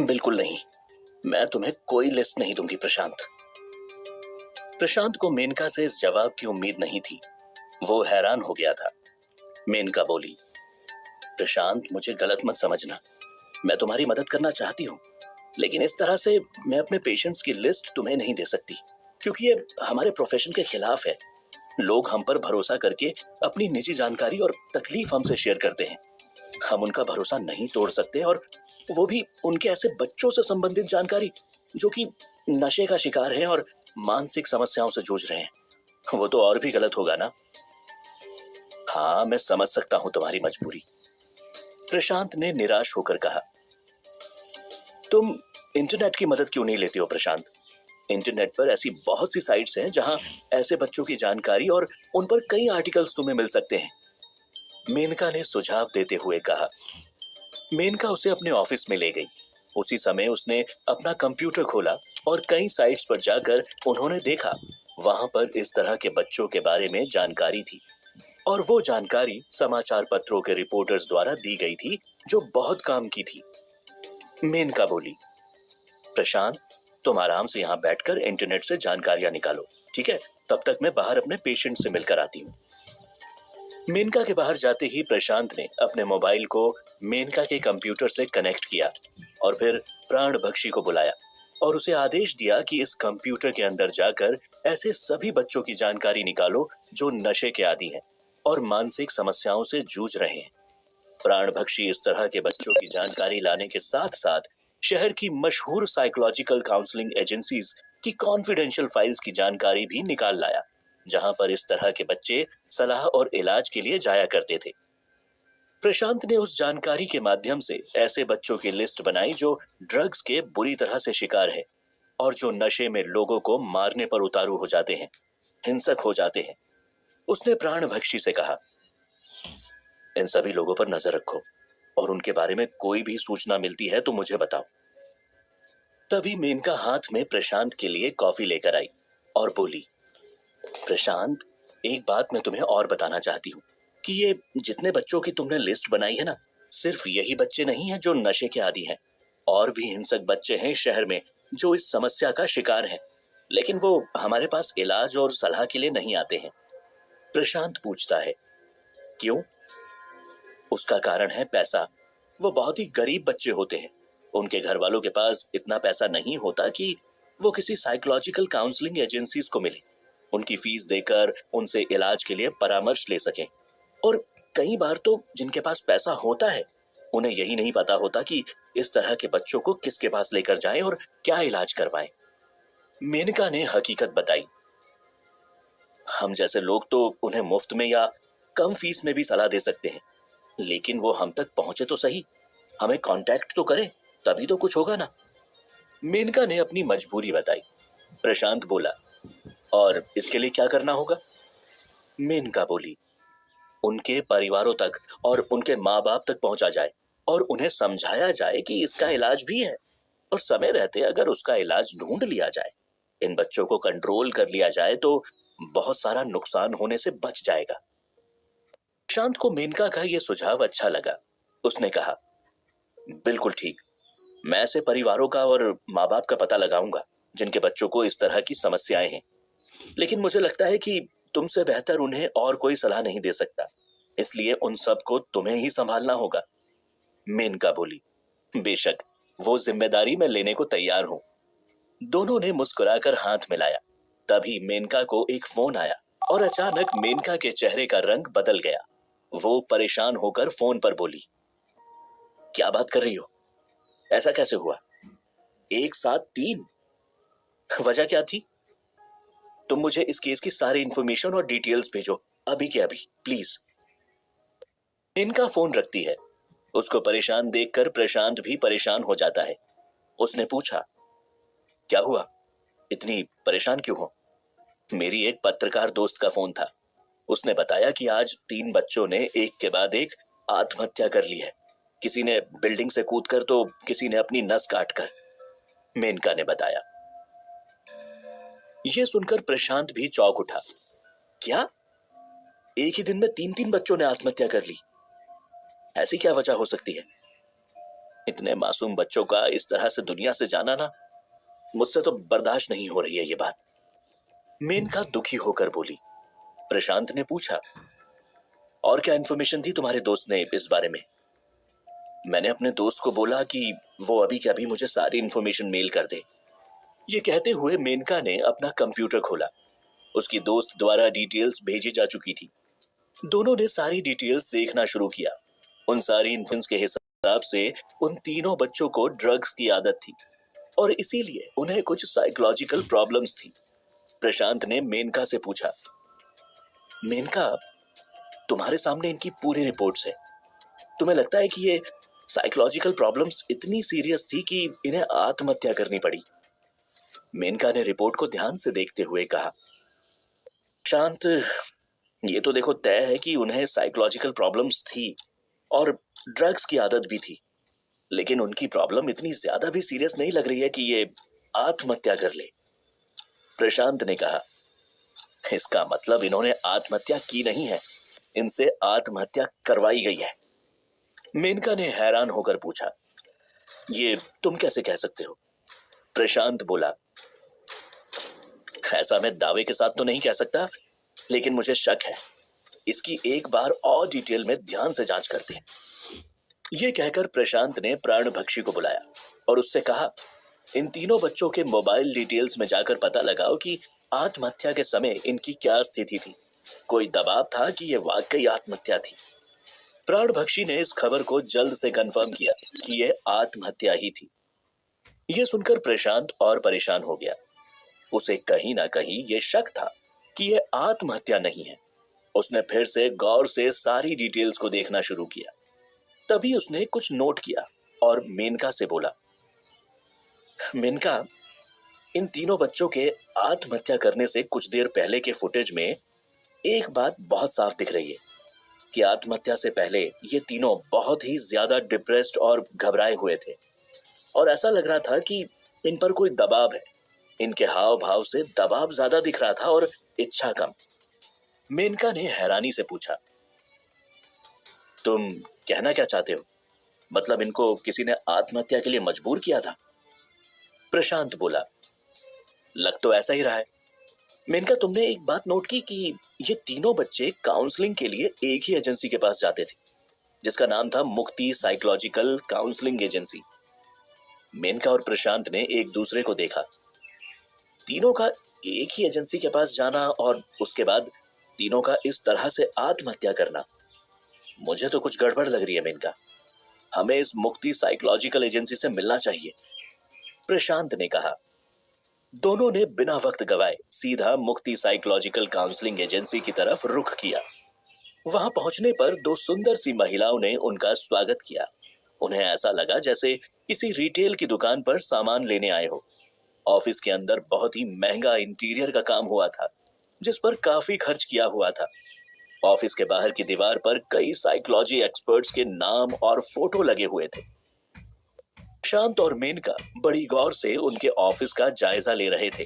बिल्कुल नहीं। मैं तुम्हें कोई लिस्ट नहीं दूंगी प्रशांत। प्रशांत को मेनका से इस जवाब की उम्मीद नहीं थी। वो हैरान हो गया था। मेनका बोली, प्रशांत मुझे गलत मत समझना। मैं तुम्हारी मदद करना चाहती हूँ, लेकिन इस तरह से मैं अपने पेशेंट्स की लिस्ट तुम्हें नहीं दे सकती, क्योंकि ये हमारे प्रोफेशन के खिलाफ है। लोग हम पर भरोसा करके अपनी निजी जानकारी और तकलीफ हमसे शेयर करते हैं। हम उनका भरोसा नहीं तोड़ सकते, और वो भी उनके ऐसे बच्चों से संबंधित जानकारी जो कि नशे का शिकार हैं और मानसिक समस्याओं से जूझ रहे हैं। वो तो और भी गलत होगा ना। हाँ, मैं समझ सकता हूं तुम्हारी मजबूरी, प्रशांत ने निराश होकर कहा। तुम इंटरनेट की मदद क्यों नहीं लेती हो प्रशांत? इंटरनेट पर ऐसी बहुत सी साइट्स हैं जहां ऐसे बच्चों की जानकारी और उन पर कई आर्टिकल्स तुम्हें मिल सकते हैं, मेनका ने सुझाव देते हुए कहा। मेनका उसे अपने ऑफिस में ले गई। उसी समय उसने अपना कंप्यूटर खोला और कई साइट्स पर जाकर उन्होंने देखा, वहां पर इस तरह के बच्चों के बारे में जानकारी थी, और वो जानकारी समाचार पत्रों के रिपोर्टर्स द्वारा दी गई थी, जो बहुत काम की थी। मेनका बोली, प्रशांत, तुम आराम से यहाँ बैठकर इंटरनेट से जानकारियां निकालो, ठीक है? तब तक मैं बाहर अपने पेशेंट से मिलकर आती हूँ। मेनका के बाहर जाते ही प्रशांत ने अपने मोबाइल को मेनका के कंप्यूटर से कनेक्ट किया और फिर प्राण भक्षी को बुलाया और उसे आदेश दिया कि इस कंप्यूटर के अंदर जाकर ऐसे सभी बच्चों की जानकारी निकालो जो नशे के आदी हैं और मानसिक समस्याओं से जूझ रहे हैं। प्राण भक्षी इस तरह के बच्चों की जानकारी लाने के साथ साथ शहर की मशहूर साइकोलॉजिकल काउंसलिंग एजेंसीज की कॉन्फिडेंशियल फाइल्स की जानकारी भी निकाल लाया, जहां पर इस तरह के बच्चे सलाह और इलाज के लिए जाया करते थे। प्रशांत ने उस जानकारी के माध्यम से ऐसे बच्चों की लिस्ट बनाई जो ड्रग्स के बुरी तरह से शिकार है और जो नशे में लोगों को मारने पर उतारू हो जाते हैं, हिंसक हो जाते हैं। उसने प्राण भक्षी से कहा, इन सभी लोगों पर नजर रखो और उनके बारे में कोई भी सूचना मिलती है तो मुझे बताओ। तभी मेनका हाथ में प्रशांत के लिए कॉफी लेकर आई और बोली, प्रशांत, एक बात मैं तुम्हें और बताना चाहती हूँ कि ये जितने बच्चों की तुमने लिस्ट बनाई है ना, सिर्फ यही बच्चे नहीं हैं जो नशे के आदी हैं। और भी हिंसक बच्चे हैं शहर में जो इस समस्या का शिकार हैं, लेकिन वो हमारे पास इलाज और सलाह के लिए नहीं आते हैं। प्रशांत पूछता है, क्यों? उसका कारण है पैसा। वो बहुत ही गरीब बच्चे होते हैं। उनके घर वालों के पास इतना पैसा नहीं होता कि वो किसी साइकोलॉजिकल काउंसलिंग एजेंसीज को मिले, उनकी फीस देकर उनसे इलाज के लिए परामर्श ले सकें। और कई बार तो जिनके पास पैसा होता है, उन्हें यही नहीं पता होता कि इस तरह के बच्चों को किसके पास लेकर जाएं और क्या इलाज करवाएं। मेनका ने हकीकत बताई, हम जैसे लोग तो उन्हें मुफ्त में या कम फीस में भी सलाह दे सकते हैं, लेकिन वो हम तक पहुंचे तो सही, हमें कांटेक्ट तो करें, तभी तो कुछ होगा ना। मेनका ने अपनी मजबूरी बताई। प्रशांत बोला, और इसके लिए क्या करना होगा? मेनका बोली, उनके परिवारों तक और उनके माँ बाप तक पहुंचा जाए और उन्हें समझाया जाए कि इसका इलाज भी है, और समय रहते अगर उसका इलाज ढूंढ लिया जाए, इन बच्चों को कंट्रोल कर लिया जाए, तो बहुत सारा नुकसान होने से बच जाएगा। प्रशांत को मेनका का यह सुझाव अच्छा लगा। उसने कहा, बिल्कुल ठीक, मैं ऐसे परिवारों का और माँ बाप का पता लगाऊंगा जिनके बच्चों को इस तरह की समस्याएं हैं, लेकिन मुझे लगता है कि तुमसे बेहतर उन्हें और कोई सलाह नहीं दे सकता, इसलिए उन सब को तुम्हें ही संभालना होगा। मेनका बोली, बेशक, वो जिम्मेदारी मैं लेने को तैयार हूं। दोनों ने मुस्कुराकर हाथ मिलाया। तभी मेनका को एक फोन आया और अचानक मेनका के चेहरे का रंग बदल गया। वो परेशान होकर फोन पर बोली, क्या बात कर रही हो? ऐसा कैसे हुआ? एक साथ 3? वजह क्या थी? तुम मुझे इस केस की सारी इंफॉर्मेशन और डिटेल्स भेजो, अभी के अभी, प्लीज। मेनका फोन रखती है। उसको परेशान देखकर प्रशांत भी परेशान हो जाता है। उसने पूछा, क्या हुआ? इतनी परेशान क्यों हो? मेरी एक पत्रकार दोस्त का फोन था। उसने बताया कि आज 3 बच्चों ने एक के बाद एक आत्महत्या कर ली है। किसी ने बिल्डिंग से कूदकर तो किसी ने अपनी नस काटकर, मेनका ने बताया। यह सुनकर प्रशांत भी चौंक उठा। क्या? एक ही दिन में 3-3 बच्चों ने आत्महत्या कर ली? ऐसी क्या वजह हो सकती है? इतने मासूम बच्चों का इस तरह से दुनिया से जाना ना, मुझसे तो बर्दाश्त नहीं हो रही है ये बात। मेनका दुखी होकर बोली। प्रशांत ने पूछा, और क्या इन्फॉर्मेशन दी तुम्हारे दोस्त ने इस बारे में? मैंने अपने दोस्त को बोला कि वो अभी के अभी मुझे सारी इन्फॉर्मेशन मेल कर दे। ये कहते हुए मेनका ने अपना कंप्यूटर खोला। उसकी दोस्त द्वारा डिटेल्स भेजी जा चुकी थी। दोनों ने सारी डिटेल्स देखना शुरू किया। उन सारी इन्फॉर्मेशन के हिसाब से उन तीनों बच्चों को ड्रग्स की आदत थी और इसीलिए उन्हें कुछ साइकोलॉजिकल प्रॉब्लम्स थी। प्रशांत ने मेनका से पूछा, मेनका, तुम्हारे सामने इनकी पूरी रिपोर्ट्स है। तुम्हें लगता है कि ये साइकोलॉजिकल प्रॉब्लम्स इतनी सीरियस थी कि इन्हें आत्महत्या करनी पड़ी? मेनका ने रिपोर्ट को ध्यान से देखते हुए कहा, शांत, ये तो देखो तय है कि उन्हें साइकोलॉजिकल प्रॉब्लम्स थी और ड्रग्स की आदत भी थी, लेकिन उनकी प्रॉब्लम इतनी ज्यादा भी सीरियस नहीं लग रही है कि ये आत्महत्या कर ले। प्रशांत ने कहा, इसका मतलब इन्होंने आत्महत्या की नहीं है, इनसे आत्महत्या करवाई गई है। मेनका ने हैरान होकर पूछा, ये तुम कैसे कह सकते हो? प्रशांत बोला, ऐसा मैं दावे के साथ तो नहीं कह सकता, लेकिन मुझे शक है। इसकी एक बार और डिटेल में ध्यान से जांच करते हैं। यह कहकर प्रशांत ने प्राणभक्षी को बुलाया और उससे कहा, इन तीनों बच्चों के मोबाइल डिटेल्स में जाकर पता लगाओ कि आत्महत्या के समय इनकी क्या स्थिति थी। कोई दबाव था कि यह वाकई आत्महत्या थी? प्राणभक्षी ने इस खबर को जल्द से कंफर्म किया कि यह आत्महत्या ही थी। यह सुनकर प्रशांत और परेशान हो गया। उसे कहीं ना कहीं यह शक था कि यह आत्महत्या नहीं है। उसने फिर से गौर से सारी डिटेल्स को देखना शुरू किया। तभी उसने कुछ नोट किया और मेनका से बोला, मेनका, इन तीनों बच्चों के आत्महत्या करने से कुछ देर पहले के फुटेज में एक बात बहुत साफ दिख रही है कि आत्महत्या से पहले ये तीनों बहुत ही ज्यादा डिप्रेस्ड और घबराए हुए थे और ऐसा लग रहा था कि इन पर कोई दबाव है। इनके हाव भाव से दबाव ज्यादा दिख रहा था और इच्छा कम। मेनका ने हैरानी से पूछा, तुम कहना क्या चाहते हो? मतलब इनको किसी ने आत्महत्या के लिए मजबूर किया था? प्रशांत बोला, लग तो ऐसा ही रहा है। मेनका, तुमने एक बात नोट की कि ये तीनों बच्चे काउंसलिंग के लिए एक ही एजेंसी के पास जाते थे, जिसका नाम था मुक्ति साइकोलॉजिकल काउंसलिंग एजेंसी। मेनका और प्रशांत ने एक दूसरे को देखा। तीनों का एक ही एजेंसी के पास जाना और उसके बाद तीनों का इस तरह से आत्महत्या करना, मुझे तो कुछ गड़बड़ लग रही है मेनका। हमें इस मुक्ति साइकोलॉजिकल एजेंसी से मिलना चाहिए, प्रशांत ने कहा। दोनों ने बिना वक्त गवाए सीधा मुक्ति साइकोलॉजिकल काउंसलिंग एजेंसी की तरफ रुख किया। वहां पहुंचने पर दो सुंदर सी महिलाओं ने उनका स्वागत किया। उन्हें ऐसा लगा जैसे किसी रिटेल की दुकान पर सामान लेने आए हो। ऑफिस के अंदर बहुत ही महंगा इंटीरियर का काम हुआ था, जिस पर काफी खर्च किया हुआ था। ऑफिस के बाहर की दीवार पर कई साइकोलॉजी एक्सपर्ट्स के नाम और फोटो लगे हुए थे। शांत और मेनका बड़ी गौर से उनके ऑफिस का जायजा ले रहे थे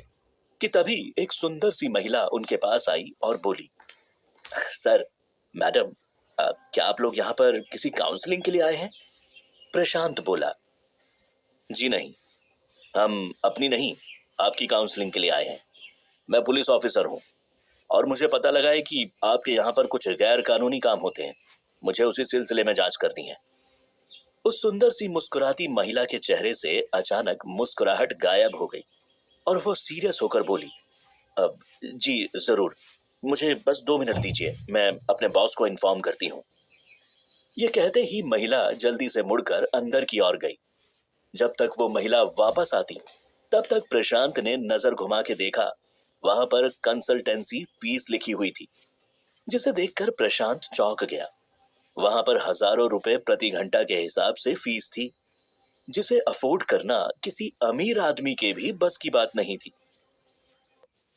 कि तभी एक सुंदर सी महिला उनके पास आई और बोली, सर, मैडम, क्या आप लोग यहाँ पर किसी काउंसलिंग के लिए आए हैं? प्रशांत बोला, जी नहीं, हम अपनी नहीं, आपकी काउंसलिंग के लिए आए हैं। मैं पुलिस ऑफिसर हूँ और मुझे पता लगा है कि आपके यहाँ पर कुछ गैर कानूनी काम होते हैं। मुझे उसी सिलसिले में जांच करनी है। उस सुंदर सी मुस्कुराती महिला के चेहरे से अचानक मुस्कुराहट गायब हो गई और वो सीरियस होकर बोली, अब जी जरूर, मुझे बस 2 मिनट दीजिए, मैं अपने बॉस को इन्फॉर्म करती हूँ। ये कहते ही महिला जल्दी से मुड़कर अंदर की ओर गई। जब तक वो महिला वापस आती, तब तक प्रशांत ने नजर घुमा के देखा। वहां पर कंसल्टेंसी फीस लिखी हुई थी, जिसे देखकर प्रशांत चौंक गया। वहां पर हजारों रुपए प्रति घंटा के हिसाब से फीस थी, जिसे अफोर्ड करना किसी अमीर आदमी के भी बस की बात नहीं थी।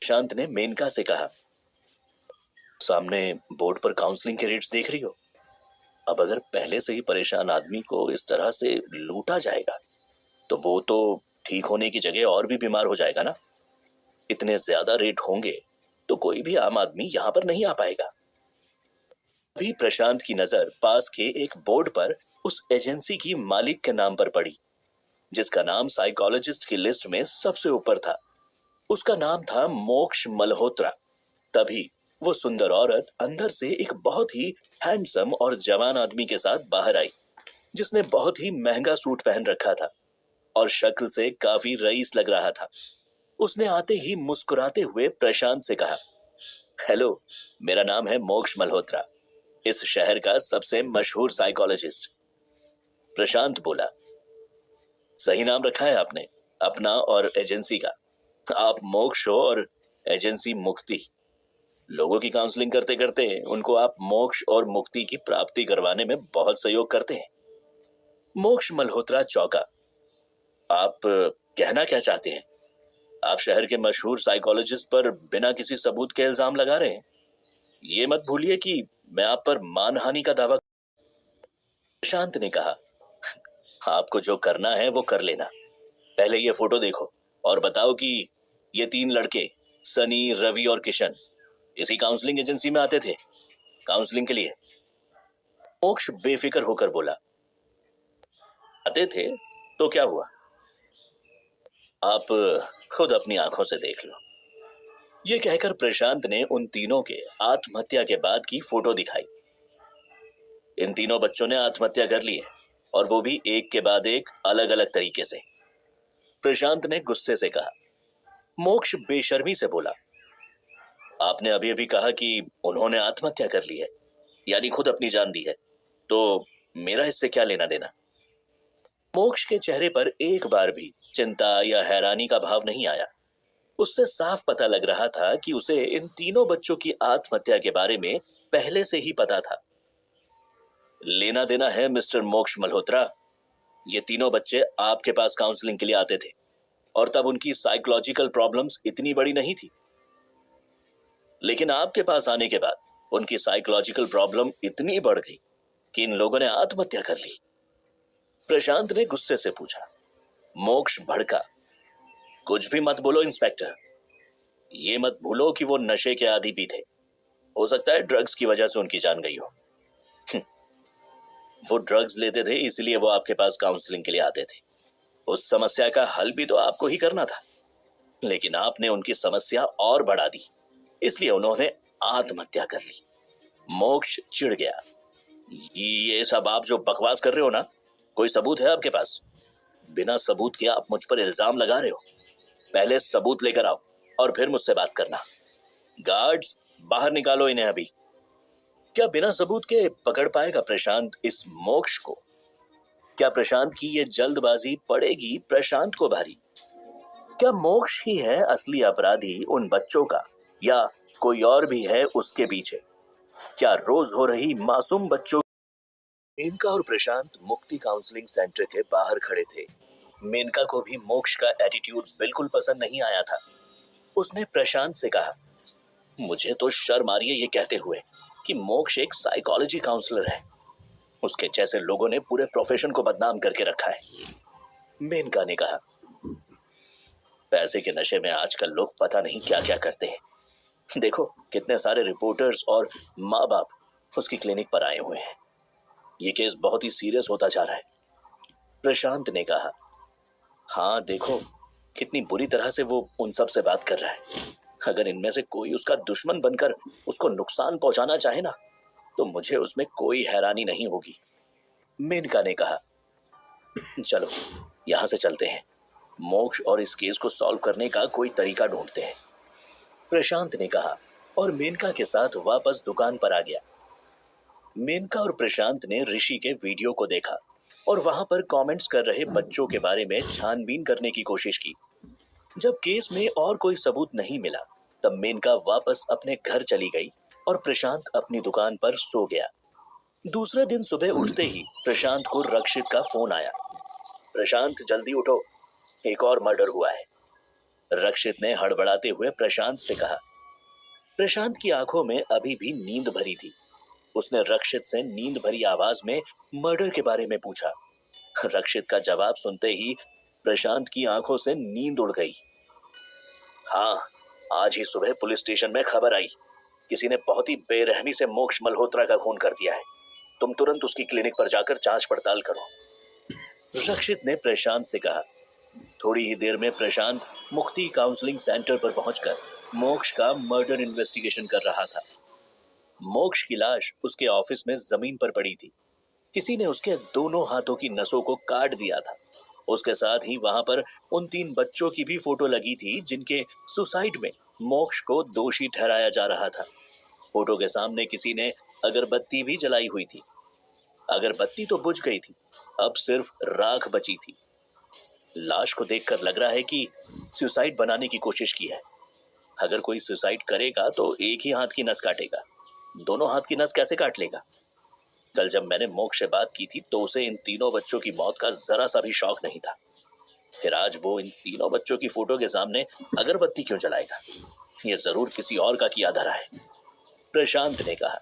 प्रशांत ने मेनका से कहा, सामने बोर्ड पर काउंसलिंग के रेट्स देख रही हो? अब अगर पहले से ही परेशान आदमी को इस तरह से लूटा जाएगा तो वो तो ठीक होने की जगह और भी बीमार हो जाएगा ना। इतने ज्यादा रेट होंगे तो कोई भी आम आदमी यहाँ पर नहीं आ पाएगा। अभी प्रशांत की नजर पास के एक बोर्ड पर उस एजेंसी की मालिक के नाम पर पड़ी, जिसका नाम साइकोलॉजिस्ट की लिस्ट में सबसे ऊपर था। उसका नाम था मोक्ष मल्होत्रा। तभी वो सुंदर औरत अंदर से एक बहुत ही हैंडसम और जवान आदमी के साथ बाहर आई, जिसने बहुत ही महंगा सूट पहन रखा था और शक्ल से काफी रईस लग रहा था। उसने आते ही मुस्कुराते हुए प्रशांत से कहा, हेलो, मेरा नाम है मोक्ष मल्होत्रा, इस शहर का सबसे मशहूर साइकोलॉजिस्ट। प्रशांत बोला, सही नाम रखा है आपने, अपना और एजेंसी का। आप मोक्ष हो और एजेंसी मुक्ति। लोगों की काउंसलिंग करते करते उनको आप मोक्ष और मुक्ति की प्राप्ति करवाने में बहुत सहयोग करते हैं। मोक्ष मल्होत्रा चौंका। आप कहना क्या चाहते हैं? आप शहर के मशहूर साइकोलॉजिस्ट पर बिना किसी सबूत के इल्जाम लगा रहे हैं। ये मत भूलिए कि मैं आप पर मानहानि का दावा। प्रशांत ने कहा, आपको जो करना है वो कर लेना। पहले ये फोटो देखो और बताओ कि ये 3 लड़के सनी, रवि और किशन इसी काउंसलिंग एजेंसी में आते थे काउंसलिंग के लिए। मोक्ष बेफिक्र होकर बोला, आते थे तो क्या हुआ? आप खुद अपनी आंखों से देख लो। ये कहकर प्रशांत ने उन तीनों के आत्महत्या के बाद की फोटो दिखाई। इन तीनों बच्चों ने आत्महत्या कर ली है, और वो भी एक के बाद एक अलग अलग तरीके से। प्रशांत ने गुस्से से कहा। मोक्ष बेशर्मी से बोला, आपने अभी अभी कहा कि उन्होंने आत्महत्या कर ली है, यानी खुद अपनी जान दी है, तो मेरा इससे क्या लेना देना? मोक्ष के चेहरे पर एक बार भी चिंता या हैरानी का भाव नहीं आया। उससे साफ पता लग रहा था कि उसे इन तीनों बच्चों की आत्महत्या के बारे में पहले से ही पता था। लेना देना है मिस्टर मोक्ष मल्होत्रा। ये तीनों बच्चे आपके पास काउंसलिंग के लिए आते थे, और तब उनकी साइकोलॉजिकल प्रॉब्लम्स इतनी बड़ी नहीं थी। लेकिन आपके पास आने के बाद उनकी साइकोलॉजिकल प्रॉब्लम इतनी बढ़ गई कि इन लोगों ने आत्महत्या कर ली। प्रशांत ने गुस्से से पूछा। मोक्ष भड़का, कुछ भी मत बोलो इंस्पेक्टर। ये मत भूलो कि वो नशे के आदी भी थे। हो सकता है ड्रग्स की वजह से उनकी जान गई हो। वो ड्रग्स लेते थे, इसलिए वो आपके पास काउंसलिंग के लिए आते थे। उस समस्या का हल भी तो आपको ही करना था, लेकिन आपने उनकी समस्या और बढ़ा दी, इसलिए उन्होंने आत्महत्या कर ली। मोक्ष चिढ़ गया। ये सब आप जो बकवास कर रहे हो ना, कोई सबूत है आपके पास? बिना सबूत के आप मुझ पर इल्जाम लगा रहे हो। पहले सबूत लेकर आओ और फिर मुझसे बात करना। गार्ड्स, बाहर निकालो इन्हें अभी। क्या बिना सबूत के पकड़ पाएगा प्रशांत इस मोक्ष को? क्या प्रशांत की ये जल्दबाजी पड़ेगी प्रशांत को भारी? क्या मोक्ष ही है असली अपराधी उन बच्चों का, या कोई और भी है उसके पीछे? क्या रोज हो रही मासूम बच्चों? मेनका और प्रशांत मुक्ति काउंसलिंग सेंटर के बाहर खड़े थे। मेनका को भी मोक्ष का एटीट्यूड बिल्कुल पसंद नहीं आया था। उसने प्रशांत से कहा, मुझे तो शर्म आ रही है ये कहते हुए कि मोक्ष एक साइकोलॉजी काउंसलर है। उसके जैसे लोगों ने पूरे प्रोफेशन को बदनाम करके रखा है। मेनका ने कहा, पैसे के नशे में आजकल लोग पता नहीं क्या क्या करते हैं। देखो कितने सारे रिपोर्टर्स और माँ बाप उसकी क्लिनिक पर आए हुए हैं। ये केस बहुत ही सीरियस होता जा रहा है। प्रशांत ने कहा, हाँ देखो कितनी बुरी तरह से वो उन सब से बात कर रहा है। अगर इनमें से कोई उसका दुश्मन बनकर उसको नुकसान पहुंचाना चाहे ना, तो मुझे उसमें कोई हैरानी नहीं होगी। मेनका ने कहा, चलो यहां से चलते हैं, मोक्ष और इस केस को सॉल्व करने का कोई तरीका ढूंढते हैं। प्रशांत ने कहा और मेनका के साथ वापस दुकान पर आ गया। मेनका और प्रशांत ने ऋषि के वीडियो को देखा और वहां पर कमेंट्स कर रहे बच्चों के बारे में छानबीन करने की कोशिश की। जब केस में और कोई सबूत नहीं मिला, तब मेनका वापस अपने घर चली गई और प्रशांत अपनी दुकान पर सो गया। दूसरे दिन सुबह उठते ही प्रशांत को रक्षित का फोन आया। प्रशांत जल्दी उठो, एक और मर्डर हुआ है। रक्षित ने हड़बड़ाते हुए प्रशांत से कहा। प्रशांत की आंखों में अभी भी नींद भरी थी। उसने रक्षित से नींद भरी आवाज में मर्डर के बारे में पूछा। रक्षित का जवाब सुनते ही प्रशांत की आंखों से नींद उड़ गई। हाँ, आज ही सुबह पुलिस स्टेशन में खबर आई, किसी ने बहुत ही बेरहमी से मोक्ष मल्होत्रा का खून कर दिया है। तुम तुरंत उसकी क्लिनिक पर जाकर जांच पड़ताल करो, रक्षित ने प्रशांत से कहा। थोड़ी ही देर में प्रशांत मुक्ति काउंसलिंग सेंटर पर पहुंचकर मोक्ष का मर्डर इन्वेस्टिगेशन कर रहा था। मोक्ष की लाश उसके ऑफिस में जमीन पर पड़ी थी। किसी ने उसके दोनों हाथों की नसों को काट दिया था। उसके साथ ही वहां पर उन 3 बच्चों की भी फोटो लगी थी जिनके सुसाइड में मोक्ष को दोषी ठहराया जा रहा था। फोटो के सामने किसी ने अगरबत्ती भी जलाई हुई थी। अगरबत्ती तो बुझ गई थी, अब सिर्फ राख बची थी। लाश को देखकर लग रहा है कि सुसाइड बनाने की कोशिश की है। अगर कोई सुसाइड करेगा तो एक ही हाथ की नस काटेगा, दोनों हाथ की नस कैसे काट लेगा? कल जब मैंने मोक्ष से बात की थी तो उसे इन तीनों बच्चों की मौत का जरा सा भी शौक नहीं था। फिर आज वो इन तीनों बच्चों की फोटो के सामने अगरबत्ती क्यों जलाएगा? ये जरूर किसी और का किया धरा है, प्रशांत ने कहा।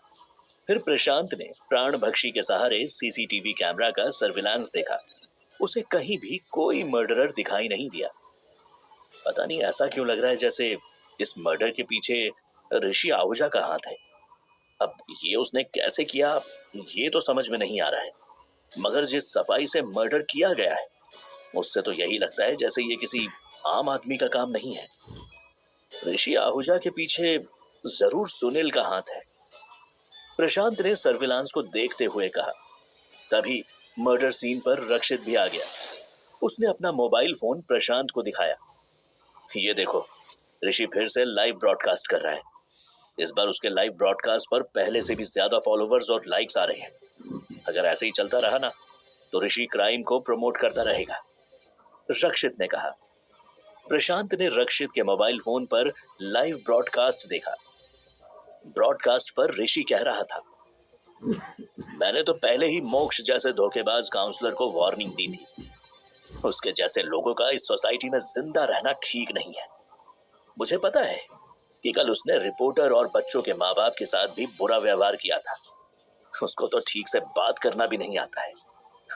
फिर प्रशांत ने प्राण भक्षी के सहारे सीसीटीवी कैमरा का सर्विलांस देखा। उसे कहीं भी कोई मर्डरर दिखाई नहीं दिया। पता नहीं ऐसा क्यों लग रहा है जैसे इस मर्डर के पीछे ऋषि आहूजा का हाथ है। अब ये उसने कैसे किया ये तो समझ में नहीं आ रहा है, मगर जिस सफाई से मर्डर किया गया है उससे तो यही लगता है जैसे ये किसी आम आदमी का काम नहीं है। ऋषि आहूजा के पीछे जरूर सुनील का हाथ है, प्रशांत ने सर्विलांस को देखते हुए कहा। तभी मर्डर सीन पर रक्षित भी आ गया। उसने अपना मोबाइल फोन प्रशांत को दिखाया। ये देखो, ऋषि फिर से लाइव ब्रॉडकास्ट कर रहा है। इस बार उसके लाइव ब्रॉडकास्ट पर पहले से भी ज्यादा फॉलोवर्स और लाइक्स आ रहे हैं। अगर ऐसे ही चलता रहा ना तो ऋषि क्राइम को प्रमोट करता रहेगा, रक्षित ने कहा। प्रशांत ने रक्षित के मोबाइल फोन पर लाइव ब्रॉडकास्ट देखा। ब्रॉडकास्ट पर ऋषि कह रहा था, मैंने तो पहले ही मोक्ष जैसे धोखेबाज काउंसलर को वार्निंग दी थी। उसके जैसे लोगों का इस सोसाइटी में जिंदा रहना ठीक नहीं है। मुझे पता है कि कल उसने रिपोर्टर और बच्चों के माँ बाप के साथ भी बुरा व्यवहार किया था। उसको तो ठीक से बात करना भी नहीं आता है,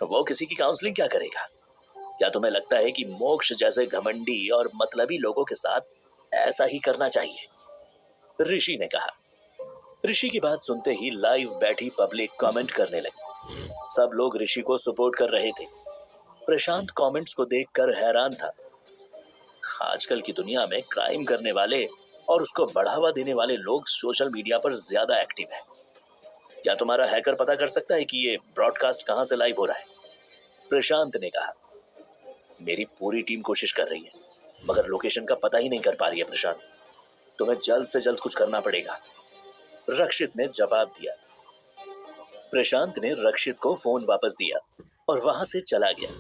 वो किसी की काउंसलिंग क्या करेगा? क्या तुम्हें लगता है कि मोक्ष जैसे घमंडी और मतलबी लोगों के साथ ऐसा ही करना चाहिए? ऋषि ने कहा। ऋषि की बात सुनते ही लाइव बैठी पब्लिक कमेंट करने लगी। सब लोग ऋषि को सपोर्ट कर रहे थे। प्रशांत कमेंट्स को देखकर हैरान था। आजकल की दुनिया में क्राइम करने वाले और उसको बढ़ावा देने वाले लोग सोशल मीडिया पर ज्यादा एक्टिव है। क्या तुम्हारा हैकर पता कर सकता है कि ये ब्रॉडकास्ट कहां से लाइव हो रहा है? प्रशांत ने कहा। मेरी पूरी टीम कोशिश कर रही है मगर लोकेशन का पता ही नहीं कर पा रही है प्रशांत। तुम्हें जल्द से जल्द कुछ करना पड़ेगा, रक्षित ने जवाब दिया। प्रशांत ने रक्षित को फोन वापस दिया और वहां से चला गया।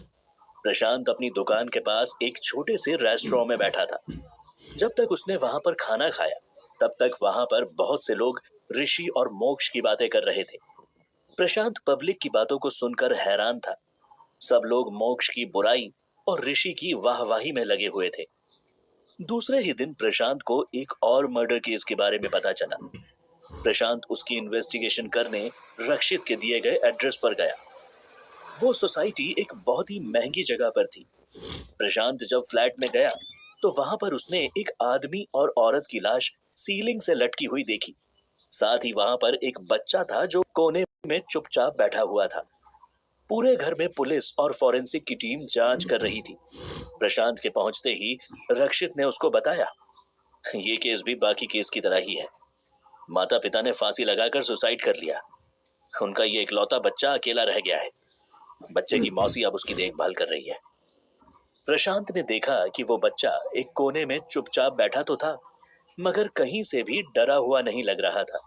प्रशांत अपनी दुकान के पास एक छोटे से रेस्टोरेंट में बैठा था। जब तक उसने वहां पर खाना खाया तब तक वहां पर बहुत से लोग ऋषि और मोक्ष की बातें कर रहे थे। प्रशांत पब्लिक की बातों को सुनकर हैरान था। सब लोग मोक्ष की बुराई और ऋषि की वाहवाही में लगे हुए थे। दूसरे ही दिन प्रशांत को एक और मर्डर केस के बारे में पता चला। प्रशांत उसकी इन्वेस्टिगेशन करने रक्षित के दिए गए एड्रेस पर गया। वो सोसाइटी एक बहुत ही महंगी जगह पर थी। प्रशांत जब फ्लैट में गया तो वहां पर उसने एक आदमी और औरत की लाश सीलिंग से लटकी हुई देखी। साथ ही वहां पर एक बच्चा था जो कोने में चुपचाप बैठा हुआ था। पूरे घर में पुलिस और फॉरेंसिक की टीम जांच कर रही थी। प्रशांत के पहुंचते ही रक्षित ने उसको बताया, ये केस भी बाकी केस की तरह ही है। माता पिता ने फांसी लगाकर सुसाइड कर लिया। उनका ये इकलौता बच्चा अकेला रह गया है। बच्चे की मौसी अब उसकी देखभाल कर रही है। प्रशांत ने देखा कि वो बच्चा एक कोने में चुपचाप बैठा तो था मगर कहीं से भी डरा हुआ नहीं लग रहा था।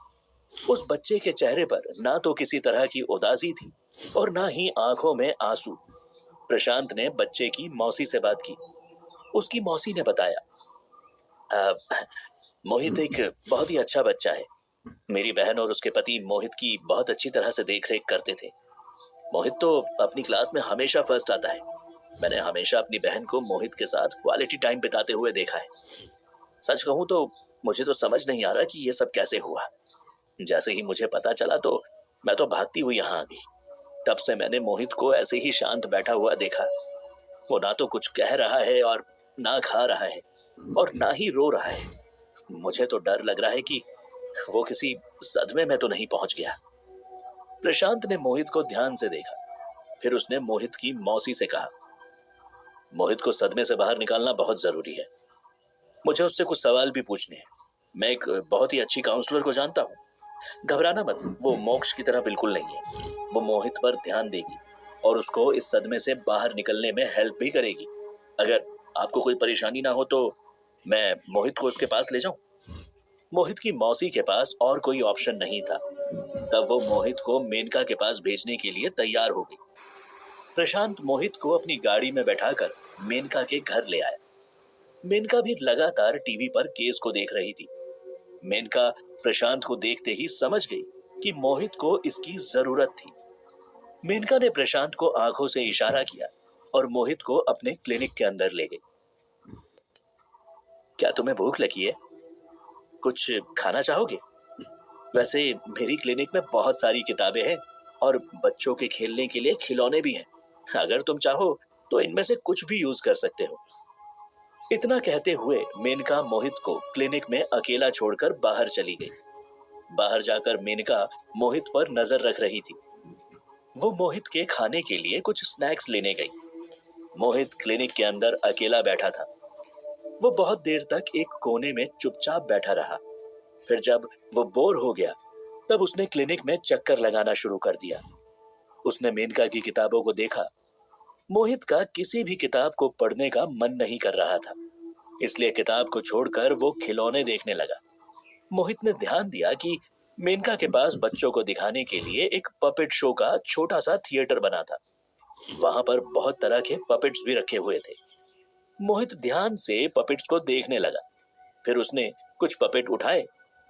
उस बच्चे के चेहरे पर ना तो किसी तरह की उदासी थी और ना ही आंखों में आंसू। प्रशांत ने बच्चे की मौसी से बात की। उसकी मौसी ने बताया, मोहित एक बहुत ही अच्छा बच्चा है। मेरी बहन और उसके पति मोहित की बहुत अच्छी तरह से देखरेख करते थे। मोहित तो अपनी क्लास में हमेशा फर्स्ट आता है। मैंने हमेशा अपनी बहन को मोहित के साथ क्वालिटी टाइम बिताते हुए देखा है। सच कहूं तो मुझे तो समझ नहीं आ रहा कि ये सब कैसे हुआ। जैसे ही मुझे पता चला तो मैं तो भागती हुई यहाँ आ गई। तब से मैंने मोहित को ऐसे ही शांत बैठा हुआ देखा। वो ना तो कुछ कह रहा है और ना खा रहा है और ना ही रो रहा है। मुझे तो डर लग रहा है कि वो किसी सदमे में तो नहीं पहुंच गया। प्रशांत ने मोहित को ध्यान से देखा। फिर उसने मोहित की मौसी से कहा, मोहित को सदमे से बाहर निकालना बहुत जरूरी है। मुझे उससे कुछ सवाल भी पूछने हैं। मैं एक बहुत ही अच्छी काउंसलर को जानता हूँ। घबराना मत, वो मोक्ष की तरह बिल्कुल नहीं है। वो मोहित पर ध्यान देगी और उसको इस सदमे से बाहर निकलने में हेल्प भी करेगी। अगर आपको कोई परेशानी ना हो तो मैं मोहित को उसके पास ले जाऊं। मोहित की मौसी के पास और कोई ऑप्शन नहीं था। तब वो मोहित को मेनका के पास भेजने के लिए तैयार हो गई। प्रशांत मोहित को अपनी गाड़ी में बैठाकर मेनका के घर ले आया। मेनका भी लगातार टीवी पर केस को देख रही थी। मेनका प्रशांत को देखते ही समझ गई कि मोहित को इसकी जरूरत थी। मेनका ने प्रशांत को आंखों से इशारा किया और मोहित को अपने क्लिनिक के अंदर ले गई। क्या तुम्हें भूख लगी है? कुछ खाना चाहोगे? वैसे मेरी क्लिनिक में बहुत सारी किताबें हैं और बच्चों के खेलने के लिए खिलौने भी हैं। अगर तुम चाहो तो इनमें से कुछ भी यूज कर सकते हो। इतना कहते हुए मेनका मोहित को क्लिनिक में अकेला छोड़कर बाहर चली गई। बाहर जाकर मेनका मोहित पर नजर रख रही थी। वो मोहित के खाने के लिए कुछ स्नैक्स लेने गई। मोहित क्लिनिक के अंदर अकेला बैठा था। वो बहुत देर तक एक कोने में चुपचाप बैठा रहा। फिर जब वो बोर हो गया तब उसने क्लिनिक में चक्कर लगाना शुरू कर दिया। उसने मेनका की किताबों को देखा। मोहित का किसी भी किताब को पढ़ने का मन नहीं कर रहा था, इसलिए किताब को छोड़कर वो खिलौने देखने लगा। मोहित ने ध्यान दिया कि मेनका के पास बच्चों को दिखाने के लिए एक पपेट शो का छोटा सा थिएटर बना था। वहां पर बहुत तरह के पपेट्स भी रखे हुए थे। मोहित ध्यान से पपेट्स को देखने लगा। फिर उसने कुछ पपेट उठाए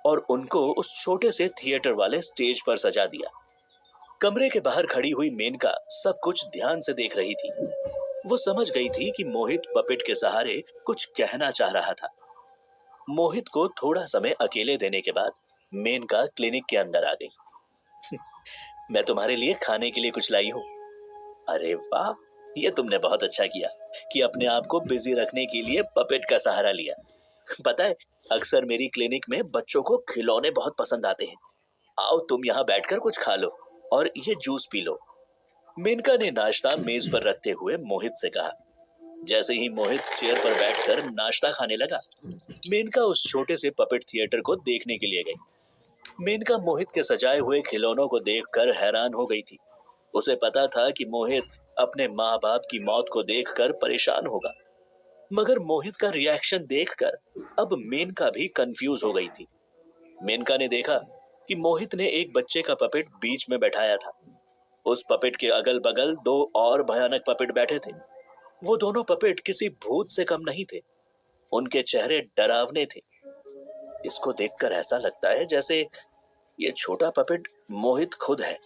और उनको उस छोटे से थिएटर वाले स्टेज पर सजा दिया। कमरे के बाहर खड़ी हुई मेनका सब कुछ ध्यान से देख रही थी। वो समझ गई थी कि मोहित पपेट के सहारे कुछ कहना चाह रहा था। मोहित को थोड़ा समय अकेले देने के बाद मेनका क्लिनिक के अंदर आ गई। मैं तुम्हारे लिए खाने के लिए कुछ लाई हूँ। अरे वाह, ये तुमने बहुत अच्छा किया कि अपने आप को बिजी रखने के लिए पपेट का सहारा लिया। पता है, अक्सर मेरी क्लिनिक में बच्चों को खिलौने बहुत पसंद आते हैं। आओ तुम यहाँ बैठकर कुछ खा लो और ये जूस पी लो। मेनका ने नाश्ता मेज पर रखते हुए मोहित से कहा। जैसे ही मोहित चेयर पर बैठकर नाश्ता खाने लगा, मेनका उस छोटे से पपेट थिएटर को देखने के लिए गई। मेनका मोहित के सजाए हुए खिलौनों को देखकर हैरान हो गई थी। उसे पता था कि मोहित अपने माँ बाप की मौत को देखकर परेशान होगा, मगर मोहित का रिएक्शन देखकर अब मेनका भी कंफ्यूज हो गई थी। मेनका ने देखा कि मोहित ने एक बच्चे का पपेट बीच में बैठाया था। उस पपेट के अगल बगल दो और भयानक पपेट बैठे थे। वो दोनों पपेट किसी भूत से कम नहीं थे। उनके चेहरे डरावने थे। इसको देखकर ऐसा लगता है जैसे ये छोटा पपेट मोहित खुद है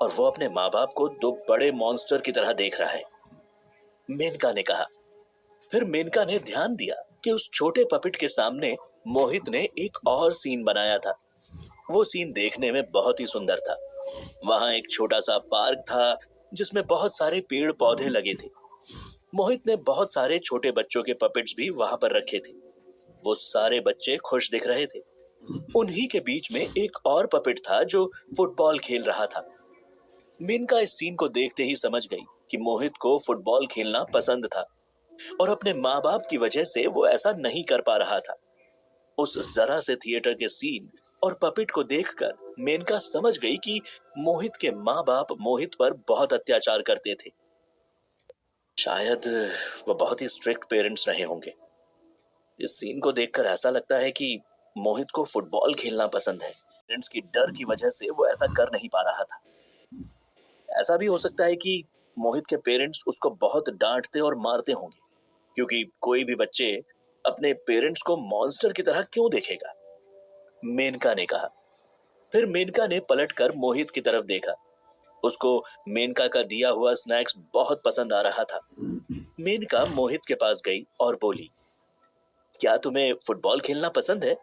और वो अपने माँ बाप को दो बड़े मॉन्स्टर की तरह देख रहा है, मेनका ने कहा। फिर मेनका ने ध्यान दिया कि उस छोटे पपेट के सामने मोहित ने एक और सीन बनाया था। वो सीन देखने में बहुत ही सुंदर था। वहां एक छोटा सा पार्क था जिसमें बहुत सारे पेड़ पौधे लगे थे। मोहित ने बहुत सारे छोटे बच्चों के पपेट्स भी वहां पर रखे थे। वो सारे बच्चे खुश दिख रहे थे। उन्हीं के बीच में एक और पपेट था जो फुटबॉल खेल रहा था। मेनका इस सीन को देखते ही समझ गई कि मोहित को फुटबॉल खेलना पसंद था और अपने माँ बाप की वजह से वो ऐसा नहीं कर पा रहा था। उस जरा से थिएटर के सीन और पपेट को देखकर मेनका समझ गई कि मोहित के माँ बाप मोहित पर बहुत अत्याचार करते थे। शायद वो बहुत ही स्ट्रिक्ट पेरेंट्स रहे होंगे। इस सीन को देखकर ऐसा लगता है कि मोहित को फुटबॉल खेलना पसंद है। पेरेंट्स की डर की वजह से वो ऐसा कर नहीं पा रहा था। ऐसा भी हो सकता है कि मोहित के पेरेंट्स उसको बहुत डांटते और मारते होंगे, क्योंकि कोई भी बच्चे अपने पेरेंट्स को मॉन्स्टर की तरह क्यों देखेगा, मेनका ने कहा। फिर मेनका ने पलटकर मोहित की तरफ देखा। उसको मेनका का दिया हुआ स्नैक्स बहुत पसंद आ रहा था। मेनका मोहित के पास गई और बोली, क्या तुम्हें फुटबॉल खेलना पसंद है?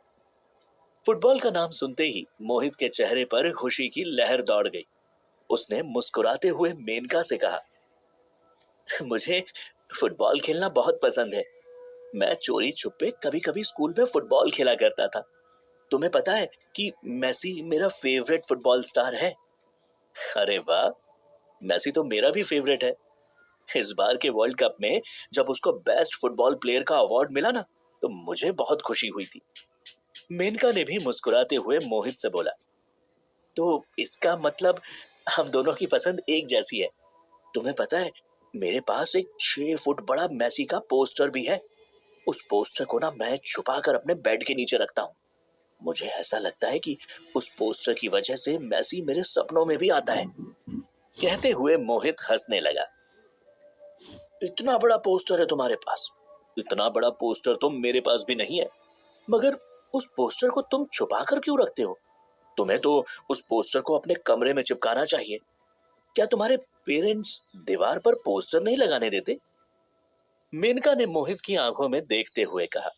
फुटबॉल का नाम सुनते ही मोहित के चेहरे पर खुशी की लहर दौड़ गई। उसने मुस्कुराते हुए मेनका से कहा, मुझे फुटबॉल खेलना बहुत पसंद है। मैं चोरी छुपे कभी कभी स्कूल में फुटबॉल खेला करता था। तुम्हें पता है कि मेसी मेरा फेवरेट फुटबॉल स्टार है। अरे वाह, मेसी तो मेरा भी फेवरेट है। इस बार के वर्ल्ड कप में जब उसको बेस्ट फुटबॉल प्लेयर का अवार्ड मिला ना, तो मुझे बहुत खुशी हुई थी। मेनका ने भी मुस्कुराते हुए मोहित से बोला, तो इसका मतलब हम दोनों की पसंद एक जैसी है। तुम्हें पता है, मेरे पास एक 6 फुट बड़ा मेसी का पोस्टर भी है। उस पोस्टर को ना मैं छुपा कर अपने बेड के नीचे रखता हूँ। मुझे ऐसा लगता है कि उस पोस्टर की वजह से मेसी मेरे सपनों में भी आता है। कहते हुए मोहित हंसने लगा। इतना बड़ा पोस्टर है तुम्हारे पास? इतना बड़ा पोस्टर तो मेरे पास भी नहीं है। मगर उस पोस्टर को तुम छुपा कर क्यों रखते हो? तुम्हें तो उस पोस्टर को अपने कमरे में चिपकाना चाहिए। क्या तुम्हारे पेरेंट्स दीवार पर पोस्टर नहीं लगाने देते? मेनका ने मोहित की आंखों में देखते हुए कहा।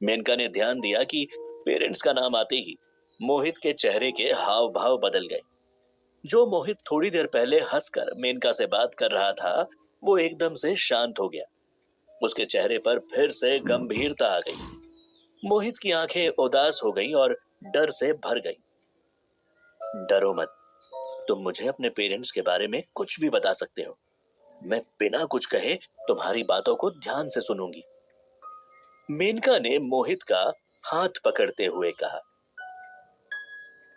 मेनका ने ध्यान दिया कि पेरेंट्स का नाम आते ही मोहित के चेहरे के हाव भाव बदल गए। जो मोहित थोड़ी देर पहले हंसकर मेनका से बात कर रहा था, वो एकदम से शांत हो गया। उसके चेहरे पर फिर से गंभीरता आ गई। मोहित की आंखें उदास हो गईं और डर से भर गईं। डरो मत, तुम मुझे अपने पेरेंट्स के बारे में कुछ भी बता सकते हो। मैं बिना कुछ कहे तुम्हारी बातों को ध्यान से सुनूंगी। मेनका ने मोहित का हाथ पकड़ते हुए कहा।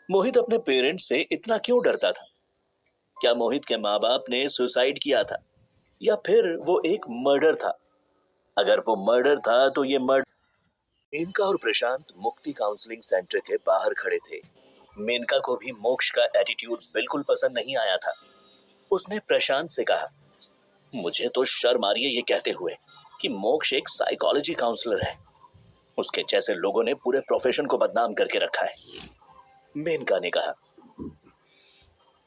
मोहित अपने पेरेंट्स से इतना क्यों डरता था? क्या मोहित के माँ बाप ने सुसाइड किया था, या फिर वो एक मर्डर था? अगर वो मर्डर था तो ये मर्डर। मेनका और प्रशांत मुक्ति काउंसलिंग सेंटर के बाहर खड़े थे। मेनका को भी मोक्ष का एटीट्यूड बिल्कुल पसंद नहीं आया था। उसने प्रशांत से कहा, मुझे तो शर्म आ रही है ये कहते हुए कि मोक्ष एक साइकोलॉजी काउंसलर है। उसके जैसे लोगों ने पूरे प्रोफेशन को बदनाम करके रखा है। मेनका ने कहा,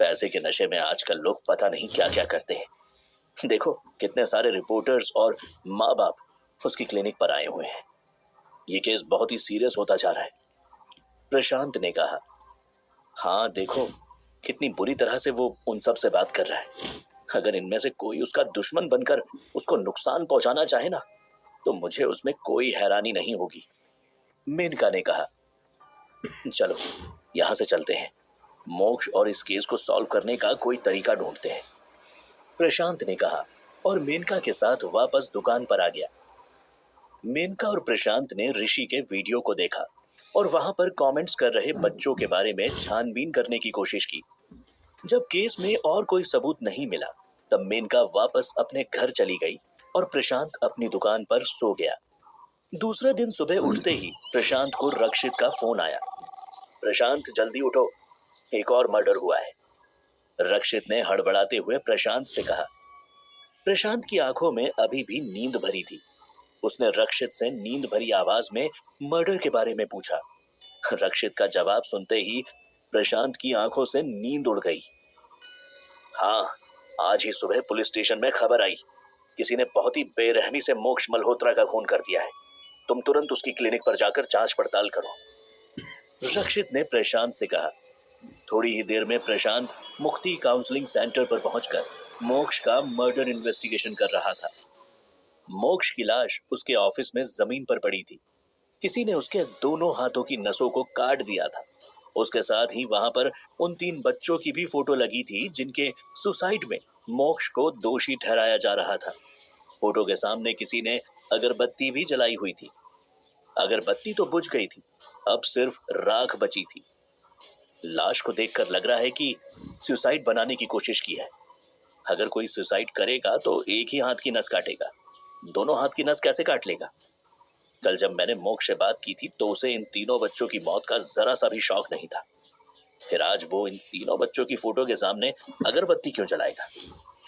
पैसे के नशे में आजकल लोग पता नहीं क्या क्या करते हैं। देखो कितने सारे रिपोर्टर्स और माँ बाप उसकी क्लिनिक पर आए हुए हैं। ये केस बहुत ही सीरियस होता जा रहा है। प्रशांत ने कहा, हाँ देखो कितनी बुरी तरह से वो उन सब से बात कर रहा है। अगर इनमें से कोई उसका दुश्मन बनकर उसको नुकसान पहुंचाना चाहे ना, तो मुझे उसमें कोई हैरानी नहीं होगी। मेनका ने कहा, चलो यहां से चलते हैं। मोक्ष और इस केस को सॉल्व करने का कोई तरीका ढूंढते हैं। प्रशांत ने कहा और मेनका के साथ वापस दुकान पर आ गया। मेनका और प्रशांत ने ऋषि के वीडियो को देखा और वहां पर कमेंट्स कर रहे बच्चों के बारे में छानबीन करने की कोशिश की। जब केस में और कोई सबूत नहीं मिला, तब मेनका वापस अपने घर चली गई और प्रशांत अपनी दुकान पर सो गया। दूसरे दिन सुबह उठते ही प्रशांत को रक्षित का फोन आया। प्रशांत जल्दी उठो, एक और मर्डर हुआ है। रक्षित ने हड़बड़ाते हुए प्रशांत से कहा। प्रशांत की आंखों में अभी भी नींद भरी थी। उसने रक्षित से नींद भरी आवाज में मर्डर के बारे में पूछा। रक्षित का जवाब सुनते ही प्रशांत की आंखों से नींद उड़ गई। हाँ, आज ही सुबह पुलिस स्टेशन में खबर आई, किसी ने बहुत ही बेरहमी से मोक्ष मल्होत्रा का खून कर दिया है। तुम तुरंत उसकी क्लिनिक पर जाकर जांच पड़ताल करो। रक्षित ने प्रशांत से कहा। थोड़ी ही देर में प्रशांत मुक्ति काउंसलिंग सेंटर पर पहुंचकर मोक्ष का मर्डर इन्वेस्टिगेशन कर रहा था। मोक्ष की लाश उसके ऑफिस में जमीन पर पड़ी थी। किसी ने उसके दोनों हाथों की नसों को काट दिया था। उसके साथ ही वहां पर उन 3 बच्चों की भी फोटो लगी थी जिनके सुसाइड में मोक्ष को दोषी ठहराया जा रहा था। फोटो के सामने किसी ने अगरबत्ती भी जलाई हुई थी। अगरबत्ती तो बुझ गई थी, अब सिर्फ राख बची थी। लाश को देखकर लग रहा है कि सुसाइड बनाने की कोशिश की है। अगर कोई सुसाइड करेगा तो एक ही हाथ की नस काटेगा, दोनों हाथ की नस कैसे काट लेगा? कल जब मैंने मोक्ष से बात की थी तो उसे इन तीनों बच्चों की मौत का जरा सा भी शौक नहीं था। फिर आज वो इन तीनों बच्चों की फोटो के सामने अगरबत्ती क्यों जलाएगा?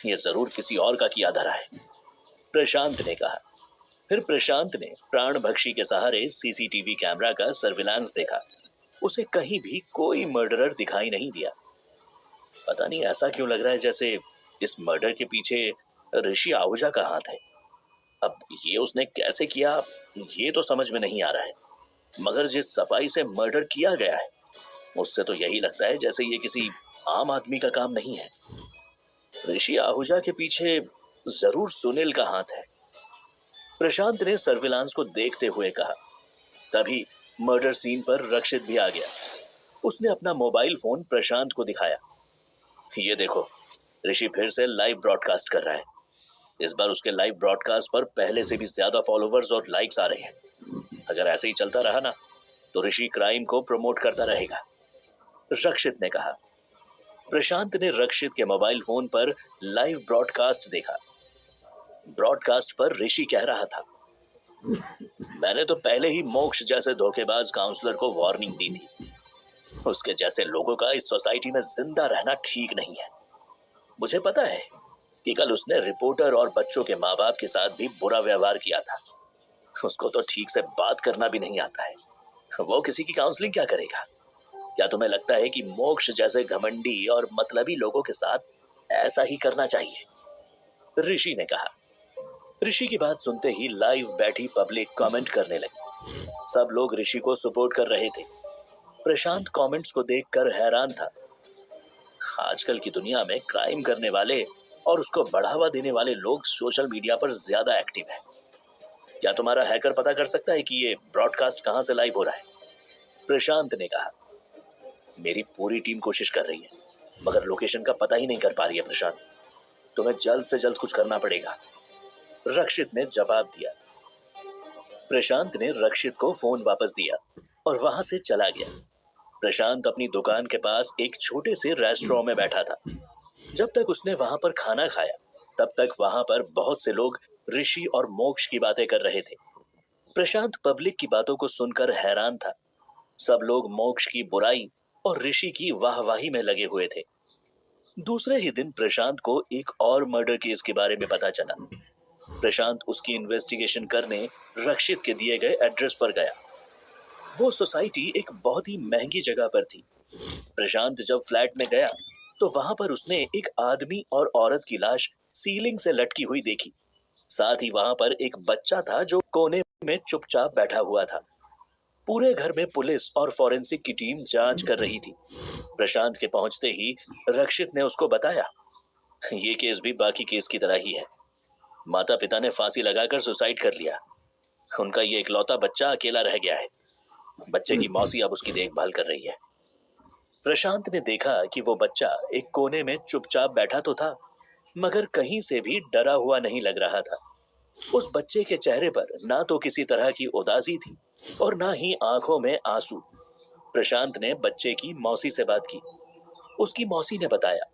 ये जरूर किसी और का किया धरा है, प्रशांत ने कहा। फिर प्रशांत ने प्राण भक्षी के सहारे सीसीटीवी कैमरा का सर्विलांस देखा। उसे कहीं भी कोई मर्डरर दिखाई नहीं दिया। पता नहीं ऐसा क्यों लग रहा है जैसे इस मर्डर के पीछे ऋषि आहूजा का हाथ है। अब ये उसने कैसे किया, ये तो समझ में नहीं आ रहा है। मगर जिस सफाई से मर्डर किया गया है, उससे तो यही लगता है जैसे ये किसी आम आदमी का काम नहीं है। ऋषि आहूजा के पीछे जरूर सुनील का हाथ है। प्रशांत ने सर्विलांस को देखते हुए कहा। तभी मर्डर सीन पर रक्षित भी आ गया। उसने अपना मोबाइल फोन प्रशांत को दिखाया। ये देखो, ऋषि फिर से लाइव ब्रॉडकास्ट कर रहा है। इस बार उसके लाइव ब्रॉडकास्ट पर पहले से भी ज्यादा फॉलोवर्स और लाइक्स आ रहे हैं। अगर ऐसे ही चलता रहा ना, तो ऋषि क्राइम को प्रमोट करता रहेगा, रक्षित ने कहा। प्रशांत ने रक्षित के मोबाइल फोन पर लाइव ब्रॉडकास्ट देखा। ब्रॉडकास्ट पर ऋषि कह रहा था, मैंने तो पहले ही मोक्ष जैसे धोखेबाज काउंसलर को वार्निंग दी थी। उसके जैसे लोगों का इस सोसाइटी में जिंदा रहना ठीक नहीं है। मुझे पता है कि कल उसने रिपोर्टर और बच्चों के माँ बाप के साथ भी बुरा व्यवहार किया था। उसको तो ठीक से बात करना भी नहीं आता है। वो किसी की काउंसलिंग क्या करेगा? क्या तुम्हें लगता है कि मोक्ष जैसे घमंडी और मतलबी लोगों के साथ ऐसा ही करना चाहिए? ऋषि ने कहा। ऋषि की बात सुनते ही लाइव बैठी पब्लिक कमेंट करने लगी। सब लोग ऋषि को सपोर्ट कर रहे थे। प्रशांत कमेंट्स को देखकर हैरान था। आजकल की दुनिया में क्राइम करने वाले और उसको बढ़ावा देने वाले लोग सोशल मीडिया पर ज्यादा एक्टिव है। क्या तुम्हारा हैकर पता कर सकता है कि ये ब्रॉडकास्ट कहां से लाइव हो रहा है? प्रशांत ने कहा। मेरी पूरी टीम कोशिश कर रही है, मगर लोकेशन का पता ही नहीं कर पा रही है प्रशांत। तुम्हें जल्द से जल्द कुछ करना पड़ेगा, रक्षित ने जवाब दिया। प्रशांत ने रक्षित को फोन वापस दिया और वहां से चला गया। प्रशांत अपनी दुकान के पास एक छोटे से रेस्टोरेंट में बैठा था। जब तक उसने वहां पर खाना खाया, तब तक वहां पर बहुत से लोग ऋषि और मोक्ष की बातें कर रहे थे। प्रशांत पब्लिक की बातों को सुनकर हैरान था। सब लोग मोक्ष की बुराई और ऋषि की वाहवाही में लगे हुए थे। दूसरे ही दिन प्रशांत को एक और मर्डर केस के बारे में पता चला। प्रशांत उसकी इन्वेस्टिगेशन करने रक्षित के दिए गए एड्रेस पर गया। वो सोसाइटी एक बहुत ही महंगी जगह पर थी। प्रशांत जब फ्लैट में गया तो वहां पर उसने एक आदमी और औरत की लाश सीलिंग से लटकी हुई देखी। साथ ही वहां पर एक बच्चा था जो कोने में चुपचाप बैठा हुआ था। पूरे घर में पुलिस और फॉरेंसिक की टीम जांच कर रही थी। प्रशांत के पहुंचते ही रक्षित ने उसको बताया, ये केस भी बाकी केस की तरह ही है। माता पिता ने फांसी लगाकर सुसाइड कर लिया। उनका ये इकलौता बच्चा अकेला रह गया है। बच्चे की मौसी अब उसकी देखभाल कर रही है। प्रशांत ने देखा कि वो बच्चा एक कोने में चुपचाप बैठा तो था, मगर कहीं से भी डरा हुआ नहीं लग रहा था। उस बच्चे के चेहरे पर ना तो किसी तरह की उदासी थी और ना ही आंखों में आंसू। प्रशांत ने बच्चे की मौसी से बात की। उसकी मौसी ने बताया,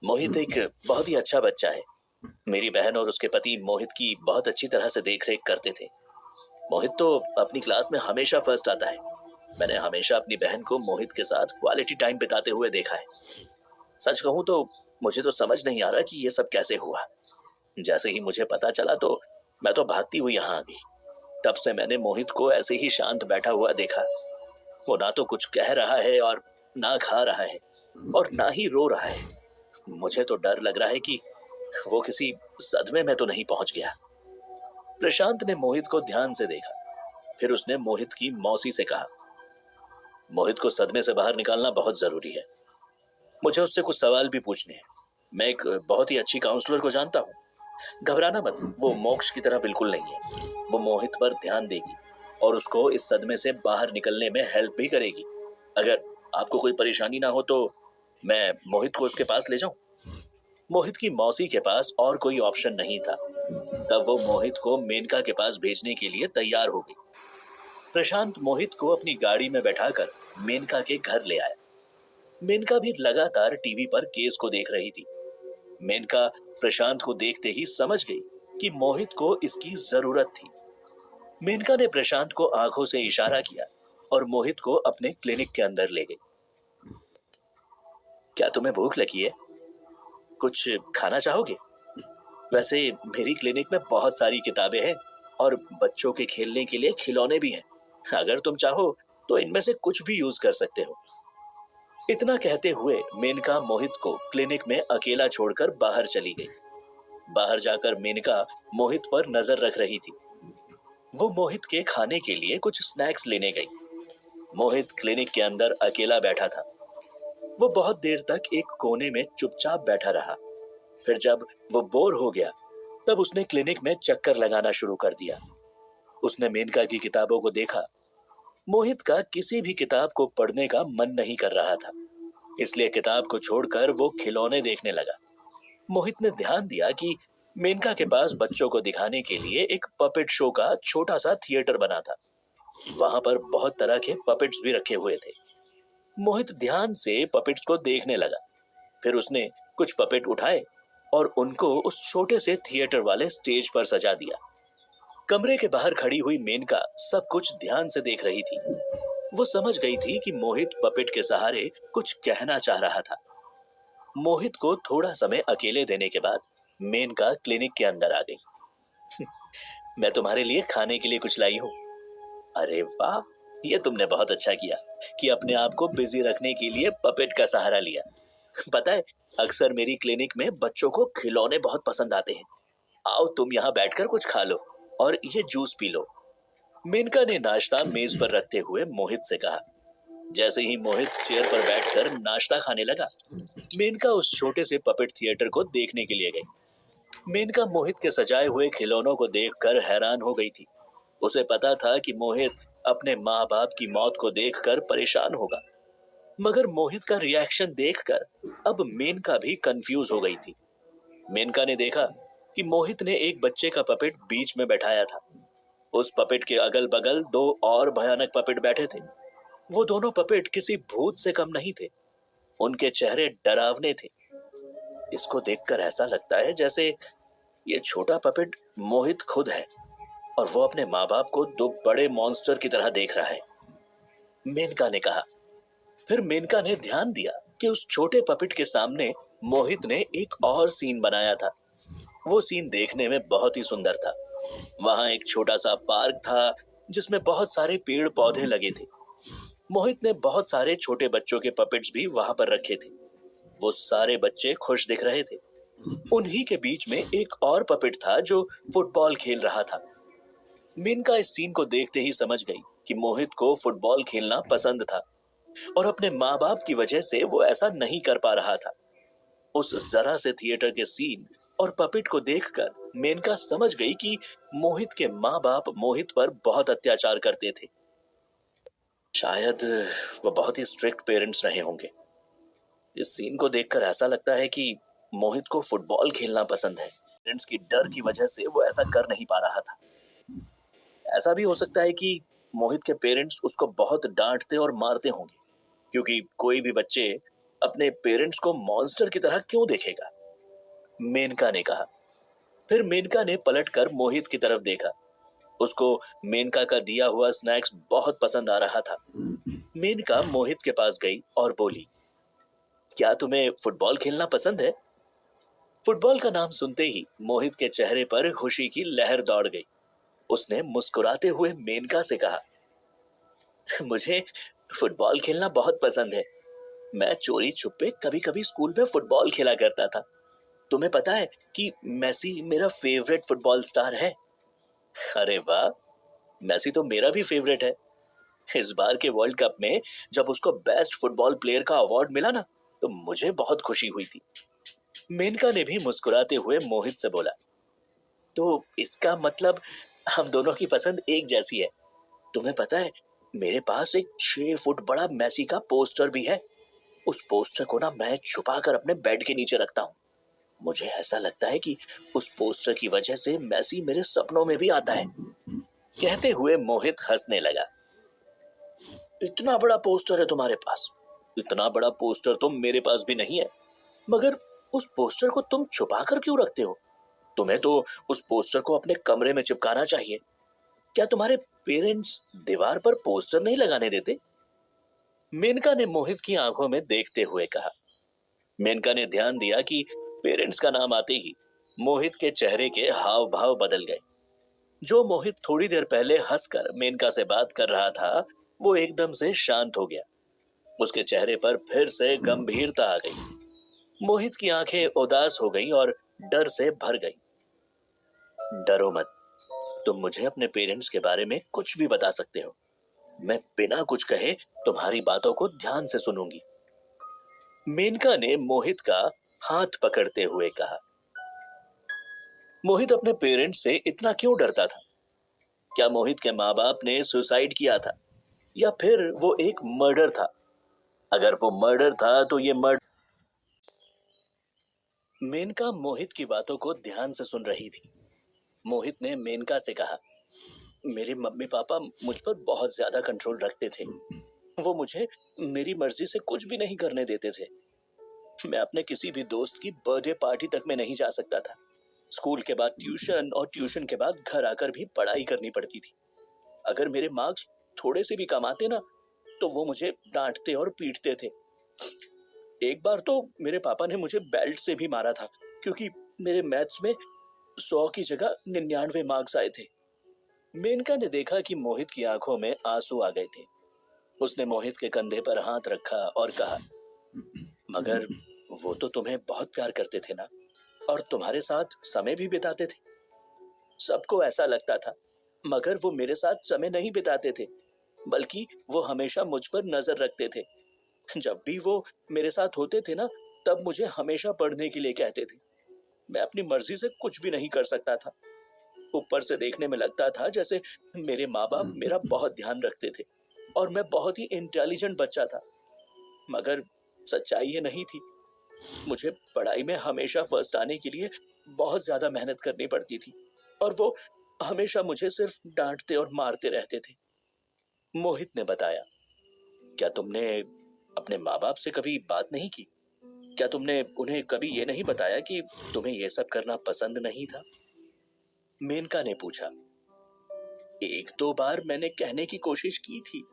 मोहित एक बहुत ही अच्छा बच्चा है। मेरी बहन और उसके पति मोहित की बहुत अच्छी तरह से देखरेख करते थे। मोहित तो अपनी क्लास में हमेशा फर्स्ट आता है। मैंने हमेशा अपनी बहन को मोहित के साथ क्वालिटी टाइम बिताते हुए देखा है। सच कहूं तो मुझे तो समझ नहीं आ रहा कि ये सब कैसे हुआ। जैसे ही मुझे पता चला तो मैं तो भागती हुई यहाँ आ गई। तब से मैंने मोहित को ऐसे ही शांत बैठा हुआ देखा। वो ना तो कुछ कह रहा है और ना खा रहा है और ना ही रो रहा है। मुझे तो डर लग रहा है कि वो किसी सदमे में तो नहीं पहुंच गया। प्रशांत ने मोहित को ध्यान से देखा। फिर उसने मोहित की मौसी से कहा, मोहित को सदमे से बाहर निकालना बहुत जरूरी है। मुझे उससे कुछ सवाल भी पूछने हैं। मैं एक बहुत ही अच्छी काउंसलर को जानता हूँ। घबराना मत, वो मोक्ष की तरह बिल्कुल नहीं है। वो मोहित पर ध्यान देगी और उसको इस सदमे से बाहर निकलने में हेल्प भी करेगी। अगर आपको कोई परेशानी ना हो तो मैं मोहित को उसके पास ले जाऊं? मोहित की मौसी के पास और कोई ऑप्शन नहीं था। तब वो मोहित को मेनका के पास भेजने के लिए तैयार हो गई। प्रशांत मोहित को अपनी गाड़ी में बैठाकर मेनका के घर ले आया। मेनका भी लगातार टीवी पर केस को देख रही थी। मेनका प्रशांत को देखते ही समझ गई कि मोहित को इसकी जरूरत थी। मेनका ने प्रशांत को आंखों से इशारा किया और मोहित को अपने क्लिनिक के अंदर ले गई। क्या तुम्हें भूख लगी है? कुछ खाना चाहोगे? वैसे मेरी क्लिनिक में बहुत सारी किताबें हैं और बच्चों के खेलने के लिए खिलौने भी हैं। अगर तुम चाहो तो इनमें से कुछ भी यूज कर सकते हो। इतना कहते हुए मेनका मोहित को क्लिनिक में अकेला छोड़कर बाहर चली गई। बाहर जाकर मेनका मोहित पर नजर रख रही थी। वो मोहित के खाने के लिए कुछ स्नैक्स लेने गई। मोहित क्लिनिक के अंदर अकेला बैठा था। वो बहुत देर तक एक कोने में चुपचाप बैठा रहा। फिर जब वो बोर हो गया, तब उसने क्लिनिक में चक्कर लगाना शुरू कर दिया। उसने मेनका की किताबों को देखा। मोहित का किसी भी किताब को पढ़ने का मन नहीं कर रहा था। इसलिए किताब को छोड़कर वो खिलौने देखने लगा। मोहित ने ध्यान दिया कि मेनका के पास बच्चों को दिखाने के लिए एक पपेट शो का छोटा सा थिएटर बना था। वहां पर बहुत तरह के पपेट्स भी रखे हुए थे। मोहित ध्यान से पपेट्स को देखने लगा। फिर उसने कुछ पपेट उठाए और उनको उस छोटे से थिएटर वाले स्टेज पर सजा दिया। कमरे के बाहर खड़ी हुई मेनका सब कुछ ध्यान से देख रही थी। वो समझ गई थी कि मोहित पपेट के सहारे कुछ कहना चाह रहा था। मोहित को थोड़ा समय अकेले देने के बाद मेनका क्लिनिक के अंदर आ गई। मैं तुम्हारे लिए खाने के लिए कुछ लाई हूँ। अरे वाह, ये तुमने बहुत अच्छा किया कि अपने आप को बिजी रखने के लिए पपेट का सहारा लिया। पता है, अक्सर मेरी क्लिनिक में बच्चों को खिलौने बहुत पसंद आते हैं। आओ तुम यहाँ बैठकर कुछ खा लो और ये जूस पी लो। मेनका ने नाश्ता मेज पर रखते हुए मोहित से कहा। जैसे ही मोहित चेयर पर बैठकर नाश्ता खाने लगा, मेनका उस छोटे से पपेट थिएटर को देखने के लिए गई। मेनका मोहित के सजाए हुए खिलौनों को देखकर हैरान हो गई थी। उसे पता था कि मोहित अपने माँ बाप की मौत को देखकर परेशान होगा, मगर मोहित का रिएक्शन देखकर अब मेनका भी कंफ्यूज हो गई थी। मेनका ने देखा कि मोहित ने एक बच्चे का पपेट बीच में बैठाया था। उस पपेट के अगल बगल दो और भयानक पपेट बैठे थे। वो दोनों पपेट किसी भूत से कम नहीं थे। उनके चेहरे डरावने थे। इसको देखकर ऐसा लगता है जैसे ये छोटा पपेट मोहित खुद है और वो अपने माँ बाप को दो बड़े मॉन्स्टर की तरह देख रहा है, मेनका ने कहा। फिर मेनका ने ध्यान दिया कि उस छोटे पपेट के सामने मोहित ने एक और सीन बनाया था। वो सीन देखने में बहुत ही सुंदर था। वहां एक छोटा सा पार्क था जिसमें बहुत सारे पेड़ पौधे लगे थे। मोहित ने बहुत सारे छोटे बच्चों के पपेट्स भी वहां पर रखे थे। वो सारे बच्चे खुश दिख रहे थे। उन्हीं के बीच में एक और पपेट था जो फुटबॉल खेल रहा था। मेनका इस सीन को देखते ही समझ गई कि मोहित को फुटबॉल खेलना पसंद था और अपने माँ बाप की वजह से वो ऐसा नहीं कर पा रहा था। उस जरा से थिएटर के सीन और पपेट को देखकर मेनका समझ गई कि मोहित के माँ बाप मोहित पर बहुत अत्याचार करते थे। शायद वो बहुत ही स्ट्रिक्ट पेरेंट्स रहे होंगे। इस सीन को देखकर ऐसा लगता है कि मोहित को फुटबॉल खेलना पसंद है। पेरेंट्स की डर की वजह से वो ऐसा कर नहीं पा रहा था। ऐसा भी हो सकता है कि मोहित के पेरेंट्स उसको बहुत डांटते और मारते होंगे, क्योंकि कोई भी बच्चे अपने पेरेंट्स को मॉन्स्टर की तरह क्यों देखेगा, मेनका ने कहा। फिर मेनका ने पलटकर मोहित की तरफ देखा। उसको मेनका का दिया हुआ स्नैक्स बहुत पसंद आ रहा था। मेनका मोहित के पास गई और बोली, क्या तुम्हें फुटबॉल खेलना पसंद है? फुटबॉल का नाम सुनते ही मोहित के चेहरे पर खुशी की लहर दौड़ गई। उसने मुस्कुराते हुए मेनका से कहा, मुझे फुटबॉल खेलना बहुत पसंद है। मैं चोरी छुपे कभी कभी स्कूल में फुटबॉल खेला करता था। तुम्हें पता है कि मेसी मेरा फेवरेट फुटबॉल स्टार है। अरे वाह, मेसी तो मेरा भी फेवरेट है। इस बार के वर्ल्ड कप में जब उसको बेस्ट फुटबॉल प्लेयर का अवार्ड मिला ना, तो मुझे बहुत खुशी हुई थी। मेनका ने भी मुस्कुराते हुए मोहित से बोला, तो इसका मतलब हम दोनों की पसंद एक जैसी है। तुम्हें पता है, मेरे पास एक 6 फुट बड़ा मेसी का पोस्टर भी है। उस पोस्टर को ना मैं छुपा कर अपने बेड के नीचे रखता हूँ। मुझे ऐसा लगता है कि उस पोस्टर की वजह से मेसी मेरे सपनों में भी आता है। कहते हुए मोहित हंसने लगा। इतना बड़ा पोस्टर है तुम्हारे पास? इतना बड़ा पोस्टर तो मेरे पास भी नहीं है, मगर उस पोस्टर को तुम छुपा कर क्यों रखते हो? तुम्हें तो उस पोस्टर को अपने कमरे में चिपकाना चाहिए। क्या तुम्हारे पेरेंट्स दीवार पर पोस्टर नहीं लगाने देते? मेनका ने मोहित की आंखों में देखते हुए कहा। मेनका ने ध्यान दिया कि पेरेंट्स का नाम आते ही मोहित के चेहरे के हाव भाव बदल गए। जो मोहित थोड़ी देर पहले हंसकर मेनका से बात कर रहा था, वो एकदम से शांत हो गया। उसके चेहरे पर फिर से गंभीरता आ गई। मोहित की आंखें उदास हो गईं और डर से भर गईं। डरो मत, तुम मुझे अपने पेरेंट्स के बारे में कुछ भी बता सकते हो। मैं बिना कुछ कहे तुम्हारी बातों को ध्यान से सुनूंगी। मेनका ने मोहित का हाथ पकड़ते हुए कहा। मोहित अपने पेरेंट्स से इतना क्यों डरता था? क्या मोहित के माँ बाप ने सुसाइड किया था या फिर वो एक मर्डर था? अगर वो मर्डर था तो ये मर्डर। मेनका मोहित की बातों को ध्यान से सुन रही थी। मोहित ने मेनका से कहा, मेरे मम्मी पापा मुझ पर बहुत ज्यादा कंट्रोल रखते थे। वो मुझे मेरी मर्जी से कुछ भी नहीं करने देते थे। मैं अपने किसी भी दोस्त की बर्थडे पार्टी तक में नहीं जा सकता था। स्कूल के बाद ट्यूशन और ट्यूशन के बाद घर आकर भी पढ़ाई करनी पड़ती थी। अगर मेरे मार्क्स थोड़े से भी कम आते ना, तो वो मुझे डांटते और पीटते थे। एक बार तो मेरे पापा ने मुझे बेल्ट से भी मारा था, क्योंकि मेरे मैथ्स में 100 की जगह 99 मार्क्स आए थे। मेनका ने देखा कि मोहित की आंखों में आंसू आ गए थे। उसने मोहित के कंधे पर हाथ रखा और कहा, मगर वो तो तुम्हें बहुत प्यार करते थे ना, और तुम्हारे साथ समय भी बिताते थे। सबको ऐसा लगता था, मगर वो मेरे साथ समय नहीं बिताते थे, बल्कि वो हमेशा मुझ पर नजर रखते थे। जब भी वो मेरे साथ होते थे ना, तब मुझे हमेशा पढ़ने के लिए कहते थे। मैं अपनी मर्जी से कुछ भी नहीं कर सकता था। ऊपर से देखने में लगता था जैसे मेरे माँ बाप मेरा बहुत ध्यान रखते थे और मैं बहुत ही इंटेलिजेंट बच्चा था, मगर सच्चाई ये नहीं थी। मुझे पढ़ाई में हमेशा फर्स्ट आने के लिए बहुत ज्यादा मेहनत करनी पड़ती थी, और वो हमेशा मुझे सिर्फ डांटते और मारते रहते थे। मोहित ने बताया, क्या तुमने अपने माँ बाप से कभी बात नहीं की? क्या तुमने उन्हें कभी ये नहीं बताया कि तुम्हें ये सब करना पसंद नहीं था? मेनका ने पूछा। एक दो बार मैंने कहने की कोशिश की थी,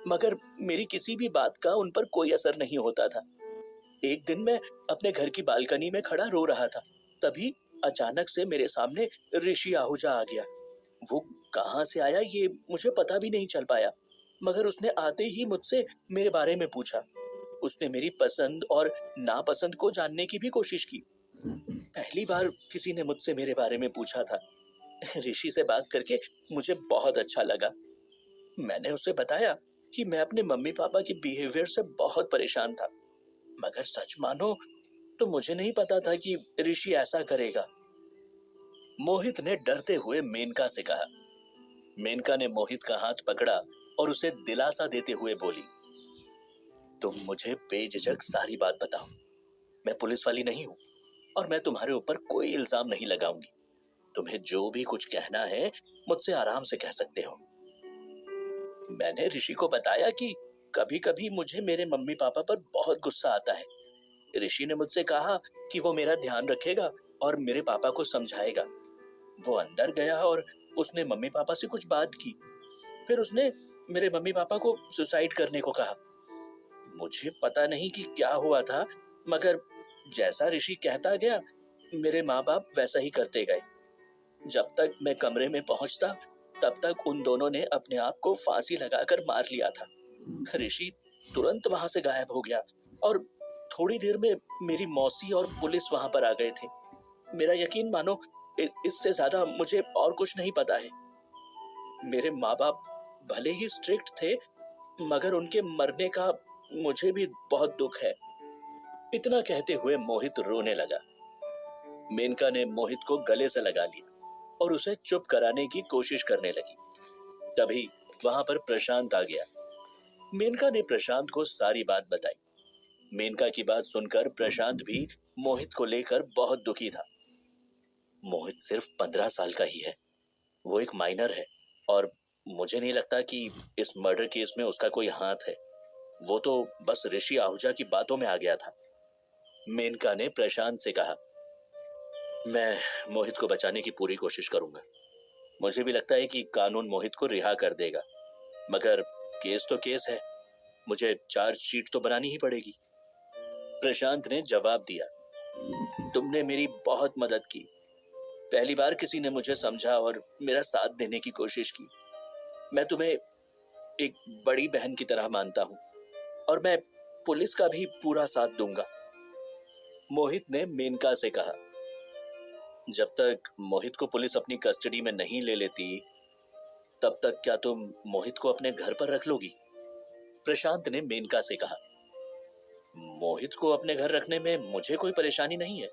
मगर मेरी किसी भी बात का उन पर कोई असर नहीं होता था। एक दिन मैं अपने घर की बालकनी में खड़ा रो रहा था, तभी अचानक से मेरे सामने ऋषि आहूजा आ गया। वो कहाँ से आया ये मुझे पता भी नहीं चल पाया, मगर उसने आते ही मुझसे मेरे बारे में पूछा। उसने मेरी पसंद और नापसंद को जानने की भी कोशिश की। पहली बार किसी ने मुझसे मेरे बारे में पूछा था। ऋषि से बात करके मुझे बहुत अच्छा लगा। मैंने उसे बताया कि मैं अपने मम्मी पापा के बिहेवियर से बहुत परेशान था, मगर सच मानो तो मुझे नहीं पता था कि ऋषि ऐसा करेगा। मोहित ने डरते हुए मेनका से कहा। मेनका ने मोहित का हाथ पकड़ा और उसे दिलासा देते हुए बोली, तुम मुझे बेझिझक सारी बात बताओ। मैं पुलिस वाली नहीं हूं और मैं तुम्हारे ऊपर कोई इल्जाम नहीं लगाऊंगी। तुम्हें जो भी कुछ कहना है मुझसे आराम से कह सकते हो। मैंने ऋषि को बताया कि कभी कभी मुझे मेरे मम्मी पापा पर बहुत गुस्सा आता है। ऋषि ने मुझसे कहा कि वो मेरा ध्यान रखेगा और मेरे पापा को समझाएगा। वो अंदर गया और उसने मम्मी पापा से कुछ बात की। फिर उसने मेरे मम्मी पापा को सुसाइड करने को कहा। मुझे पता नहीं कि क्या हुआ था, मगर जैसा ऋषि कहता गया मेरे माँ बाप वैसा ही करते गए। जब तक मैं कमरे में पहुंचता, तब तक उन दोनों ने अपने आप को फांसी लगाकर मार लिया था। ऋषि तुरंत वहां से गायब हो गया और थोड़ी देर में मेरी मौसी और पुलिस वहां पर आ गए थे। मेरा यकीन मानो, इससे ज्यादा मुझे और कुछ नहीं पता है। मेरे माँ बाप भले ही स्ट्रिक्ट थे, मगर उनके मरने का मुझे भी बहुत दुख है। इतना कहते हुए मोहित रोने लगा। मेनका ने मोहित को गले से लगा लिया और उसे चुप कराने की कोशिश करने लगी। तभी वहां पर प्रशांत आ गया। मेनका ने प्रशांत को सारी बात बताई। मेनका की बात सुनकर प्रशांत भी मोहित को लेकर बहुत दुखी था। मोहित सिर्फ 15 साल का ही है, वो एक माइनर है और मुझे नहीं लगता कि इस मर्डर केस में उसका कोई हाथ है। वो तो बस ऋषि आहूजा की बातों में आ गया था। मेनका ने प्रशांत से कहा, मैं मोहित को बचाने की पूरी कोशिश करूंगा। मुझे भी लगता है कि कानून मोहित को रिहा कर देगा, मगर केस तो केस है, मुझे चार्जशीट तो बनानी ही पड़ेगी। प्रशांत ने जवाब दिया, तुमने मेरी बहुत मदद की। पहली बार किसी ने मुझे समझा और मेरा साथ देने की कोशिश की। मैं तुम्हें एक बड़ी बहन की तरह मानता हूं और मैं पुलिस का भी पूरा साथ दूंगा। मोहित ने मेनका से कहा, जब तक मोहित को पुलिस अपनी कस्टडी में नहीं ले लेती, तब तक क्या तुम मोहित को अपने घर पर रख लोगी? प्रशांत ने मेनका से कहा, मोहित को अपने घर रखने में मुझे कोई परेशानी नहीं है,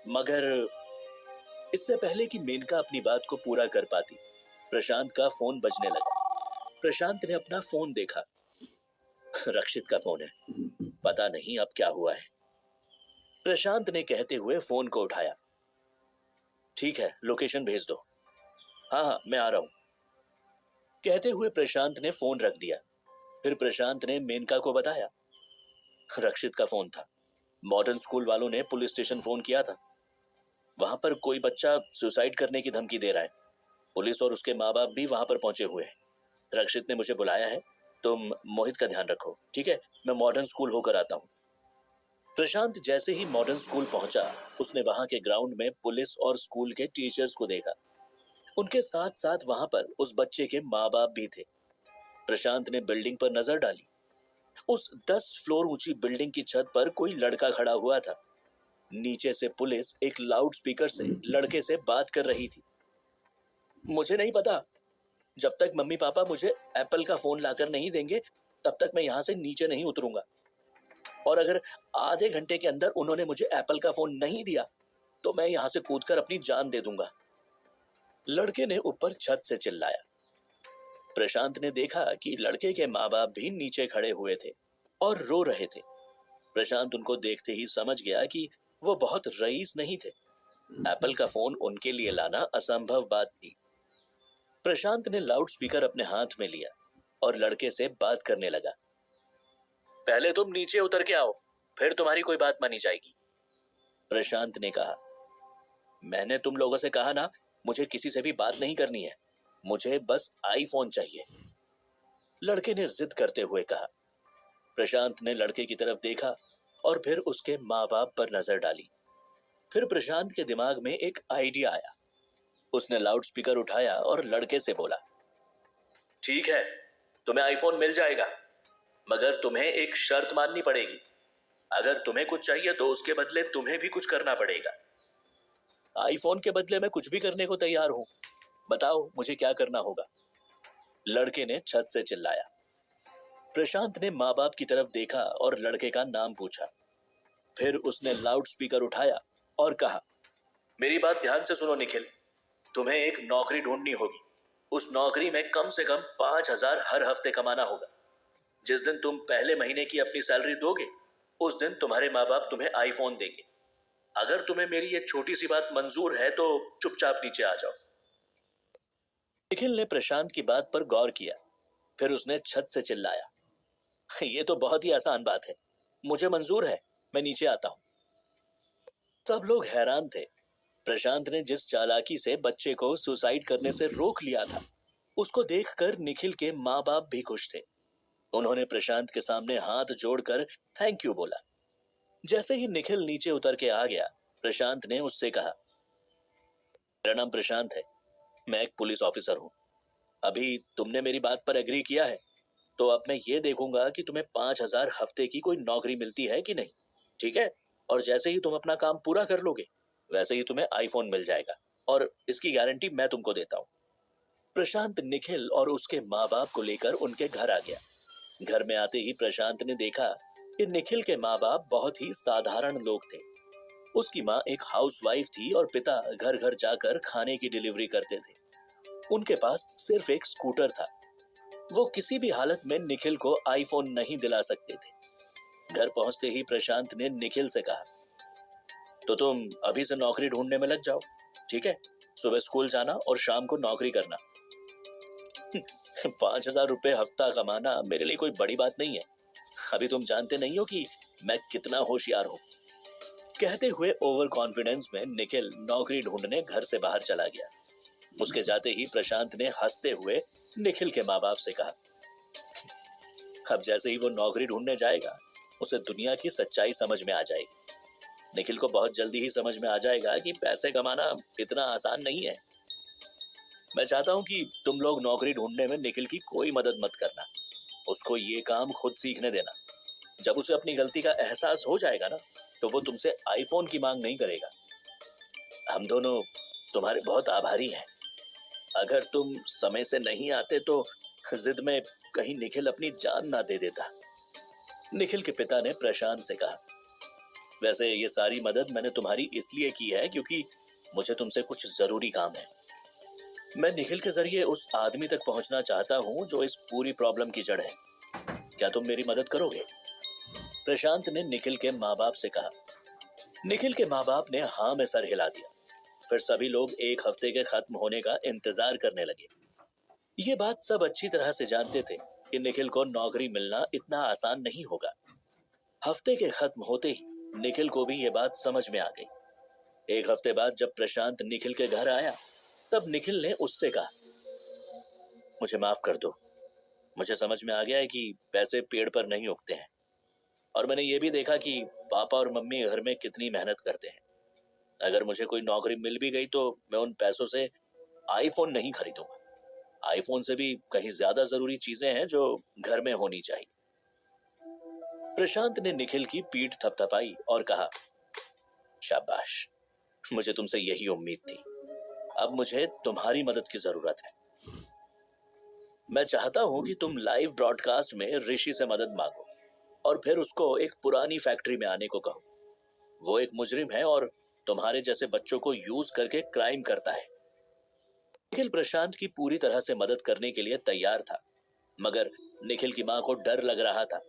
मगर इससे पहले कि मेनका अपनी बात को पूरा कर पाती, प्रशांत का फोन बजने लगा। प्रशांत ने अपना फोन देखा। रक्षित का फोन है। पता नहीं अब क्या हुआ है। प्रशांत ने कहते हुए फोन को उठाया। ठीक है, लोकेशन भेज दो। हाँ हाँ, मैं आ रहा हूं। कहते हुए प्रशांत ने फोन रख दिया। फिर प्रशांत ने मेनका को बताया। रक्षित का फोन था। मॉडर्न स्कूल वालों ने पुलिस स्टेशन फोन किया था। वहां पर कोई बच्चा सुसाइड करने की धमकी दे रहा है। पुलिस और उसके माँ बाप भी वहां पर पहुंचे हुए हैं। रक्षित ने मुझे बुलाया है। तुम मोहित का ध्यान रखो, ठीक है? मैं मॉडर्न स्कूल होकर आता हूं। प्रशांत जैसे ही मॉडर्न स्कूल पहुंचा, उसने वहां के ग्राउंड में पुलिस और स्कूल के टीचर्स को देखा। उनके साथ साथ वहां पर उस बच्चे के माँ बाप भी थे। प्रशांत ने बिल्डिंग पर नजर डाली। उस 10 फ्लोर ऊंची बिल्डिंग की छत पर कोई लड़का खड़ा हुआ था। नीचे से पुलिस एक लाउड स्पीकर से लड़के से बात कर रही थी। मुझे नहीं पता, जब तक मम्मी पापा मुझे एप्पल का फोन लाकर नहीं देंगे तब तक मैं यहां से नीचे नहीं उतरूंगा। और अगर आधे घंटे के अंदर उन्होंने मुझे एप्पल का फोन नहीं दिया तो मैं यहां से कूदकर अपनी जान दे दूंगा। लड़के ने ऊपर छत से चिल्लाया। प्रशांत ने देखा कि लड़के के माँ बाप भी नीचे खड़े हुए थे और रो रहे थे। प्रशांत उनको देखते ही समझ गया कि वो बहुत रईस नहीं थे। एप्पल का फोन उनके लिए लाना असंभव बात थी। प्रशांत ने लाउड स्पीकर अपने हाथ में लिया और लड़के से बात करने लगा। पहले तुम नीचे उतर के आओ, फिर तुम्हारी कोई बात मानी जाएगी। प्रशांत ने कहा। मैंने तुम लोगों से कहा ना, मुझे किसी से भी बात नहीं करनी है, मुझे बस आईफोन चाहिए, लड़के ने जिद करते हुए कहा। प्रशांत ने लड़के की तरफ देखा और फिर उसके माँ बाप पर नजर डाली। फिर प्रशांत के दिमाग में एक आइडिया आया। उसने लाउड स्पीकर उठाया और लड़के से बोला। ठीक है, तुम्हें आईफोन मिल जाएगा, मगर तुम्हें एक शर्त माननी पड़ेगी। अगर तुम्हें कुछ चाहिए तो उसके बदले तुम्हें भी कुछ करना पड़ेगा। आईफोन के बदले मैं कुछ भी करने को तैयार हूं, बताओ मुझे क्या करना होगा, लड़के ने छत से चिल्लाया। प्रशांत ने माँ बाप की तरफ देखा और लड़के का नाम पूछा। फिर उसने लाउड स्पीकर उठाया और कहा। मेरी बात ध्यान से सुनो निखिल, तुम्हें एक नौकरी ढूंढनी होगी। उस नौकरी में कम से कम 5,000 हर हफ्ते कमाना होगा। जिस दिन तुम पहले महीने की अपनी सैलरी दोगे उस दिन तुम्हारे माँ बाप तुम्हें आईफोन देंगे। अगर तुम्हें मेरी ये छोटी सी बात मंजूर है तो चुपचाप नीचे आ जाओ। निखिल ने प्रशांत की बात पर गौर किया। फिर उसने छत से चिल्लाया। ये तो बहुत ही आसान बात है, मुझे मंजूर है, मैं नीचे आता हूं। सब लोग हैरान थे। प्रशांत ने जिस चालाकी से बच्चे को सुसाइड करने से रोक लिया था, उसको देखकर निखिल के माँ बाप भी खुश थे। उन्होंने प्रशांत के सामने हाथ जोड़कर थैंक यू बोला। जैसे ही निखिल नीचे उतर के आ गया, प्रशांत ने उससे कहा। मेरा नाम प्रशांत है, मैं एक पुलिस ऑफिसर हूं। अभी तुमने मेरी बात पर एग्री किया है तो अब मैं ये देखूंगा कि तुम्हें 5,000 हफ्ते की कोई नौकरी मिलती है कि नहीं, ठीक है? और जैसे ही तुम अपना काम पूरा कर लोगे वैसे ही तुम्हें आईफोन मिल जाएगा, और इसकी गारंटी मैं तुमको देता हूं। प्रशांत निखिल और उसके माँ बाप को लेकर उनके घर आ गया। घर में आते ही प्रशांत ने देखा कि निखिल के माँ बाप बहुत ही साधारण लोग थे। उसकी माँ एक हाउसवाइफ थी और पिता घर घर जाकर खाने की डिलीवरी करते थे। उनके पास सिर्फ एक स्कूटर था। वो किसी भी हालत में निखिल को आईफोन नहीं दिला सकते थे। घर पहुंचते ही प्रशांत ने निखिल से कहा, तो तुम अभी से नौकरी ढूंढने में लग जाओ, ठीक है? सुबह स्कूल जाना और शाम को नौकरी करना। 5,000 रुपए हफ्ता कमाना मेरे लिए कोई बड़ी बात नहीं है। अभी तुम जानते नहीं हो कि मैं कितना होशियार हूं। कहते हुए ओवर कॉन्फिडेंस में निखिल नौकरी ढूंढने घर से बाहर चला गया। उसके जाते ही प्रशांत ने हंसते हुए निखिल के माँ बाप से कहा। अब जैसे ही वो नौकरी ढूंढने जाएगा उसे दुनिया की सच्चाई समझ में आ जाएगी। निखिल को बहुत जल्दी ही समझ में आ जाएगा कि पैसे कमाना इतना आसान नहीं है। मैं चाहता हूं कि तुम लोग नौकरी ढूंढने में निखिल की कोई मदद मत करना, उसको ये काम खुद सीखने देना। जब उसे अपनी गलती का एहसास हो जाएगा ना तो वो तुमसे आईफोन की मांग नहीं करेगा। हम दोनों तुम्हारे बहुत आभारी हैं। अगर तुम समय से नहीं आते तो जिद में कहीं निखिल अपनी जान ना दे देता, निखिल के पिता ने प्रशांत से कहा। वैसे ये सारी मदद मैंने तुम्हारी इसलिए की है क्योंकि मुझे तुमसे कुछ जरूरी काम है। मैं निखिल के जरिए उस आदमी तक पहुंचना चाहता हूं जो इस पूरी प्रॉब्लम की जड़ है। क्या तुम मेरी मदद करोगे? प्रशांत ने निखिल के माँ बाप से कहा। निखिल के माँ बाप ने हाँ में सर हिला दिया। फिर सभी लोग एक हफ्ते के खत्म होने का इंतजार करने लगे। ये बात सब अच्छी तरह से जानते थे कि निखिल को नौकरी मिलना इतना आसान नहीं होगा। हफ्ते के खत्म होते ही निखिल को भी ये बात समझ में आ गई। एक हफ्ते बाद जब प्रशांत निखिल के घर आया, तब निखिल ने उससे कहा, मुझे माफ कर दो। मुझे समझ में आ गया है कि पैसे पेड़ पर नहीं उगते हैं, और मैंने ये भी देखा कि पापा और मम्मी घर में कितनी मेहनत करते हैं। अगर मुझे कोई नौकरी मिल भी गई तो मैं उन पैसों से आईफोन नहीं खरीदूंगा। आईफोन से भी कहीं ज्यादा जरूरी चीजें हैं जो घर में होनी चाहिए। प्रशांत ने निखिल की पीठ थपथपाई और कहा, शाबाश, मुझे तुमसे यही उम्मीद थी। अब मुझे तुम्हारी मदद की जरूरत है। मैं चाहता हूं कि तुम लाइव ब्रॉडकास्ट में ऋषि से मदद मांगो और फिर उसको एक पुरानी फैक्ट्री में आने को कहो। वो एक मुजरिम है और तुम्हारे जैसे बच्चों को यूज करके क्राइम करता है। निखिल प्रशांत की पूरी तरह से मदद करने के लिए तैयार था, मगर निखिल की मां को डर लग रहा था।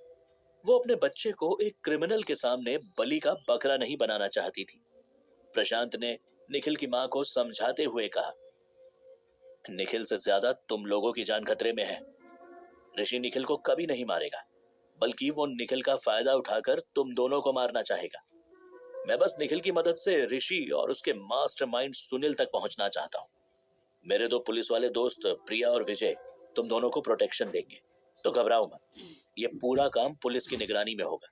वो अपने बच्चे को एक क्रिमिनल के सामने बलि का बकरा नहीं बनाना चाहती थी। प्रशांत ने निखिल की मां को समझाते हुए कहा, निखिल से ज्यादा तुम लोगों की जान खतरे में है। ऋषि निखिल को कभी नहीं मारेगा, बल्कि वो निखिल का फायदा उठाकर तुम दोनों को मारना चाहेगा। मैं बस निखिल की मदद से ऋषि और उसके मास्टरमाइंड सुनील तक पहुंचना चाहता हूं। मेरे दो पुलिस वाले दोस्त प्रिया और विजय तुम दोनों को प्रोटेक्शन देंगे, तो घबराओ मत। ये पूरा काम पुलिस की निगरानी में होगा।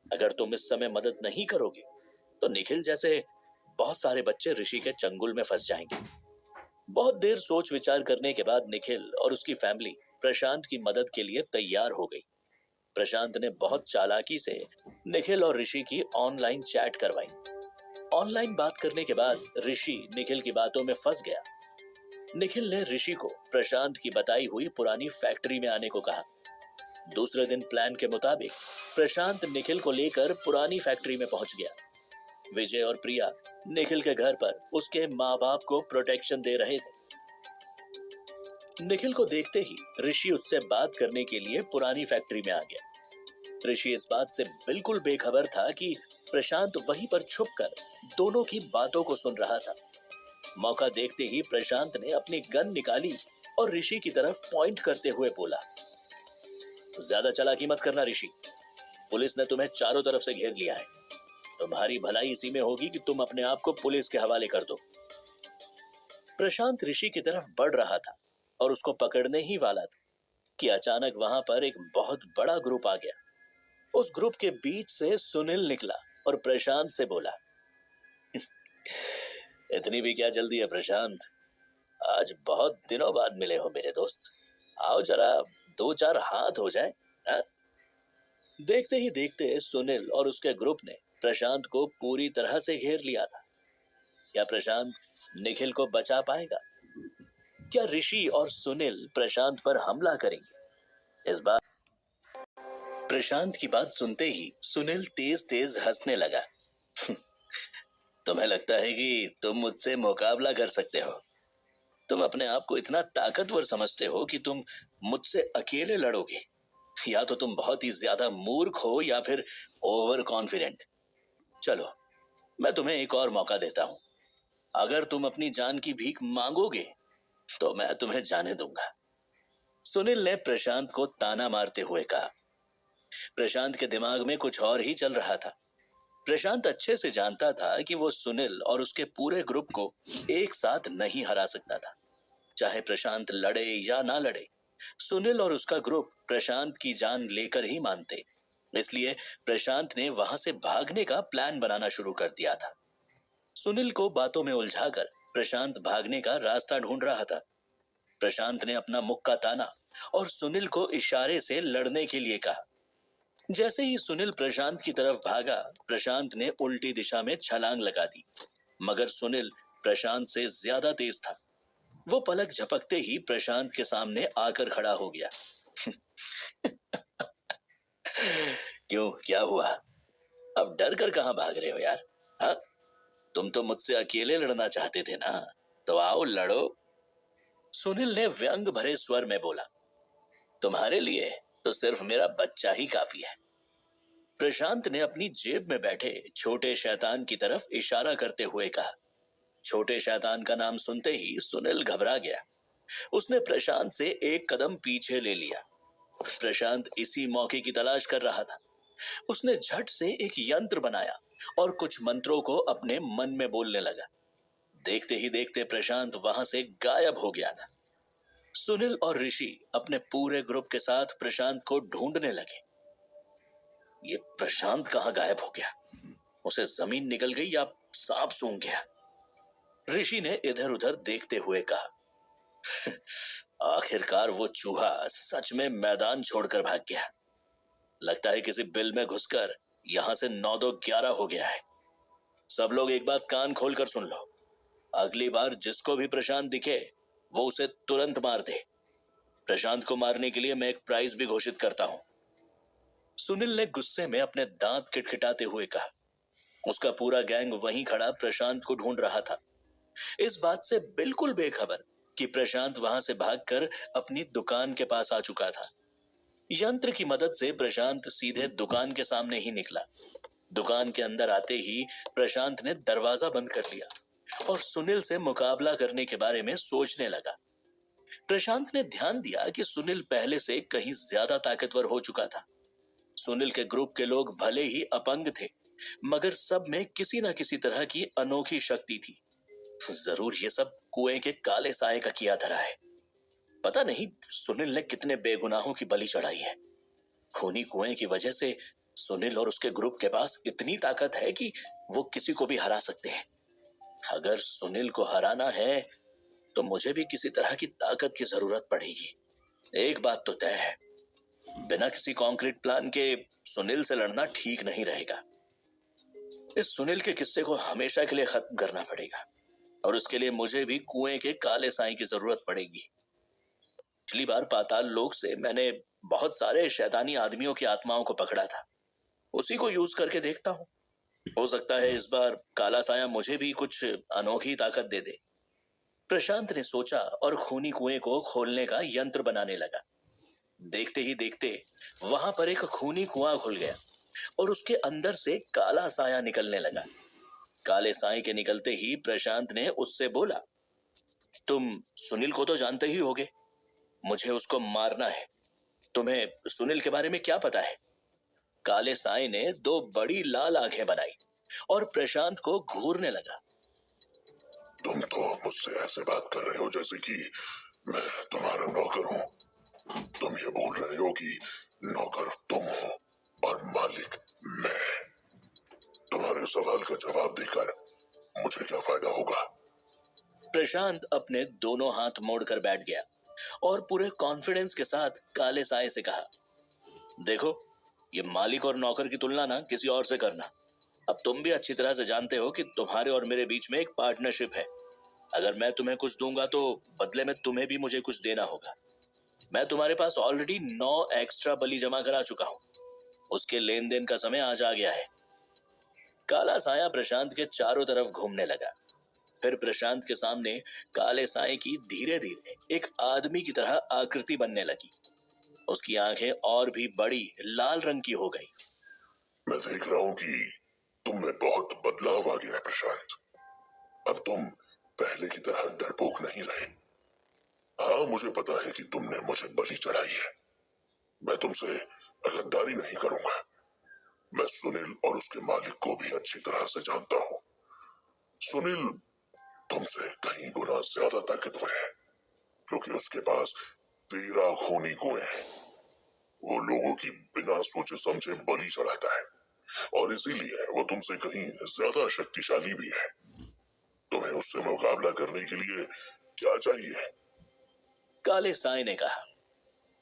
अगर तुम इस समय मदद नहीं करोगे तो निखिल जैसे बहुत सारे बच्चे ऋषि के चंगुल में फंस जाएंगे। बहुत देर सोच विचार करने के बाद निखिल और उसकी फैमिली प्रशांत की मदद के लिए तैयार हो गई। प्रशांत ने बहुत चालाकी से निखिल और ऋषि की ऑनलाइन चैट करवाई। ऑनलाइन बात करने के बाद ऋषि निखिल की बातों में फंस गया। निखिल ने ऋषि को प्रशांत की बताई हुई पुरानी फैक्ट्री में आने को कहा। दूसरे दिन प्लान के मुताबिक प्रशांत निखिल को लेकर पुरानी फैक्ट्री में पहुंच गया। विजय और प्रिया निखिल के घर पर उसके माँ बाप को प्रोटेक्शन दे रहे थे। निखिल को देखते ही ऋषि उससे बात करने के लिए पुरानी फैक्ट्री में आ गया। ऋषि इस बात से बिल्कुल बेखबर था कि प्रशांत वहीं पर छुपकर दोनों की बातों को सुन रहा था। मौका देखते ही प्रशांत ने अपनी गन निकाली और ऋषि की तरफ पॉइंट करते हुए बोला, ज्यादा चालाकी मत करना ऋषि। पुलिस ने तुम्हें चारों तरफ से घेर लिया है। तुम्हारी भलाई इसी में होगी कि तुम अपने आप को पुलिस के हवाले कर दो। प्रशांत ऋषि की तरफ बढ़ रहा था और उसको पकड़ने ही वाला था कि अचानक वहां पर एक बहुत बड़ा ग्रुप आ गया। उस ग्रुप के बीच से सुनील निकला और प्रशांत से बोला, इतनी भी क्या जल्दी है प्रशांत? आज बहुत दिनों बाद मिले हो मेरे दोस्त। आओ जरा दो चार हाथ हो जाए। हा? देखते ही देखते सुनील और उसके ग्रुप ने प्रशांत को पूरी तरह से घेर लिया था। क्या प्रशांत निखिल को बचा पाएगा? क्या ऋषि और सुनील प्रशांत पर हमला करेंगे? इस बार प्रशांत की बात सुनते ही सुनील तेज तेज हंसने लगा। तुम्हें लगता है कि तुम मुझसे मुकाबला कर सकते हो? तुम अपने आप को इतना ताकतवर समझते हो कि तुम मुझसे अकेले लड़ोगे? या तो तुम बहुत ही ज्यादा मूर्ख हो या फिर ओवर कॉन्फिडेंट। चलो, मैं तुम्हें एक और मौका देता हूं। अगर तुम अपनी जान की भीख मांगोगे तो मैं तुम्हें जाने दूंगा। सुनील ने प्रशांत को ताना मारते हुए कहा। प्रशांत के दिमाग में कुछ और ही चल रहा था। प्रशांत अच्छे से जानता था कि वो सुनील और उसके पूरे ग्रुप को एक साथ नहीं हरा सकता था। चाहे प्रशांत लड़े या ना लड़े, सुनील और उसका ग्रुप प्रशांत की जान लेकर ही मानते। इसलिए प्रशांत ने वहां से भागने का प्लान बनाना शुरू कर दिया था। सुनील को बातों में उलझाकर प्रशांत भागने का रास्ता ढूंढ रहा था। प्रशांत ने अपना मुक्का ताना और सुनील को इशारे से लड़ने के लिए कहा। जैसे ही सुनील प्रशांत की तरफ भागा, प्रशांत ने उल्टी दिशा में छलांग लगा दी, मगर सुनील प्रशांत से ज्यादा तेज था। वो पलक झपकते ही प्रशांत के सामने आकर खड़ा हो गया। क्यों, क्या हुआ? अब डर कर कहां भाग रहे हो यार? हाँ, तुम तो मुझसे अकेले लड़ना चाहते थे ना, तो आओ लड़ो। सुनील ने व्यंग भरे स्वर में बोला। तुम्हारे लिए तो सिर्फ मेरा बच्चा ही काफी है। प्रशांत ने अपनी जेब में बैठे छोटे शैतान की तरफ इशारा करते हुए कहा। छोटे शैतान का नाम सुनते ही सुनील घबरा गया। उसने प्रशांत से एक कदम पीछे ले लिया। प्रशांत इसी मौके की तलाश कर रहा था। उसने झट से एक यंत्र बनाया और कुछ मंत्रों को अपने मन में बोलने लगा। देखते ही देखते प्रशांत वहां से गायब हो गया था। सुनील और ऋषि अपने पूरे ग्रुप के साथ प्रशांत को ढूंढने लगे। ये प्रशांत कहां गायब हो गया? उसे जमीन निकल गई या सांप सूंघ गया? ऋषि ने इधर उधर देखते हुए कहा। आखिरकार वो चूहा सच में मैदान छोड़कर भाग गया। लगता है किसी बिल में घुसकर यहां से 9-2-11 हो गया है। सब लोग एक बात कान खोलकर सुन लो। अगली बार जिसको भी प्रशांत दिखे वो उसे तुरंत मार दे। प्रशांत को मारने के लिए मैं एक प्राइज भी घोषित करता हूं। सुनील ने गुस्से में अपने दांत किटकिटाते हुए कहा। उसका पूरा गैंग वहीं खड़ा प्रशांत को ढूंढ रहा था, इस बात से बिल्कुल बेखबर कि प्रशांत वहां से भागकर अपनी दुकान के पास आ चुका था। यंत्र की मदद से प्रशांत सीधे दुकान के सामने ही निकला। दुकान के अंदर आते ही प्रशांत ने दरवाजा बंद कर लिया और सुनील से मुकाबला करने के बारे में सोचने लगा। प्रशांत ने ध्यान दिया कि सुनील पहले से कहीं ज्यादा ताकतवर हो चुका था। सुनील के ग्रुप के लोग भले ही अपंग थे, मगर सब में किसी न किसी तरह की अनोखी शक्ति थी। जरूर ये सब कुएं के काले साए का किया धरा है। पता नहीं सुनील ने कितने बेगुनाहों की बलि चढ़ाई है। खूनी कुएं की वजह से सुनील और उसके ग्रुप के पास इतनी ताकत है कि वो किसी को भी हरा सकते हैं। अगर सुनील को हराना है तो मुझे भी किसी तरह की ताकत की जरूरत पड़ेगी। एक बात तो तय है, बिना किसी कॉन्क्रीट प्लान के सुनील से लड़ना ठीक नहीं रहेगा। इस सुनील के किस्से को हमेशा के लिए खत्म करना पड़ेगा और उसके लिए मुझे भी कुएं के काले साईं की जरूरत पड़ेगी। पिछली बार पाताल लोक से मैंने बहुत सारे शैतानी आदमियों की आत्माओं को पकड़ा था, उसी को यूज करके देखता हूं। हो सकता है इस बार काला साया मुझे भी कुछ अनोखी ताकत दे दे। प्रशांत ने सोचा और खूनी कुएं को खोलने का यंत्र बनाने लगा। देखते ही देखते वहां पर एक खूनी कुआं खुल गया और उसके अंदर से काला साया निकलने लगा। काले साए के निकलते ही प्रशांत ने उससे बोला, तुम सुनील को तो जानते ही होगे, मुझे उसको मारना है। तुम्हें सुनील के बारे में क्या पता है? काले साए ने 2 बड़ी लाल आंखें बनाई और प्रशांत को घूरने लगा। तुम तो मुझसे ऐसे बात कर रहे हो जैसे कि मैं तुम्हारा नौकर हूँ। तुम ये बोल रहे हो कि नौकर तुम हो और मालिक मैं। तुम्हारे सवाल का जवाब देकर मुझे क्या फायदा होगा? प्रशांत अपने दोनों हाथ मोड़कर बैठ गया और पूरे कॉन्फिडेंस के साथ काले साए से कहा, देखो ये मालिक और नौकर की तुलना ना किसी और से करना। अब तुम भी अच्छी तरह से जानते हो कि तुम्हारे और मेरे बीच में एक पार्टनरशिप है। अगर मैं तुम्हें कुछ दूंगा तो बदले में तुम्हें भी मुझे कुछ देना होगा। मैं तुम्हारे पास ऑलरेडी 9 एक्स्ट्रा बलि जमा करा चुका हूं, उसके लेन देन का समय आज आ गया है। काला साया प्रशांत के चारों तरफ घूमने लगा। फिर प्रशांत के सामने काले साए की धीरे धीरे एक आदमी की तरह आकृति बनने लगी। उसकी आंखें और भी बड़ी लाल रंग की हो गई। मैं देख रहा हूँ कि तुम में बहुत बदलाव आ गया है प्रशांत। अब तुम पहले की तरह डरपोक नहीं रहे। हाँ, मुझे पता है कि तुमने मुझे बलि चढ़ाई है। मैं तुमसे गद्दारी नहीं करूंगा। मैं सुनील और उसके मालिक को भी अच्छी तरह से जानता हूँ। सुनील तुमसे कहीं गुना ज्यादा ताकतवर है, क्योंकि उसके पास 13 खूनी कुएं हैं। वो लोगों की बिना सोचे समझे बलि चढ़ाता है और इसीलिए वो तुमसे कहीं ज्यादा शक्तिशाली भी है। तुम्हें उससे मुकाबला करने के लिए क्या चाहिए? काले साए ने कहा,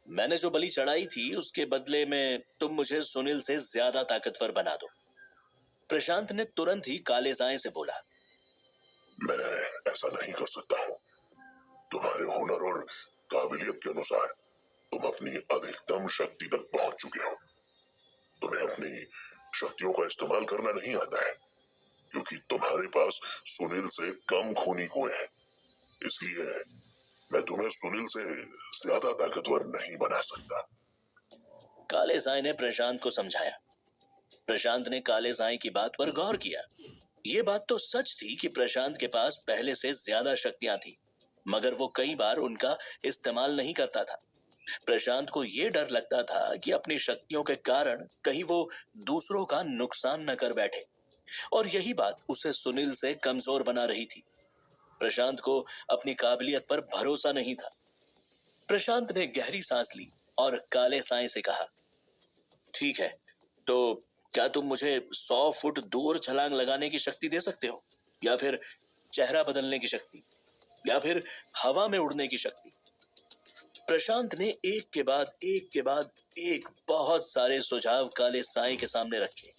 मैंने जो बलि चढ़ाई थी उसके बदले में तुम मुझे सुनील से ज्यादा ताकतवर बना दो। प्रशांत ने तुरंत ही काले साए से बोला, मैं ऐसा नहीं कर सकता हूँ। तुम्हारे हुनर और काबिलियत के अनुसार तुम अपनी अधिकतम शक्ति तक पहुंच चुके हो। तुम्हें अपनी शक्तियों का इस्तेमाल करना नहीं आता है, क्योंकि तुम्हारे पास सुनील से कम खूनी कुएं हैं। इसलिए मैं तुम्हें सुनील से ज्यादा ताकतवर नहीं बना सकता। काले साए ने प्रशांत को समझाया, प्रशांत ने काले साए की बात पर गौर किया। ये बात तो सच थी कि प्रशांत के पास पहले से ज्यादा शक्तियां थी, मगर वो कई बार उनका इस्तेमाल नहीं करता था। प्रशांत को ये डर लगता था कि अपनी शक्तियों के कारण कहीं वो दूसरों का नुकसान न कर बैठे, और यही बात उसे सुनील से कमजोर बना रही थी। प्रशांत को अपनी काबिलियत पर भरोसा नहीं था। प्रशांत ने गहरी सांस ली और काले साए से कहा, ठीक है, तो क्या तुम मुझे 100 फुट दूर छलांग लगाने की शक्ति दे सकते हो, या फिर चेहरा बदलने की शक्ति, या फिर हवा में उड़ने की शक्ति? प्रशांत ने एक के बाद एक बहुत सारे सुझाव काले साए के सामने रखे।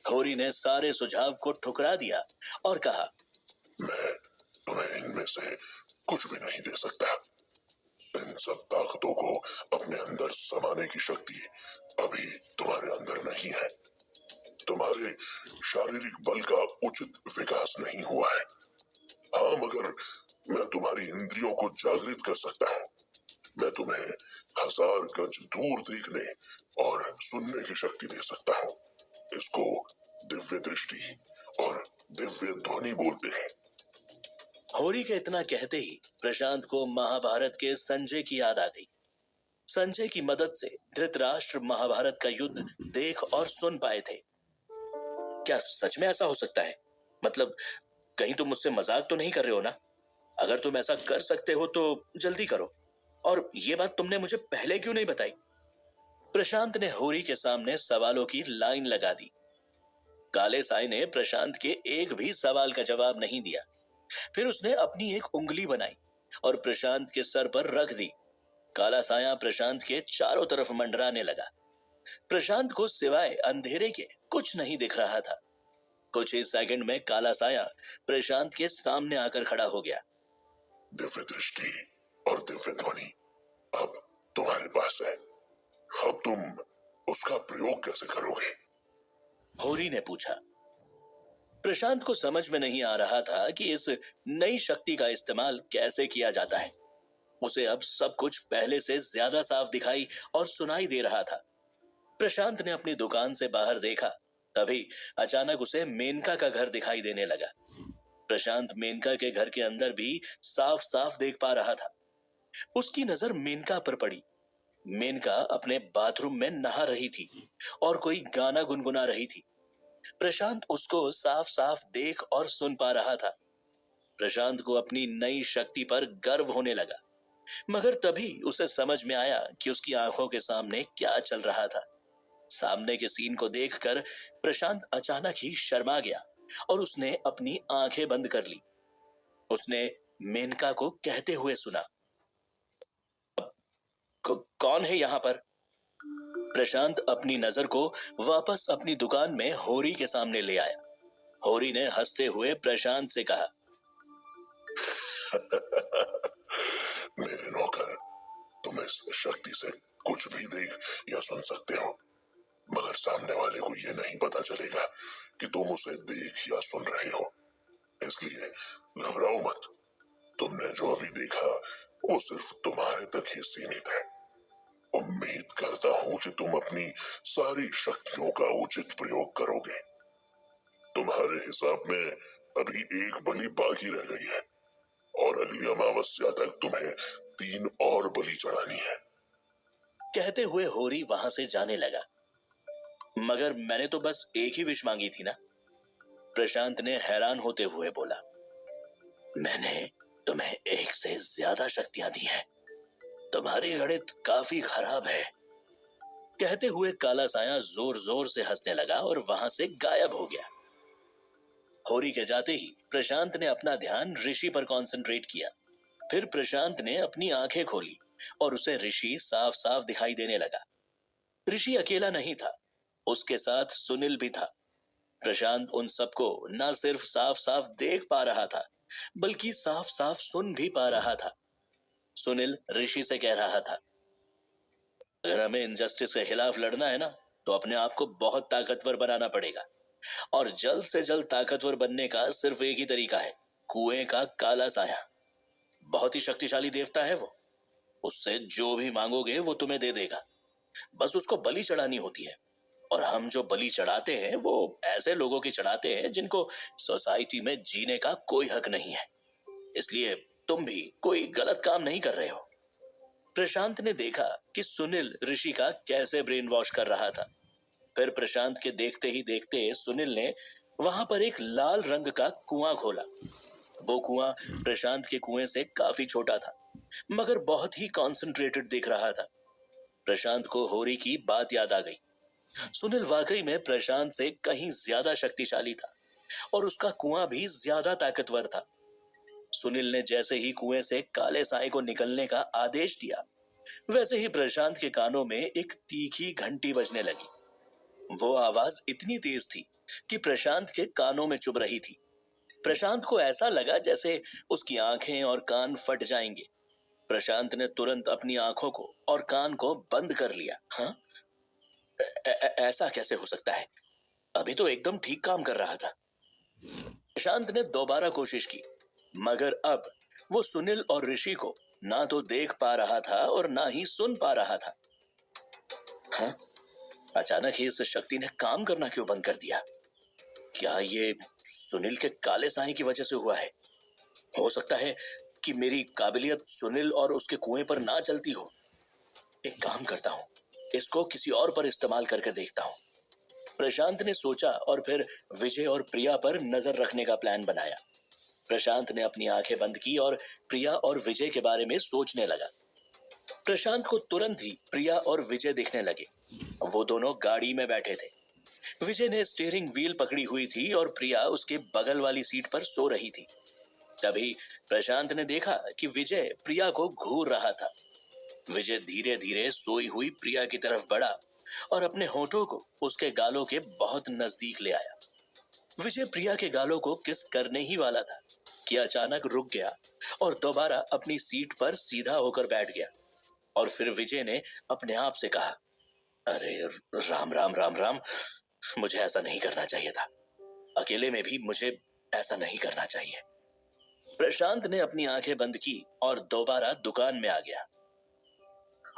होरी ने सारे सुझाव को ठुकरा दिया और कहा, मैं तुम्हें इनमें से कुछ भी नहीं दे सकता। इन सब ताकतों को अपने अंदर समाने की शक्ति अभी तुम्हारे अंदर नहीं है। तुम्हारे शारीरिक बल का उचित विकास नहीं हुआ है। हाँ, मगर मैं तुम्हारी इंद्रियों को जागृत कर सकता हूँ। मैं तुम्हें 1000 गज दूर देखने और सुनने की शक्ति दे सकता हूँ। इसको दिव्य दृष्टि और दिव्य ध्वनि बोलते हैं। होरी के इतना कहते ही प्रशांत को महाभारत के संजय की याद आ गई। संजय की मदद से धृतराष्ट्र महाभारत का युद्ध देख और सुन पाए थे। क्या सच में ऐसा हो सकता है? मतलब, कहीं तुम मुझसे मजाक तो नहीं कर रहे हो ना? अगर तुम ऐसा कर सकते हो तो जल्दी करो, और ये बात तुमने मुझे पहले क्यों नहीं बताई? प्रशांत ने होरी के सामने सवालों की लाइन लगा दी। काले साए ने प्रशांत के एक भी सवाल का जवाब नहीं दिया। फिर उसने अपनी एक उंगली बनाई और प्रशांत के सर पर रख दी। काला साया प्रशांत के चारों तरफ मंडराने लगा। प्रशांत को सिवाय अंधेरे के कुछ नहीं दिख रहा था। कुछ ही सेकंड में काला साया प्रशांत के सामने आकर खड़ा हो गया। दिव्य दृष्टि और दिव्य ध्वनि अब तुम्हारे पास है। अब तुम उसका प्रयोग कैसे करोगे? होरी ने पूछा। प्रशांत को समझ में नहीं आ रहा था कि इस नई शक्ति का इस्तेमाल कैसे किया जाता है। उसे अब सब कुछ पहले से ज्यादा साफ दिखाई और सुनाई दे रहा था। प्रशांत ने अपनी दुकान से बाहर देखा, तभी अचानक उसे मेनका का घर दिखाई देने लगा। प्रशांत मेनका के घर के अंदर भी साफ साफ देख पा रहा था। उसकी नजर मेनका पर पड़ी। मेनका अपने बाथरूम में नहा रही थी और कोई गाना गुनगुना रही थी। प्रशांत उसको साफ साफ देख और सुन पा रहा था। प्रशांत को अपनी नई शक्ति पर गर्व होने लगा, मगर तभी उसे समझ में आया कि उसकी आंखों के सामने क्या चल रहा था। सामने के सीन को देखकर प्रशांत अचानक ही शर्मा गया और उसने अपनी आंखें बंद कर ली। उसने मेनका को कहते हुए सुना, कौन है यहां पर? प्रशांत अपनी नजर को वापस अपनी दुकान में होरी के सामने ले आया। होरी ने हंसते हुए प्रशांत से कहा, मेरे नौकर, तुम इस शक्ति से कुछ भी देख या सुन सकते हो, मगर सामने वाले को यह नहीं पता चलेगा कि तुम उसे देख या सुन रहे हो। इसलिए घबराओ मत। तुमने जो अभी देखा वो सिर्फ तुम्हारे तक ही सीमित है। उम्मीद करता हूं कि तुम अपनी सारी शक्तियों का उचित प्रयोग करोगे। तुम्हारे हिसाब में अभी एक बलि बाकी रह गई है और अगली अमावस्या तक तुम्हें 3 और बलि चढ़ानी है। कहते हुए होरी वहां से जाने लगा। मगर मैंने तो बस एक ही विश मांगी थी ना? प्रशांत ने हैरान होते हुए बोला। मैंने तुम्हें एक से ज्यादा शक्तियां दी हैं। तुम्हारी गणित काफी खराब है। कहते हुए काला साया जोर जोर से हंसने लगा और वहां से गायब हो गया। होरी के जाते ही प्रशांत ने अपना ध्यान ऋषि पर कंसंट्रेट किया। फिर प्रशांत ने अपनी आंखें खोली और उसे ऋषि साफ साफ दिखाई देने लगा। ऋषि अकेला नहीं था, उसके साथ सुनील भी था। प्रशांत उन सबको न सिर्फ साफ साफ देख पा रहा था, बल्कि साफ साफ सुन भी पा रहा था। सुनील ऋषि से कह रहा था, अगर हमें इनजस्टिस के खिलाफ लड़ना है ना, तो अपने आप को बहुत ताकतवर बनाना पड़ेगा, और जल्द से जल्द ताकतवर बनने का सिर्फ एक ही तरीका है, कुएं का काला साया। बहुत ही शक्तिशाली देवता है वो। उससे जो भी मांगोगे वो तुम्हें दे देगा, बस उसको बलि चढ़ानी होती है। और हम जो बलि चढ़ाते हैं वो ऐसे लोगों की चढ़ाते हैं जिनको सोसाइटी में जीने का कोई हक नहीं है। इसलिए तुम भी कोई गलत काम नहीं कर रहे हो। प्रशांत ने देखा कि सुनील ऋषि का कैसे ब्रेन वॉश कर रहा था। फिर प्रशांत के देखते ही देखते सुनील ने वहां पर एक लाल रंग का कुआं खोला। वो कुआं प्रशांत के कुएं से काफी छोटा था, मगर बहुत ही कॉन्सेंट्रेटेड दिख रहा था। प्रशांत को होरी की बात याद आ गई। सुनील वाकई में प्रशांत से कहीं ज्यादा शक्तिशाली था और उसका कुआं भी ज्यादा ताकतवर था। सुनील ने जैसे ही कुएं से काले साए को निकलने का आदेश दिया, वैसे ही प्रशांत के कानों में एक तीखी घंटी बजने लगी। वो आवाज इतनी तेज थी कि प्रशांत के कानों में चुभ रही थी। प्रशांत को ऐसा लगा जैसे उसकी आंखें और कान फट जाएंगे। प्रशांत ने तुरंत अपनी आंखों को और कान को बंद कर लिया। हाँ, ऐसा कैसे हो सकता है? अभी तो एकदम ठीक काम कर रहा था। प्रशांत ने दोबारा कोशिश की, मगर अब वो सुनील और ऋषि को ना तो देख पा रहा था और ना ही सुन पा रहा था। हाँ, अचानक ही इस शक्ति ने काम करना क्यों बंद कर दिया? क्या ये सुनील के काले साए की वजह से हुआ है? हो सकता है कि मेरी काबिलियत सुनील और उसके कुएं पर ना चलती हो। एक काम करता हूं, इसको किसी और पर इस्तेमाल करके देखता हूं। प्रशांत ने सोचा और फिर विजय और प्रिया पर नजर रखने का प्लान बनाया। प्रशांत ने अपनी आंखें बंद की और प्रिया और विजय के बारे में सोचने लगा। प्रशांत को तुरंत ही प्रिया और विजय दिखने लगे। वो दोनों गाड़ी में बैठे थे। विजय ने स्टीयरिंग व्हील पकड़ी हुई थी और प्रिया उसके बगल वाली सीट पर सो रही थी। तभी प्रशांत ने देखा कि विजय प्रिया को घूर रहा था। विजय धीरे धीरे सोई हुई प्रिया की तरफ बढ़ा और अपने होठों को उसके गालों के बहुत नजदीक ले आया। विजय प्रिया के गालों को किस करने ही वाला था कि अचानक रुक गया और दोबारा अपनी सीट पर सीधा होकर बैठ गया। और फिर विजय ने अपने आप से कहा, अरे राम राम राम राम, मुझे ऐसा नहीं करना चाहिए था। अकेले में भी मुझे ऐसा नहीं करना चाहिए। प्रशांत ने अपनी आंखें बंद की और दोबारा दुकान में आ गया।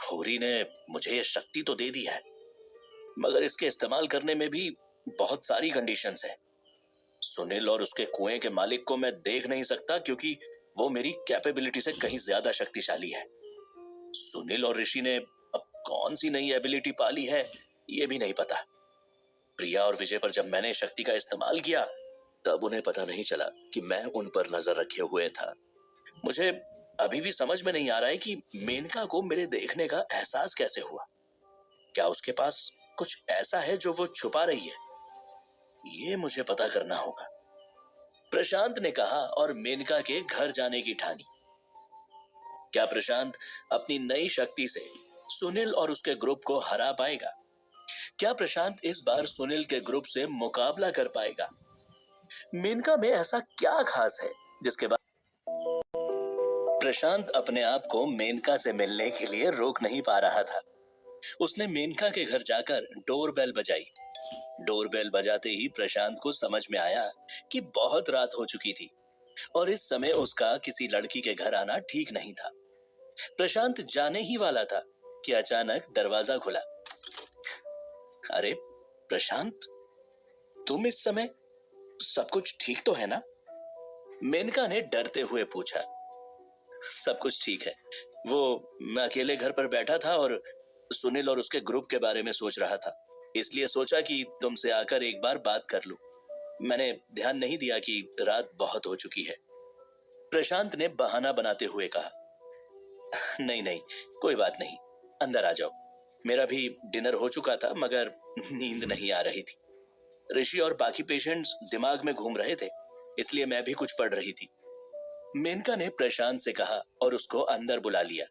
होरी ने मुझे ये शक्ति तो दे दी है, मगर इसके इस्तेमाल करने में भी बहुत सारी कंडीशंस है। सुनील और उसके कुएं के मालिक को मैं देख नहीं सकता क्योंकि वो मेरी कैपेबिलिटी से कहीं ज्यादा शक्तिशाली है। सुनील और ऋषि ने अब कौन सी नई एबिलिटी पाली है ये भी नहीं पता। प्रिया और विजय पर जब मैंने शक्ति का इस्तेमाल किया तब उन्हें पता नहीं चला कि मैं उन पर नजर रखे हुए था। मुझे अभी भी समझ में नहीं आ रहा है कि मेनका को मेरे देखने का एहसास कैसे हुआ। क्या उसके पास कुछ ऐसा है जो वो छुपा रही है? ये मुझे पता करना होगा। प्रशांत ने कहा और मेनका के घर जाने की ठानी। क्या प्रशांत अपनी नई शक्ति से सुनील और उसके ग्रुप को हरा पाएगा? क्या प्रशांत इस बार सुनील के ग्रुप से मुकाबला कर पाएगा? मेनका में ऐसा क्या खास है जिसके बाद प्रशांत अपने आप को मेनका से मिलने के लिए रोक नहीं पा रहा था। उसने मेनका के घर जाकर डोरबेल बजाई। डोरबेल बजाते ही प्रशांत को समझ में आया कि बहुत रात हो चुकी थी और इस समय उसका किसी लड़की के घर आना ठीक नहीं था। प्रशांत जाने ही वाला था कि अचानक दरवाजा खुला। अरे प्रशांत, तुम इस समय? सब कुछ ठीक तो है ना? मेनका ने डरते हुए पूछा। सब कुछ ठीक है। मैं अकेले घर पर बैठा था और सुनील और उसके ग्रुप के बारे में सोच रहा था, इसलिए सोचा कि तुमसे आकर एक बार बात कर लूं। मैंने ध्यान नहीं दिया कि रात बहुत हो चुकी है। प्रशांत ने बहाना बनाते हुए कहा। नहीं नहीं, कोई बात नहीं, अंदर आ जाओ। मेरा भी डिनर हो चुका था मगर नींद नहीं आ रही थी। ऋषि और बाकी पेशेंट्स दिमाग में घूम रहे थे, इसलिए मैं भी कुछ पढ़ रही थी। मेनका ने प्रशांत से कहा और उसको अंदर बुला लिया।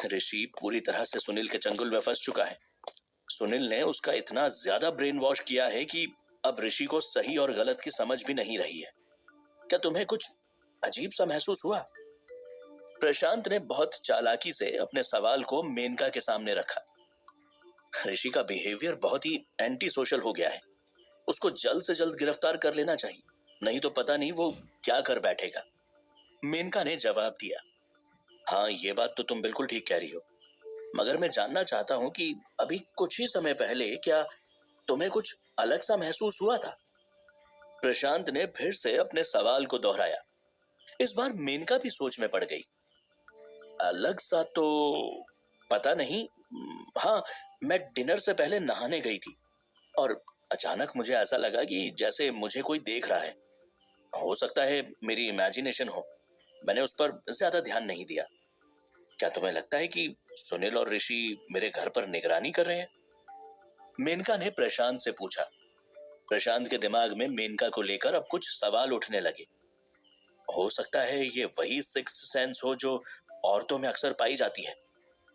ऋषि पूरी तरह से सुनील के चंगुल में फंस चुका है। सुनील ने उसका इतना ज्यादा ब्रेन वॉश किया है कि अब ऋषि को सही और गलत की समझ भी नहीं रही है। क्या तुम्हें कुछ अजीब सा महसूस हुआ? प्रशांत ने बहुत चालाकी से अपने सवाल को मेनका के सामने रखा। ऋषि का बिहेवियर बहुत ही एंटी सोशल हो गया है। उसको जल्द से जल्द गिरफ्तार कर लेना चाहिए, नहीं तो पता नहीं वो क्या कर बैठेगा। मेनका ने जवाब दिया। हाँ, ये बात तो तुम बिल्कुल ठीक कह रही हो, मगर मैं जानना चाहता हूं कि अभी कुछ ही समय पहले क्या तुम्हें कुछ अलग सा महसूस हुआ था? प्रशांत ने फिर से अपने सवाल को दोहराया। इस बार मेनका भी सोच में पड़ गई। अलग सा तो पता नहीं। हाँ, मैं डिनर से पहले नहाने गई थी और अचानक मुझे ऐसा लगा कि जैसे मुझे कोई देख रहा है। हो सकता है मेरी इमेजिनेशन हो। मैंने उस पर ज्यादा ध्यान नहीं दिया। क्या तुम्हें लगता है कि सुनील और ऋषि मेरे घर पर निगरानी कर रहे हैं? मेनका ने प्रशांत से पूछा। प्रशांत के दिमाग में मेनका को लेकर अब कुछ सवाल उठने लगे। हो सकता है ये वही सिक्स्थ सेंस हो जो औरतों में अक्सर पाई जाती है,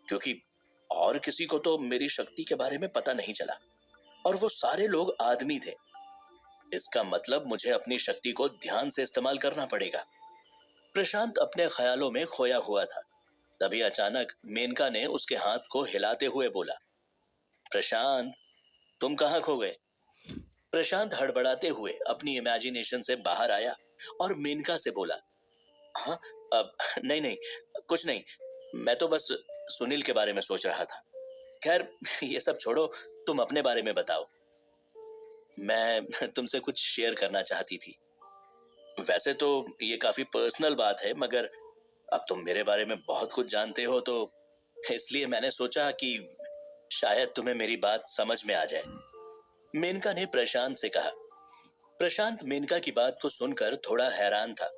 क्योंकि और किसी को तो मेरी शक्ति के बारे में पता नहीं चला और वो सारे लोग आदमी थे। इसका मतलब मुझे अपनी शक्ति को ध्यान से इस्तेमाल करना पड़ेगा। प्रशांत अपने ख्यालों में खोया हुआ था। तभी अचानक मेनका ने उसके हाथ को हिलाते हुए बोला, प्रशांत, तुम कहाँ खो गए? प्रशांत हड़बड़ाते हुए अपनी इमेजिनेशन से बाहर आया और मेनका से बोला, हाँ, अब नहीं नहीं, कुछ नहीं, मैं तो बस सुनील के बारे में सोच रहा था। खैर, ये सब छोड़ो, तुम अपने बारे में बताओ। मैं तुमसे कुछ शेयर करना चाहती थी। वैसे तो ये काफी पर्सनल बात है, मगर अब तुम मेरे बारे में बहुत कुछ जानते हो, तो इसलिए मैंने सोचा कि शायद तुम्हें मेरी बात समझ में आ जाए। मेनका ने प्रशांत से कहा। प्रशांत मेनका की बात को सुनकर थोड़ा हैरान था।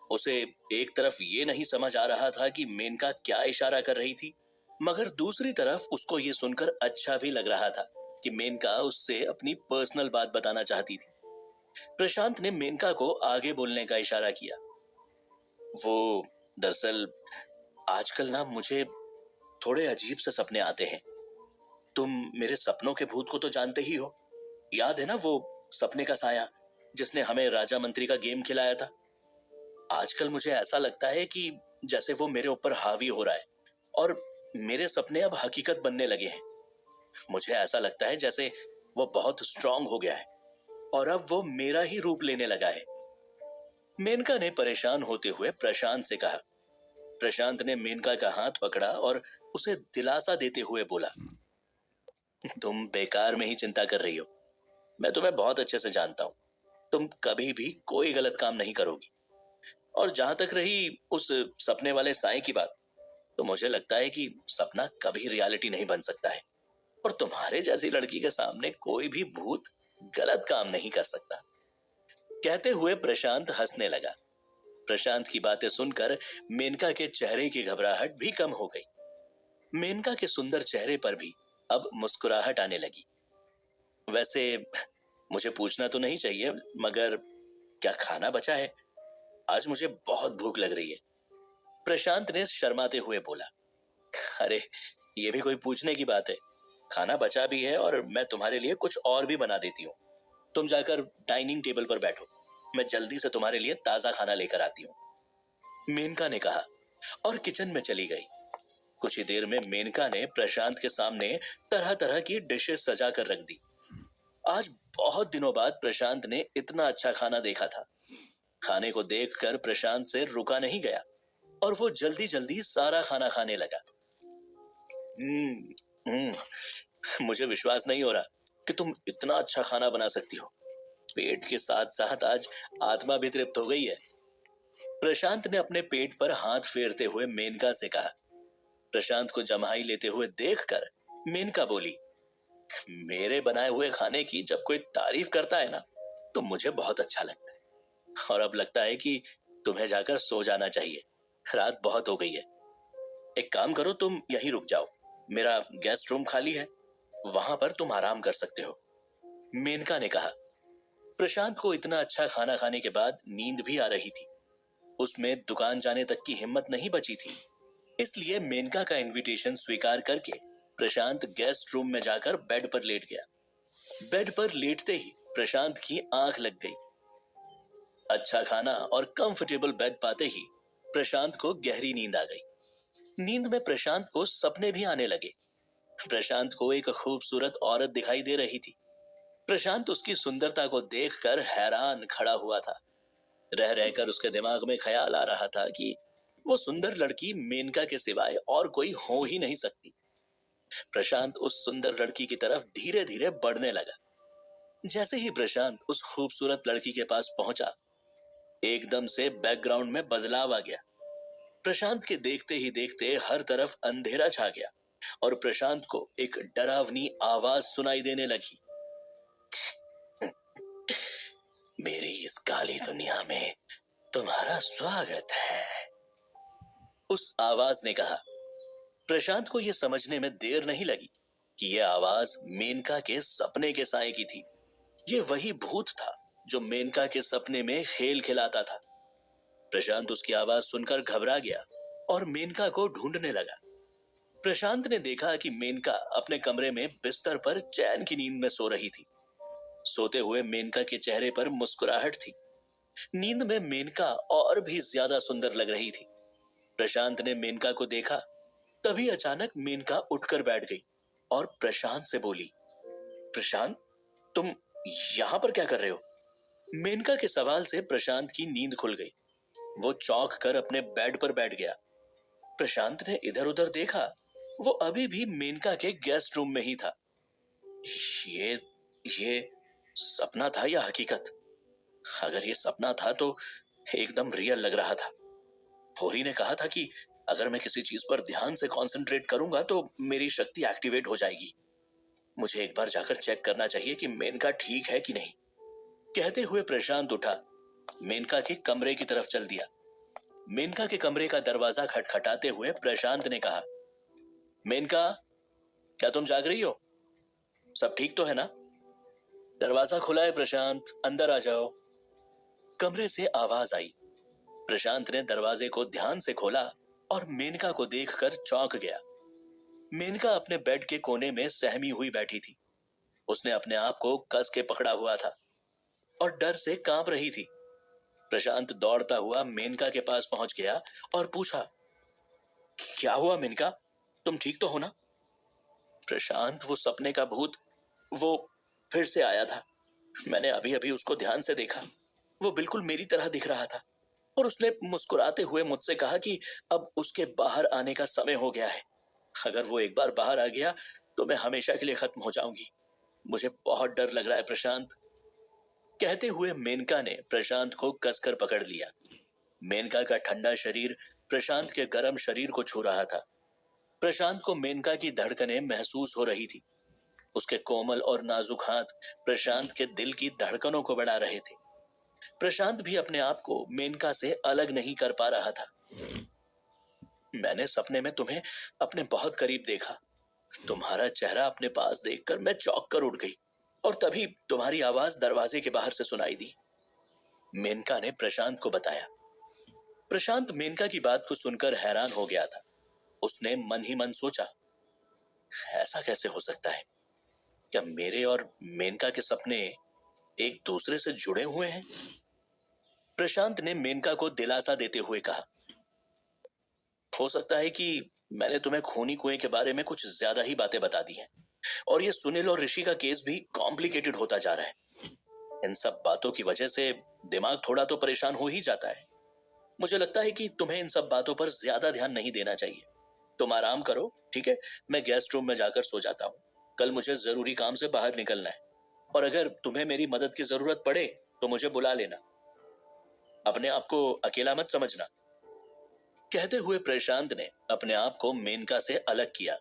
उसे एक तरफ ये नहीं समझ आ रहा था कि मेनका क्या इशारा कर रही थी, मगर दूसरी तरफ उसको ये सुनकर अच्छा भी लग रहा था कि मेनका उससे अपनी पर्सनल बात बताना चाहती थी। प्रशांत ने मेनका को आगे बोलने का इशारा किया। वो दरअसल आजकल ना मुझे थोड़े अजीब से सपने आते हैं। तुम मेरे सपनों के भूत को तो जानते ही हो। याद है ना वो सपने का साया जिसने हमें राजा मंत्री का गेम खिलाया था? आजकल मुझे ऐसा लगता है कि जैसे वो मेरे ऊपर हावी हो रहा है और मेरे सपने अब हकीकत बनने लगे हैं। मुझे ऐसा लगता है जैसे वो बहुत स्ट्रांग हो गया है और अब वो मेरा ही रूप लेने लगा है। मेनका ने परेशान होते हुए प्रशांत से कहा। प्रशांत ने मेनका का हाथ पकड़ा और उसे दिलासा देते हुए बोला, तुम बेकार में ही चिंता कर रही हो। मैं तुम्हें बहुत अच्छे से जानता हूं। तुम कभी भी कोई गलत काम नहीं करोगी। और जहां तक रही उस सपने वाले साए की बात, तो मुझे लगता है कि सपना कभी रियलिटी नहीं बन सकता है और तुम्हारे जैसी लड़की के सामने कोई भी भूत गलत काम नहीं कर सकता। कहते हुए प्रशांत हंसने लगा। प्रशांत की बातें सुनकर मेनका के चेहरे की घबराहट भी कम हो गई। मेनका के सुंदर चेहरे पर भी अब मुस्कुराहट आने लगी। वैसे मुझे पूछना तो नहीं चाहिए, मगर क्या खाना बचा है? आज मुझे बहुत भूख लग रही है। प्रशांत ने शर्माते हुए बोला। अरे, ये भी कोई पूछने की बात है। खाना बचा भी है और मैं तुम्हारे लिए कुछ और भी बना देती हूँ। तुम जाकर डाइनिंग टेबल पर बैठो, मैं जल्दी से तुम्हारे लिए ताजा खाना लेकर आती हूँ, मेनका ने कहा और किचन में चली गई। कुछ ही देर में मेनका ने प्रशांत के सामने तरह तरह की डिशेस सजा कर रख दी। आज बहुत दिनों बाद प्रशांत ने इतना अच्छा खाना देखा था। खाने को देखकर प्रशांत से रुका नहीं गया और वो जल्दी जल्दी सारा खाना खाने लगा। मुझे विश्वास नहीं हो रहा कि तुम इतना अच्छा खाना बना सकती हो। पेट के साथ साथ आज आत्मा भी तृप्त हो गई है। प्रशांत ने अपने पेट पर हाथ फेरते हुए मेनका से कहा। प्रशांत को जम्हाई लेते हुए देखकर मेनका बोली, मेरे बनाए हुए खाने की जब कोई तारीफ करता है ना, तो मुझे बहुत अच्छा लगता है। और अब लगता है कि तुम्हें जाकर सो जाना चाहिए। रात बहुत हो गई है। एक काम करो, तुम यहीं रुक जाओ। मेरा गेस्ट रूम खाली है, वहां पर तुम आराम कर सकते हो, मेनका ने कहा। प्रशांत को इतना अच्छा खाना खाने के बाद नींद भी आ रही थी। उसमें दुकान जाने तक की हिम्मत नहीं बची थी। इसलिए मेनका का इनविटेशन स्वीकार करके प्रशांत गेस्ट रूम में जाकर बेड पर लेट गया। बेड पर लेटते ही प्रशांत की आंख लग गई। अच्छा खाना और कंफर्टेबल बेड पाते ही प्रशांत को गहरी नींद आ गई। नींद में प्रशांत को सपने भी आने लगे। प्रशांत को एक खूबसूरत औरत दिखाई दे रही थी। प्रशांत उसकी सुंदरता को देखकर हैरान खड़ा हुआ था। रह रहकर उसके दिमाग में ख्याल आ रहा था कि वो सुंदर लड़की मेनका के सिवाय और कोई हो ही नहीं सकती। प्रशांत उस सुंदर लड़की की तरफ धीरे धीरे बढ़ने लगा। जैसे ही प्रशांत उस खूबसूरत लड़की के पास पहुंचा, एकदम से बैकग्राउंड में बदलाव आ गया। प्रशांत के देखते ही देखते हर तरफ अंधेरा छा गया और प्रशांत को एक डरावनी आवाज सुनाई देने लगी। मेरी इस काली दुनिया में तुम्हारा स्वागत है, उस आवाज ने कहा। प्रशांत को यह समझने में देर नहीं लगी कि यह आवाज मेनका के सपने के साए की थी। यह वही भूत था जो मेनका के सपने में खेल खिलाता था। प्रशांत उसकी आवाज सुनकर घबरा गया और मेनका को ढूंढने लगा। प्रशांत ने देखा कि मेनका अपने कमरे में बिस्तर पर चैन की नींद में सो रही थी। सोते हुए मेनका के चेहरे पर मुस्कुराहट थी। नींद में मेनका और भी ज्यादा सुंदर लग रही थी। प्रशांत ने मेनका को देखा, तभी अचानक मेनका उठकर बैठ गई और प्रशांत से बोली, प्रशांत, तुम यहां पर क्या कर रहे हो? मेनका के सवाल से प्रशांत की नींद खुल गई। वो चौंक कर अपने बेड पर बैठ गया। प्रशांत ने इधर उधर देखा, वो अभी भी मेनका के गेस्ट रूम में ही था। ये सपना था या हकीकत? अगर ये सपना था तो एकदम रियल लग रहा था। होरी ने कहा था कि अगर मैं किसी चीज पर ध्यान से कंसंट्रेट करूंगा तो मेरी शक्ति एक्टिवेट हो जाएगी। मुझे एक बार जाकर चेक करना चाहिए कि मेनका ठीक है कि नहीं। कहते हुए प्रशांत उठा, मेनका के कमरे की तरफ चल दिया। मेनका के कमरे का दरवाजा खटखटाते हुए प्रशांत ने कहा, मेनका, क्या तुम जाग रही हो? सब ठीक तो है ना? दरवाजा खुला है प्रशांत, अंदर आ जाओ। कमरे से आवाज आई। प्रशांत ने दरवाजे को ध्यान से खोला और मेनका को देखकर चौंक गया। मेनका अपने बेड के कोने में सहमी हुई बैठी थी। उसने अपने आप को कस के पकड़ा हुआ था और डर से कांप रही थी। प्रशांत दौड़ता हुआ मेनका के पास पहुंच गया और पूछा, क्या हुआ मेनका, तुम ठीक तो हो ना? प्रशांत, वो सपने का भूत, वो फिर से आया था। मैंने अभी अभी उसको ध्यान से देखा। वो बिल्कुल मेरी तरह दिख रहा था और उसने मुस्कुराते हुए मुझसे कहा कि अब उसके बाहर आने का समय हो गया है। अगर वो एक बार बाहर आ गया तो मैं हमेशा के लिए खत्म हो जाऊंगी। मुझे बहुत डर लग रहा है प्रशांत। कहते हुए मेनका ने प्रशांत को कसकर पकड़ लिया। मेनका का ठंडा शरीर प्रशांत के गर्म शरीर को छू रहा था। प्रशांत को मेनका की धड़कनें महसूस हो रही थी। उसके कोमल और नाजुक हाथ प्रशांत के दिल की धड़कनों को बढ़ा रहे थे। प्रशांत भी अपने आप को मेनका से अलग नहीं कर पा रहा था। मैंने सपने में तुम्हें अपने बहुत करीब देखा। तुम्हारा चेहरा अपने पास देखकर मैं चौंक कर उठ गई और तभी तुम्हारी आवाज दरवाजे के बाहर से सुनाई दी, मेनका ने प्रशांत को बताया। प्रशांत मेनका की बात को सुनकर हैरान हो गया था। उसने मन ही मन सोचा, ऐसा कैसे हो सकता है? क्या मेरे और मेनका के सपने एक दूसरे से जुड़े हुए हैं? प्रशांत ने मेनका को दिलासा देते हुए कहा, हो सकता है कि मैंने तुम्हें खूनी कुएं के बारे में कुछ ज्यादा ही बातें बता दी हैं और ये सुनील और ऋषि का केस भी कॉम्प्लिकेटेड होता जा रहा है। इन सब बातों की वजह से दिमाग थोड़ा तो परेशान हो ही जाता है। मुझे लगता है कि तुम्हें इन सब बातों पर ज्यादा ध्यान नहीं देना चाहिए। तुम आराम करो, ठीक है? मैं गेस्ट रूम में जाकर सो जाता हूँ। कल मुझे जरूरी काम से बाहर निकलना है और अगर तुम्हें मेरी मदद की जरूरत पड़े तो मुझे बुला लेना। अपने आप को अकेला मत समझना। कहते हुए प्रशांत ने अपने आप को मेनका से अलग किया।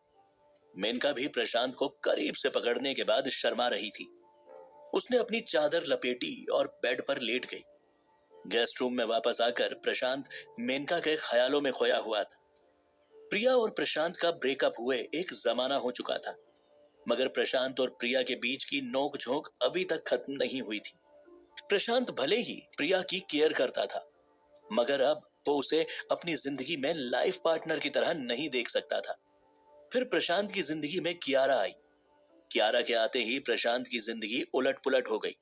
मेनका भी प्रशांत को करीब से पकड़ने के बाद शर्मा रही थी। उसने अपनी चादर लपेटी और बेड पर लेट गई। गेस्ट रूम में वापस आकर प्रशांत मेनका के ख्यालों में खोया हुआ था। प्रिया और प्रशांत का ब्रेकअप हुए एक जमाना हो चुका था, मगर प्रशांत और प्रिया के बीच की नोकझोंक अभी तक खत्म नहीं हुई थी। प्रशांत भले ही प्रिया की केयर करता था, मगर अब वो उसे अपनी जिंदगी में लाइफ पार्टनर की तरह नहीं देख सकता था। फिर प्रशांत की जिंदगी में कियारा आई। कियारा के आते ही प्रशांत की जिंदगी उलट पुलट हो गई।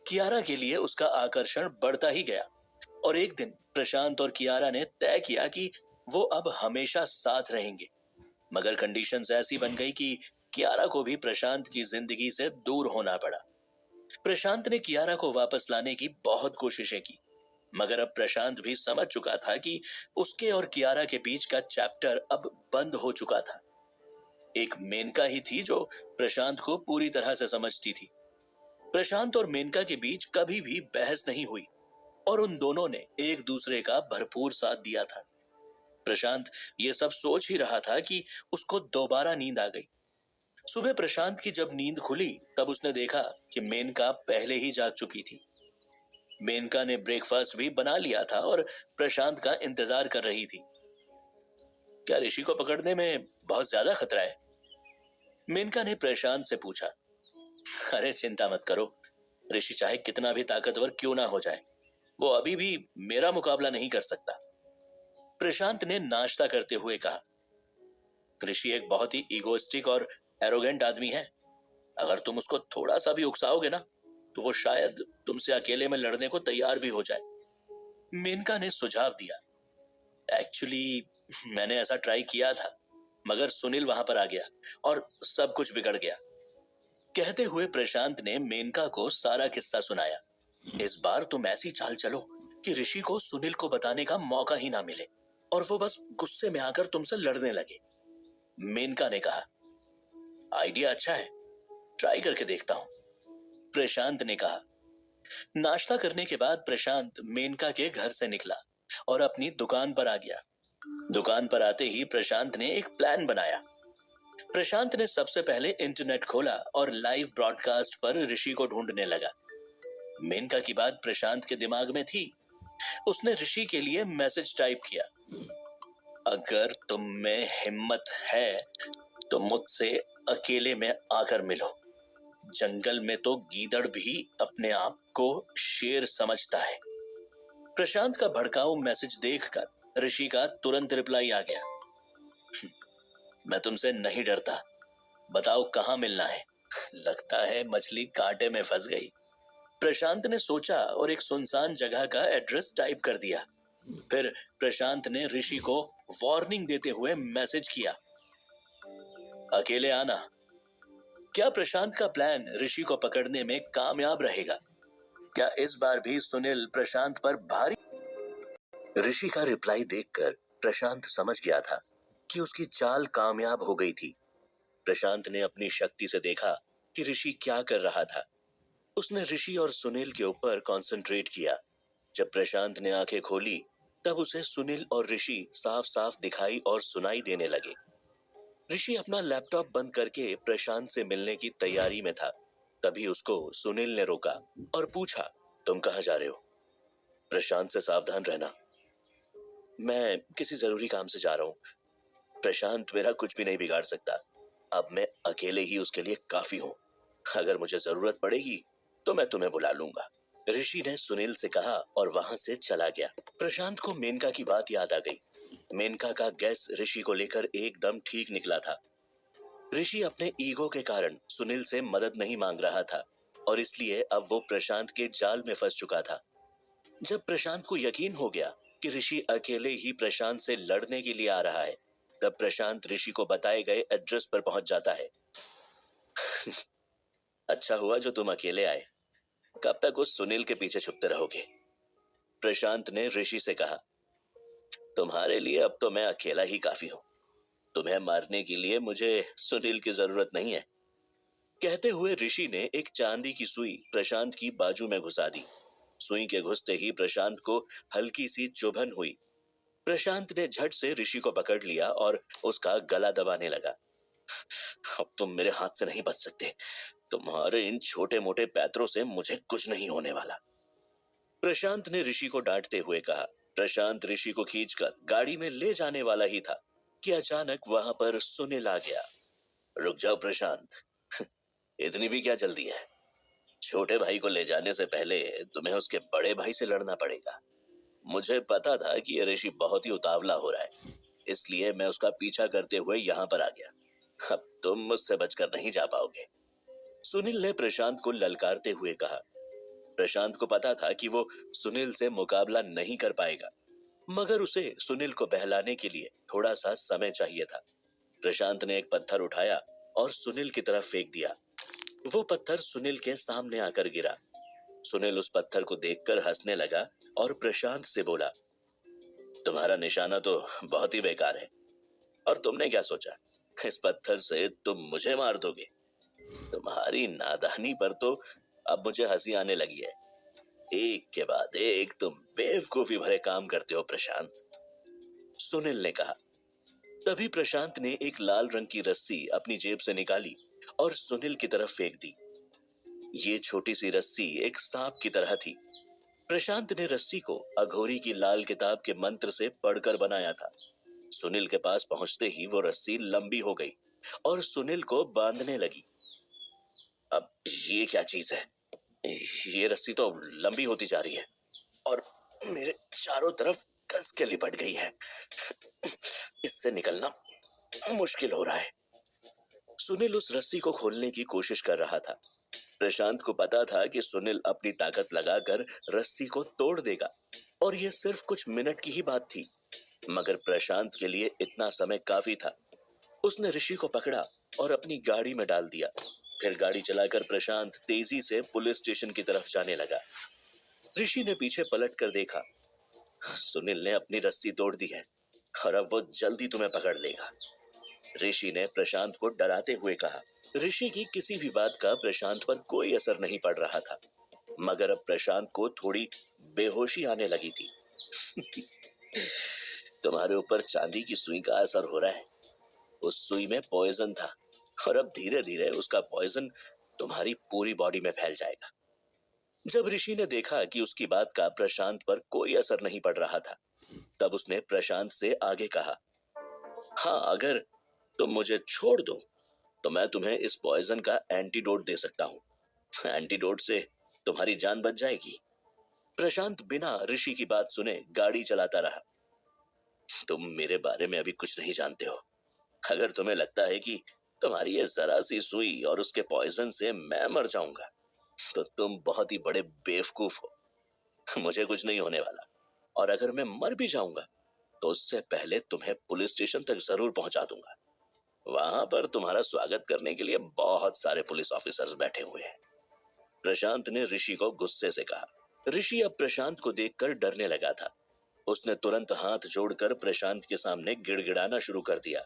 कियारा के लिए उसका आकर्षण बढ़ता ही गया और एक दिन प्रशांत और कियारा ने तय किया कि वो अब हमेशा साथ रहेंगे, मगर कंडीशंस ऐसी बन गई कि कियारा को भी प्रशांत की जिंदगी से दूर होना पड़ा। प्रशांत ने कियारा को वापस लाने की बहुत कोशिशें की, मगर अब प्रशांत भी समझ चुका था कि उसके और कियारा के बीच का चैप्टर अब बंद हो चुका था। एक मेनका ही थी जो प्रशांत को पूरी तरह से समझती थी। प्रशांत और मेनका के बीच कभी भी बहस नहीं हुई और उन दोनों ने एक दूसरे का भरपूर साथ दिया था। प्रशांत ये सब सोच ही रहा था कि उसको दोबारा नींद आ गई। सुबह प्रशांत की जब नींद खुली तब उसने देखा कि मेनका पहले ही जाग चुकी थी। मेनका ने ब्रेकफास्ट भी बना लिया था और प्रशांत का इंतजार कर रही थी। क्या ऋषि को पकड़ने में बहुत ज्यादा खतरा है? मेनका ने प्रशांत से पूछा। अरे चिंता मत करो, ऋषि चाहे कितना भी ताकतवर क्यों ना हो जाए, वो अभी भी मेरा मुकाबला नहीं कर सकता, प्रशांत ने नाश्ता करते हुए कहा। ऋषि एक बहुत ही इगोइस्टिक और एरोगेंट आदमी है। अगर तुम उसको थोड़ा सा भी उकसाओगे ना तो वो शायद तुमसे अकेले में लड़ने को तैयार भी हो जाए, मेनका ने सुझाव दिया। एक्चुअली मैंने ऐसा ट्राई किया था मगर सुनील वहां पर आ गया और सब कुछ बिगड़ गया। कहते हुए प्रशांत ने मेनका को सारा किस्सा सुनाया। इस बार तुम ऐसी चाल चलो कि ऋषि को सुनील को बताने का मौका ही ना मिले और वो बस गुस्से में आकर तुमसे लड़ने लगे, मेनका ने कहा। आइडिया अच्छा है, ट्राई करके देखता हूं, प्रशांत ने कहा। नाश्ता करने के बाद प्रशांत मेनका के घर से निकला और अपनी दुकान पर आ गया। दुकान पर आते ही प्रशांत ने एक प्लान बनाया। प्रशांत ने सबसे पहले इंटरनेट खोला और लाइव ब्रॉडकास्ट पर ऋषि को ढूंढने लगा। मेनका की बात प्रशांत के दिमाग में थी। उसने ऋषि के लिए मैसेज टाइप किया। अगर तुम में हिम्मत है तो मुझसे अकेले में आकर मिलो। जंगल में तो गीदड़ भी अपने आप को शेर समझता है। प्रशांत का भड़काऊ मैसेज देखकर ऋषि का तुरंत रिप्लाई आ गया। मैं तुमसे नहीं डरता, बताओ कहां मिलना है। लगता है मछली कांटे में फंस गई, प्रशांत ने सोचा और एक सुनसान जगह का एड्रेस टाइप कर दिया। फिर प्रशांत ने ऋषि को वार्निंग देते हुए मैसेज किया, अकेले आना। क्या प्रशांत का प्लान ऋषि को पकड़ने में कामयाब रहेगा? क्या इस बार भी सुनील प्रशांत पर भारी? ऋषि का रिप्लाई देखकर प्रशांत समझ गया था कि उसकी चाल कामयाब हो गई थी। प्रशांत ने अपनी शक्ति से देखा कि ऋषि क्या कर रहा था। उसने ऋषि और सुनील के ऊपर कंसंट्रेट किया। जब प्रशांत ने आंखें खोली तब उसे सुनील और ऋषि साफ साफ दिखाई और सुनाई देने लगे। ऋषि अपना लैपटॉप बंद करके प्रशांत से मिलने की तैयारी में था। तभी उसको सुनील ने रोका और पूछा, तुम कहां जा रहे हो? प्रशांत से सावधान रहना, मैं किसी जरूरी काम से जा रहा हूं। प्रशांत मेरा कुछ भी नहीं बिगाड़ सकता। अब मैं अकेले ही उसके लिए काफी हूं। अगर मुझे जरूरत पड़ेगी तो मैं तुम्हें बुला लूंगा, ऋषि ने सुनील से कहा और वहां से चला गया। प्रशांत को मेनका की बात याद आ गई। मेनका का गैस ऋषि को लेकर एकदम ठीक निकला था। ऋषि अपने ईगो के कारण सुनील से मदद नहीं मांग रहा था और इसलिए अब वो प्रशांत के जाल में फंस चुका था। जब प्रशांत को यकीन हो गया कि ऋषि अकेले ही प्रशांत से लड़ने के लिए आ रहा है, तब प्रशांत ऋषि को बताए गए एड्रेस पर पहुंच जाता है। अच्छा हुआ जो तुम अकेले आए, कब तक उस सुनील के पीछे छुपते रहोगे? प्रशांत ने ऋषि से कहा। तुम्हारे लिए अब तो मैं अकेला ही काफी हूं। तुम्हें मारने के लिए मुझे सुनील की जरूरत नहीं है। कहते हुए ऋषि ने एक चांदी की सुई प्रशांत की बाजू में घुसा दी। सुई के घुसते ही प्रशांत को हल्की सी चुभन हुई। प्रशांत ने झट से ऋषि को पकड़ लिया और उसका गला दबाने लगा। अब तुम मेरे हाथ से नहीं बच सकते। तुम्हारे इन छोटे मोटे पैतरों से मुझे कुछ नहीं होने वाला, प्रशांत ने ऋषि को डांटते हुए कहा। प्रशांत ऋषि को खींचकर गाड़ी में ले जाने वाला ही था कि अचानक वहां पर सुनील आ गया। रुक जाओ प्रशांत, इतनी भी क्या जल्दी है? छोटे भाई को ले जाने से पहले तुम्हें उसके बड़े भाई से लड़ना पड़ेगा। मुझे पता था कि ये ऋषि बहुत ही उतावला हो रहा है, इसलिए मैं उसका पीछा करते हुए यहाँ पर आ गया। अब तुम मुझसे बचकर नहीं जा पाओगे, सुनील ने प्रशांत को ललकारते हुए कहा। प्रशांत को पता था कि वो सुनील से मुकाबला नहीं कर पाएगा, मगर उसे सुनील को बहलाने के लिए थोड़ा सा समय चाहिए था। प्रशांत ने एक पत्थर उठाया और सुनील की तरफ फेंक दिया। वो पत्थर सुनील के सामने आकर गिरा। सुनील उस पत्थर को देखकर हंसने लगा और प्रशांत से बोला, तुम्हारा निशाना तो बहुत ही बेकार है। और तुमने क्या सोचा इस पत्थर से तुम मुझे मार दोगे? तुम्हारी नादानी पर तो अब मुझे हंसी आने लगी है। एक के बाद एक तुम बेवकूफी भरे काम करते हो प्रशांत, सुनील ने कहा। तभी प्रशांत ने एक लाल रंग की रस्सी अपनी जेब से निकाली और सुनील की तरफ फेंक दी। ये छोटी सी रस्सी एक सांप की तरह थी। प्रशांत ने रस्सी को अघोरी की लाल किताब के मंत्र से पढ़कर बनाया था। सुनील के पास पहुंचते ही वो रस्सी लंबी हो गई और सुनील को बांधने लगी। अब ये क्या चीज है? ये रस्सी तो लंबी होती जा रही है और मेरे चारों तरफ कस के लिपट गई है। इससे निकलना मुश्किल हो रहा है। सुनील उस रस्सी को खोलने की कोशिश कर रहा था। प्रशांत को पता था कि सुनील अपनी ताकत लगाकर रस्सी को तोड़ देगा और यह सिर्फ कुछ मिनट की ही बात थी, मगर प्रशांत के लिए इतना समय काफी था। उसने ऋषि को पकड़ा और अपनी गाड़ी में डाल दिया। फिर गाड़ी चलाकर प्रशांत तेजी से पुलिस स्टेशन की तरफ जाने लगा। ऋषि ने पीछे पलट कर देखा। सुनील ने अपनी रस्सी तोड़ दी है और अब वो जल्दी तुम्हें पकड़ लेगा, ऋषि ने प्रशांत को डराते हुए कहा। ऋषि की किसी भी बात का प्रशांत पर कोई असर नहीं पड़ रहा था, मगर अब प्रशांत को थोड़ी बेहोशी आने लगी थी। तुम्हारे ऊपर चांदी की सुई का असर हो रहा है। उस सुई में पॉइजन था और अब धीरे धीरे उसका पॉइजन तुम्हारी पूरी बॉडी में फैल जाएगा। जब ऋषि ने देखा कि उसकी बात का प्रशांत पर कोई असर नहीं पड़ रहा था, तब उसने प्रशांत से आगे कहा, हाँ, अगर तुम मुझे छोड़ दो तो मैं तुम्हें इस पॉइजन का एंटीडोट दे सकता हूं। एंटीडोट से तुम्हारी जान बच जाएगी। प्रशांत बिना ऋषि की बात सुने गाड़ी चलाता रहा। तुम मेरे बारे में अभी कुछ नहीं जानते हो। अगर तुम्हें लगता है कि तुम्हारी ये जरा सी सुई और उसके पॉइजन से मैं मर जाऊंगा, तो तुम बहुत ही बड़े बेवकूफ हो। मुझे कुछ नहीं होने वाला, और अगर मैं मर भी जाऊंगा तो उससे पहले तुम्हें पुलिस स्टेशन तक जरूर पहुंचा दूंगा। वहां पर तुम्हारा स्वागत करने के लिए बहुत सारे पुलिस ऑफिसर्स बैठे हुए हैं, प्रशांत ने ऋषि को गुस्से से कहा। ऋषि अब प्रशांत को देखकर डरने लगा था। उसने तुरंत हाथ जोड़कर प्रशांत के सामने गिड़गिड़ाना शुरू कर दिया।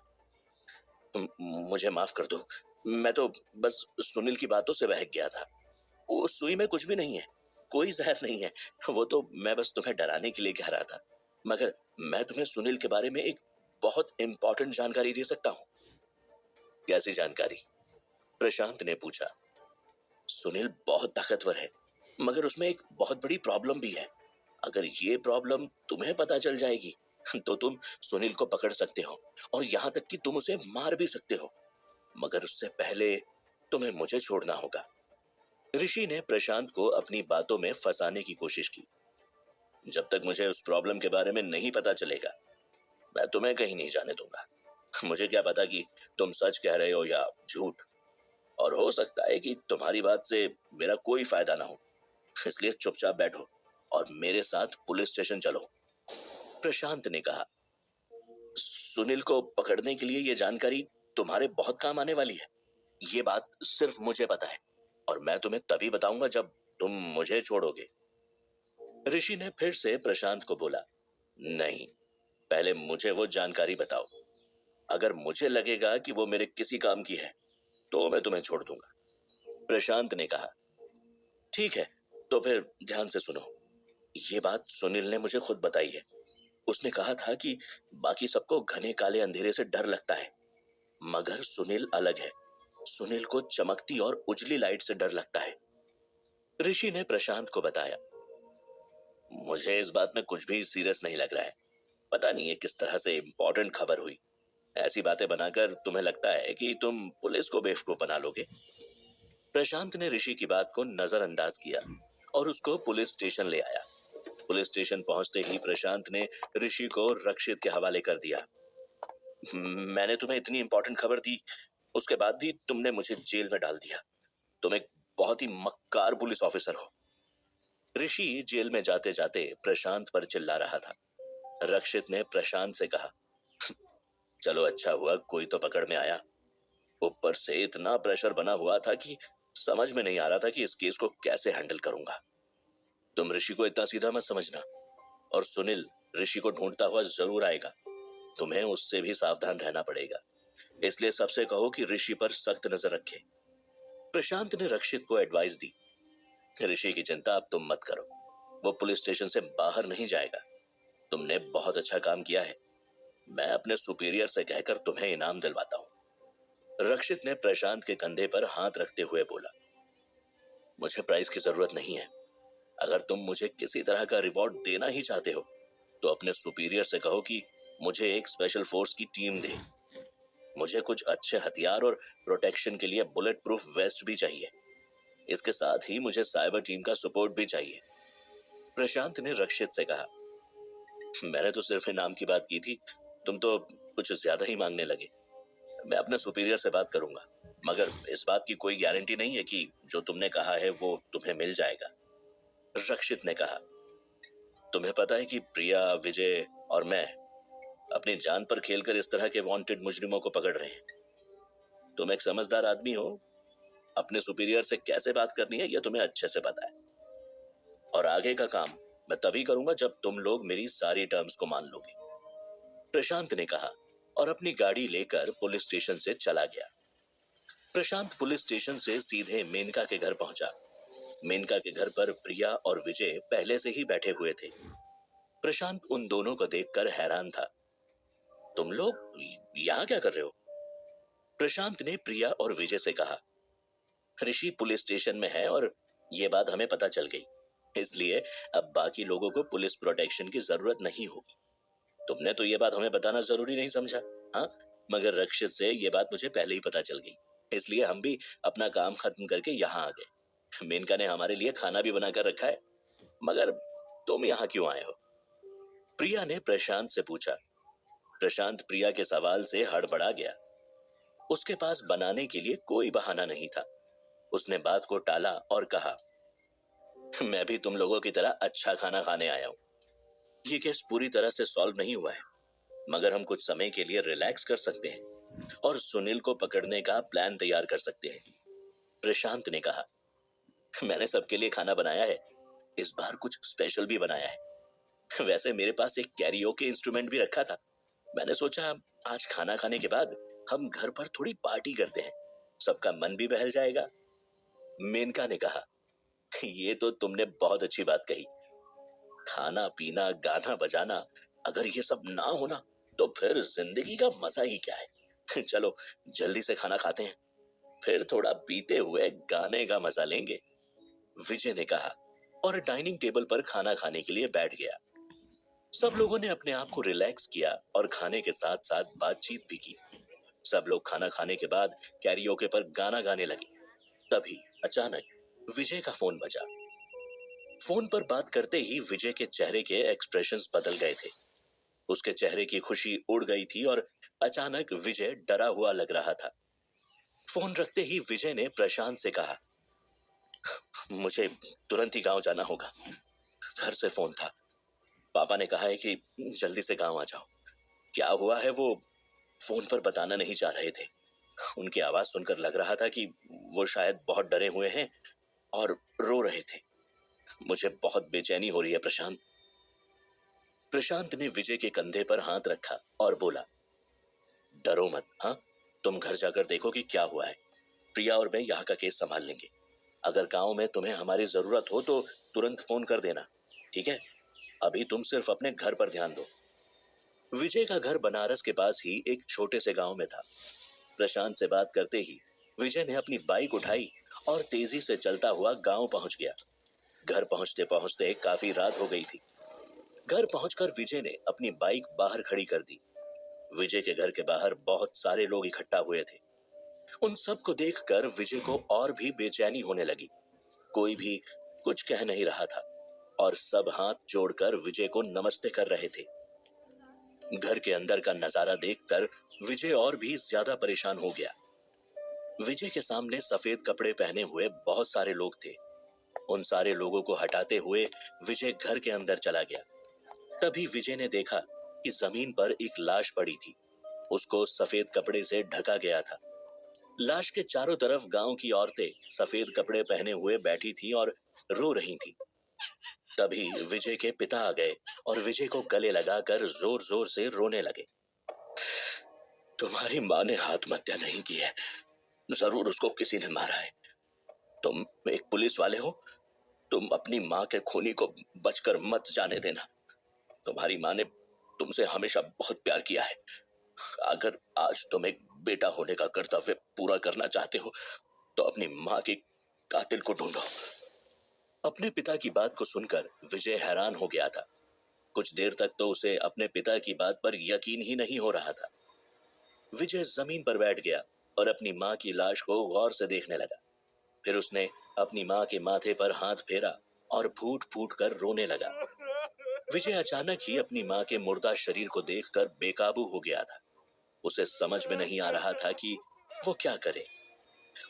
मुझे माफ कर दो, मैं तो बस सुनील की बातों से बहक गया था। उस सुई में कुछ भी नहीं है, कोई जहर नहीं है। वो तो मैं बस तुम्हें डराने के लिए कह रहा था, मगर मैं तुम्हें सुनील के बारे में एक बहुत इंपॉर्टेंट जानकारी दे सकता हूँ। कैसी जानकारी? प्रशांत ने पूछा। सुनील बहुत ताकतवर है, मगर उसमें एक बहुत बड़ी प्रॉब्लम भी है। अगर ये प्रॉब्लम तुम्हें पता चल जाएगी तो तुम सुनील को पकड़ सकते हो और यहाँ तक कि तुम उसे मार भी सकते हो, मगर उससे पहले तुम्हें मुझे छोड़ना होगा। ऋषि ने प्रशांत को अपनी बातों में फंसाने की कोशिश की। जब तक मुझे उस प्रॉब्लम के बारे में नहीं पता चलेगा, मैं तुम्हें कहीं नहीं जाने दूंगा। मुझे क्या पता कि तुम सच कह रहे हो या झूठ, और हो सकता है कि तुम्हारी बात से मेरा कोई फायदा ना हो। इसलिए चुपचाप बैठो और मेरे साथ पुलिस स्टेशन चलो, प्रशांत ने कहा। सुनील को पकड़ने के लिए ये जानकारी तुम्हारे बहुत काम आने वाली है। ये बात सिर्फ मुझे पता है और मैं तुम्हें तभी बताऊंगा जब तुम मुझे छोड़ोगे, ऋषि ने फिर से प्रशांत को बोला। नहीं, पहले मुझे वो जानकारी बताओ। अगर मुझे लगेगा कि वो मेरे किसी काम की है तो मैं तुम्हें छोड़ दूंगा, प्रशांत ने कहा। ठीक है, तो फिर ध्यान से सुनो। ये बात सुनील ने मुझे खुद बताई है। उसने कहा था कि बाकी सबको घने काले अंधेरे से डर लगता है, मगर सुनील अलग है। सुनील को चमकती और उजली लाइट से डर लगता है, ऋषि ने प्रशांत को बताया। मुझे इस बात में कुछ भी सीरियस नहीं लग रहा है। पता नहीं ये किस तरह से इंपॉर्टेंट खबर हुई। ऐसी बातें बनाकर तुम्हें लगता है कि तुम पुलिस को बेवकूफ बना लोगे। प्रशांत ने ऋषि की बात को नजरअंदाज किया और उसको पुलिस स्टेशन ले आया। पुलिस स्टेशन पहुंचते ही प्रशांत ने ऋषि को रक्षित के हवाले कर दिया। मैंने तुम्हें इतनी इंपॉर्टेंट खबर दी, उसके बाद भी तुमने मुझे जेल में डाल दिया। तुम एक बहुत ही मक्कार पुलिस ऑफिसर हो, ऋषि जेल में जाते जाते प्रशांत पर चिल्ला रहा था। रक्षित ने प्रशांत से कहा, चलो अच्छा हुआ कोई तो पकड़ में आया। ऊपर से इतना प्रेशर बना हुआ था कि समझ में नहीं आ रहा था कि इस केस को कैसे हैंडल करूंगा। तुम ऋषि को इतना सीधा मत समझना, और सुनील ऋषि को ढूंढता हुआ जरूर आएगा। तुम्हें उससे भी सावधान रहना पड़ेगा। इसलिए सबसे कहो कि ऋषि पर सख्त नजर रखे। प्रशांत ने रक्षित को एडवाइस दी, ऋषि की चिंता अब तुम मत करो, वो पुलिस स्टेशन से बाहर नहीं जाएगा। तुमने बहुत अच्छा काम किया है, मैं अपने सुपीरियर से कहकर तुम्हें इनाम दिलवाता हूं। रक्षित ने प्रशांत के कंधे पर हाथ रखते हुए बोला, मुझे प्राइज की जरूरत नहीं है। अगर तुम मुझे किसी तरह का रिवॉर्ड देना ही चाहते हो तो अपने सुपीरियर से कहो कि मुझे एक स्पेशल फोर्स की टीम दे। मुझे कुछ अच्छे हथियार और प्रोटेक्शन के लिए बुलेट प्रूफ वेस्ट भी चाहिए। इसके साथ ही मुझे साइबर टीम का सपोर्ट भी चाहिए। प्रशांत ने रक्षित से कहा, मैंने तो सिर्फ इनाम की बात की थी, तुम तो कुछ ज्यादा ही मांगने लगे। मैं अपने सुपीरियर से बात करूंगा, मगर इस बात की कोई गारंटी नहीं है कि जो तुमने कहा है वो तुम्हें मिल जाएगा। रक्षित ने कहा, तुम्हें पता है कि प्रिया, विजय और मैं अपनी जान पर खेलकर इस तरह के वांटेड मुजरिमों को पकड़ रहे हैं। तुम एक समझदार आदमी हो, अपने सुपीरियर से कैसे बात करनी है यह तुम्हें अच्छे से पता है, और आगे का काम मैं तभी करूंगा जब तुम लोग मेरी सारी टर्म्स को मान लोगे। प्रशांत ने कहा और अपनी गाड़ी लेकर पुलिस स्टेशन से चला गया। प्रशांत पुलिस स्टेशन से सीधे मेनका के घर पहुंचा। मेनका के घर पर प्रिया और विजय पहले से ही बैठे हुए थे। प्रशांत उन दोनों को देखकर हैरान था। तुम लोग यहां क्या कर रहे हो? प्रशांत ने प्रिया और विजय से कहा, ऋषि पुलिस स्टेशन में है और ये बात हमें पता चल गई, इसलिए अब बाकी लोगों को पुलिस प्रोटेक्शन की जरूरत नहीं होगी। तुमने तो ये बात हमें बताना जरूरी नहीं समझा, हाँ? मगर रक्षित से ये बात मुझे पहले ही पता चल गई, इसलिए हम भी अपना काम खत्म करके यहाँ आ गए। मेनका ने हमारे लिए खाना भी बनाकर रखा है, मगर तुम यहाँ क्यों आए हो? प्रिया ने प्रशांत से पूछा। प्रशांत प्रिया के सवाल से हड़बड़ा गया। उसके पास बनाने के लिए कोई बहाना नहीं था। उसने बात को टाला और कहा, मैं भी तुम लोगों की तरह अच्छा खाना खाने आया हूं। ये केस पूरी तरह से सॉल्व नहीं हुआ है, मगर हम कुछ समय के लिए रिलैक्स कर सकते हैं और सुनील को पकड़ने का प्लान तैयार कर सकते हैं। प्रशांत ने कहा, मैंने सबके लिए खाना बनाया है, इस बार कुछ स्पेशल भी बनाया है। वैसे मेरे पास एक कैरियोके इंस्ट्रूमेंट भी रखा था। मैंने सोचा आज खाना खाने के बाद हम घर पर थोड़ी पार्टी करते हैं, सबका मन भी बहल जाएगा। मेनका ने कहा, ये तो तुमने बहुत अच्छी बात कही। खाना पीना, गाना बजाना, अगर ये सब ना होना तो फिर जिंदगी का मजा ही क्या है। चलो जल्दी से खाना खाते हैं, फिर थोड़ा पीते हुए गाने का मजा लेंगे, विजय ने कहा और डाइनिंग टेबल पर खाना खाने के लिए बैठ गया। सब लोगों ने अपने आप को रिलैक्स किया और खाने के साथ साथ बातचीत भी की। सब लोग खाना खाने के बाद कैरियोके पर गाना गाने लगे। तभी अचानक विजय का फोन बजा। फोन पर बात करते ही विजय के चेहरे के एक्सप्रेशंस बदल गए थे। उसके चेहरे की खुशी उड़ गई थी और अचानक विजय डरा हुआ लग रहा था। फोन रखते ही विजय ने प्रशांत से कहा, मुझे तुरंत ही गांव जाना होगा। घर से फोन था, पापा ने कहा है कि जल्दी से गांव आ जाओ। क्या हुआ है वो फोन पर बताना नहीं चाह रहे थे। उनकी आवाज सुनकर लग रहा था कि वो शायद बहुत डरे हुए हैं और रो रहे थे। मुझे बहुत बेचैनी हो रही है प्रशांत। प्रशांत ने विजय के कंधे पर हाथ रखा और बोला, डरो मत, हाँ? तुम घर जाकर देखो कि क्या हुआ है। प्रिया और मैं यहाँ का केस संभाल लेंगे। अगर गांव में तुम्हें हमारी जरूरत हो तो तुरंत फोन कर देना, ठीक है? अभी तुम सिर्फ अपने घर पर ध्यान दो। विजय का घर बनारस के पास ही एक छोटे से गांव में था। प्रशांत से बात करते ही विजय ने अपनी बाइक उठाई और तेजी से चलता हुआ गांव पहुंच गया। घर पहुंचते पहुंचते काफी रात हो गई थी। घर पहुंचकर विजय ने अपनी बाइक बाहर खड़ी कर दी। विजय के घर के बाहर बहुत सारे लोग इकट्ठा हुए थे। उन सब को देखकर विजय को और भी बेचैनी होने लगी। कोई भी कुछ कह नहीं रहा था और सब हाथ जोड़कर विजय को नमस्ते कर रहे थे। घर के अंदर का नजारा देखकर विजय और भी ज्यादा परेशान हो गया। विजय के सामने सफेद कपड़े पहने हुए बहुत सारे लोग थे। उन सारे लोगों को हटाते हुए विजय घर के अंदर चला गया। तभी विजय ने देखा कि जमीन पर एक लाश पड़ी थी। उसको सफेद कपड़े से ढका गया था। लाश के चारों तरफ गांव की औरतें सफेद कपड़े पहने हुए बैठी थीं और रो रही थीं। तभी विजय के पिता आ गए और विजय को गले लगाकर जोर जोर से रोने लगे। तुम्हारी माँ ने आत्महत्या नहीं की है, जरूर उसको किसी ने मारा है। तुम एक पुलिस वाले हो, तुम अपनी माँ के खूनी को बचकर मत जाने देना। तुम्हारी माँ ने तुमसे हमेशा बहुत प्यार किया है। अगर आज तुम एक बेटा होने का कर्तव्य पूरा करना चाहते हो तो अपनी माँ के कातिल को ढूंढो। अपने पिता की बात को सुनकर विजय हैरान हो गया था। कुछ देर तक तो उसे अपने पिता की बात पर यकीन ही नहीं हो रहा था। विजय जमीन पर बैठ गया और अपनी माँ की लाश को गौर से देखने लगा। फिर उसने अपनी माँ के माथे पर हाथ फेरा और फूट फूट कर रोने लगा। विजय अचानक ही अपनी माँ के मुर्दा शरीर को देखकर बेकाबू हो गया था। उसे समझ में नहीं आ रहा था कि वो क्या करे।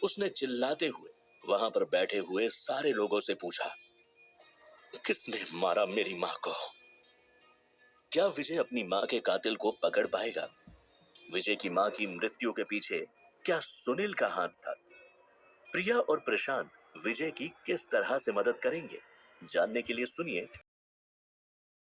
उसने चिल्लाते हुए वहां पर बैठे हुए सारे लोगों से पूछा, किसने मारा मेरी माँ को? क्या विजय अपनी माँ के कातिल को पकड़ पाएगा? विजय की माँ की मृत्यु के पीछे क्या सुनील का हाथ था? प्रिया और प्रशांत विजय की किस तरह से मदद करेंगे? जानने के लिए सुनिए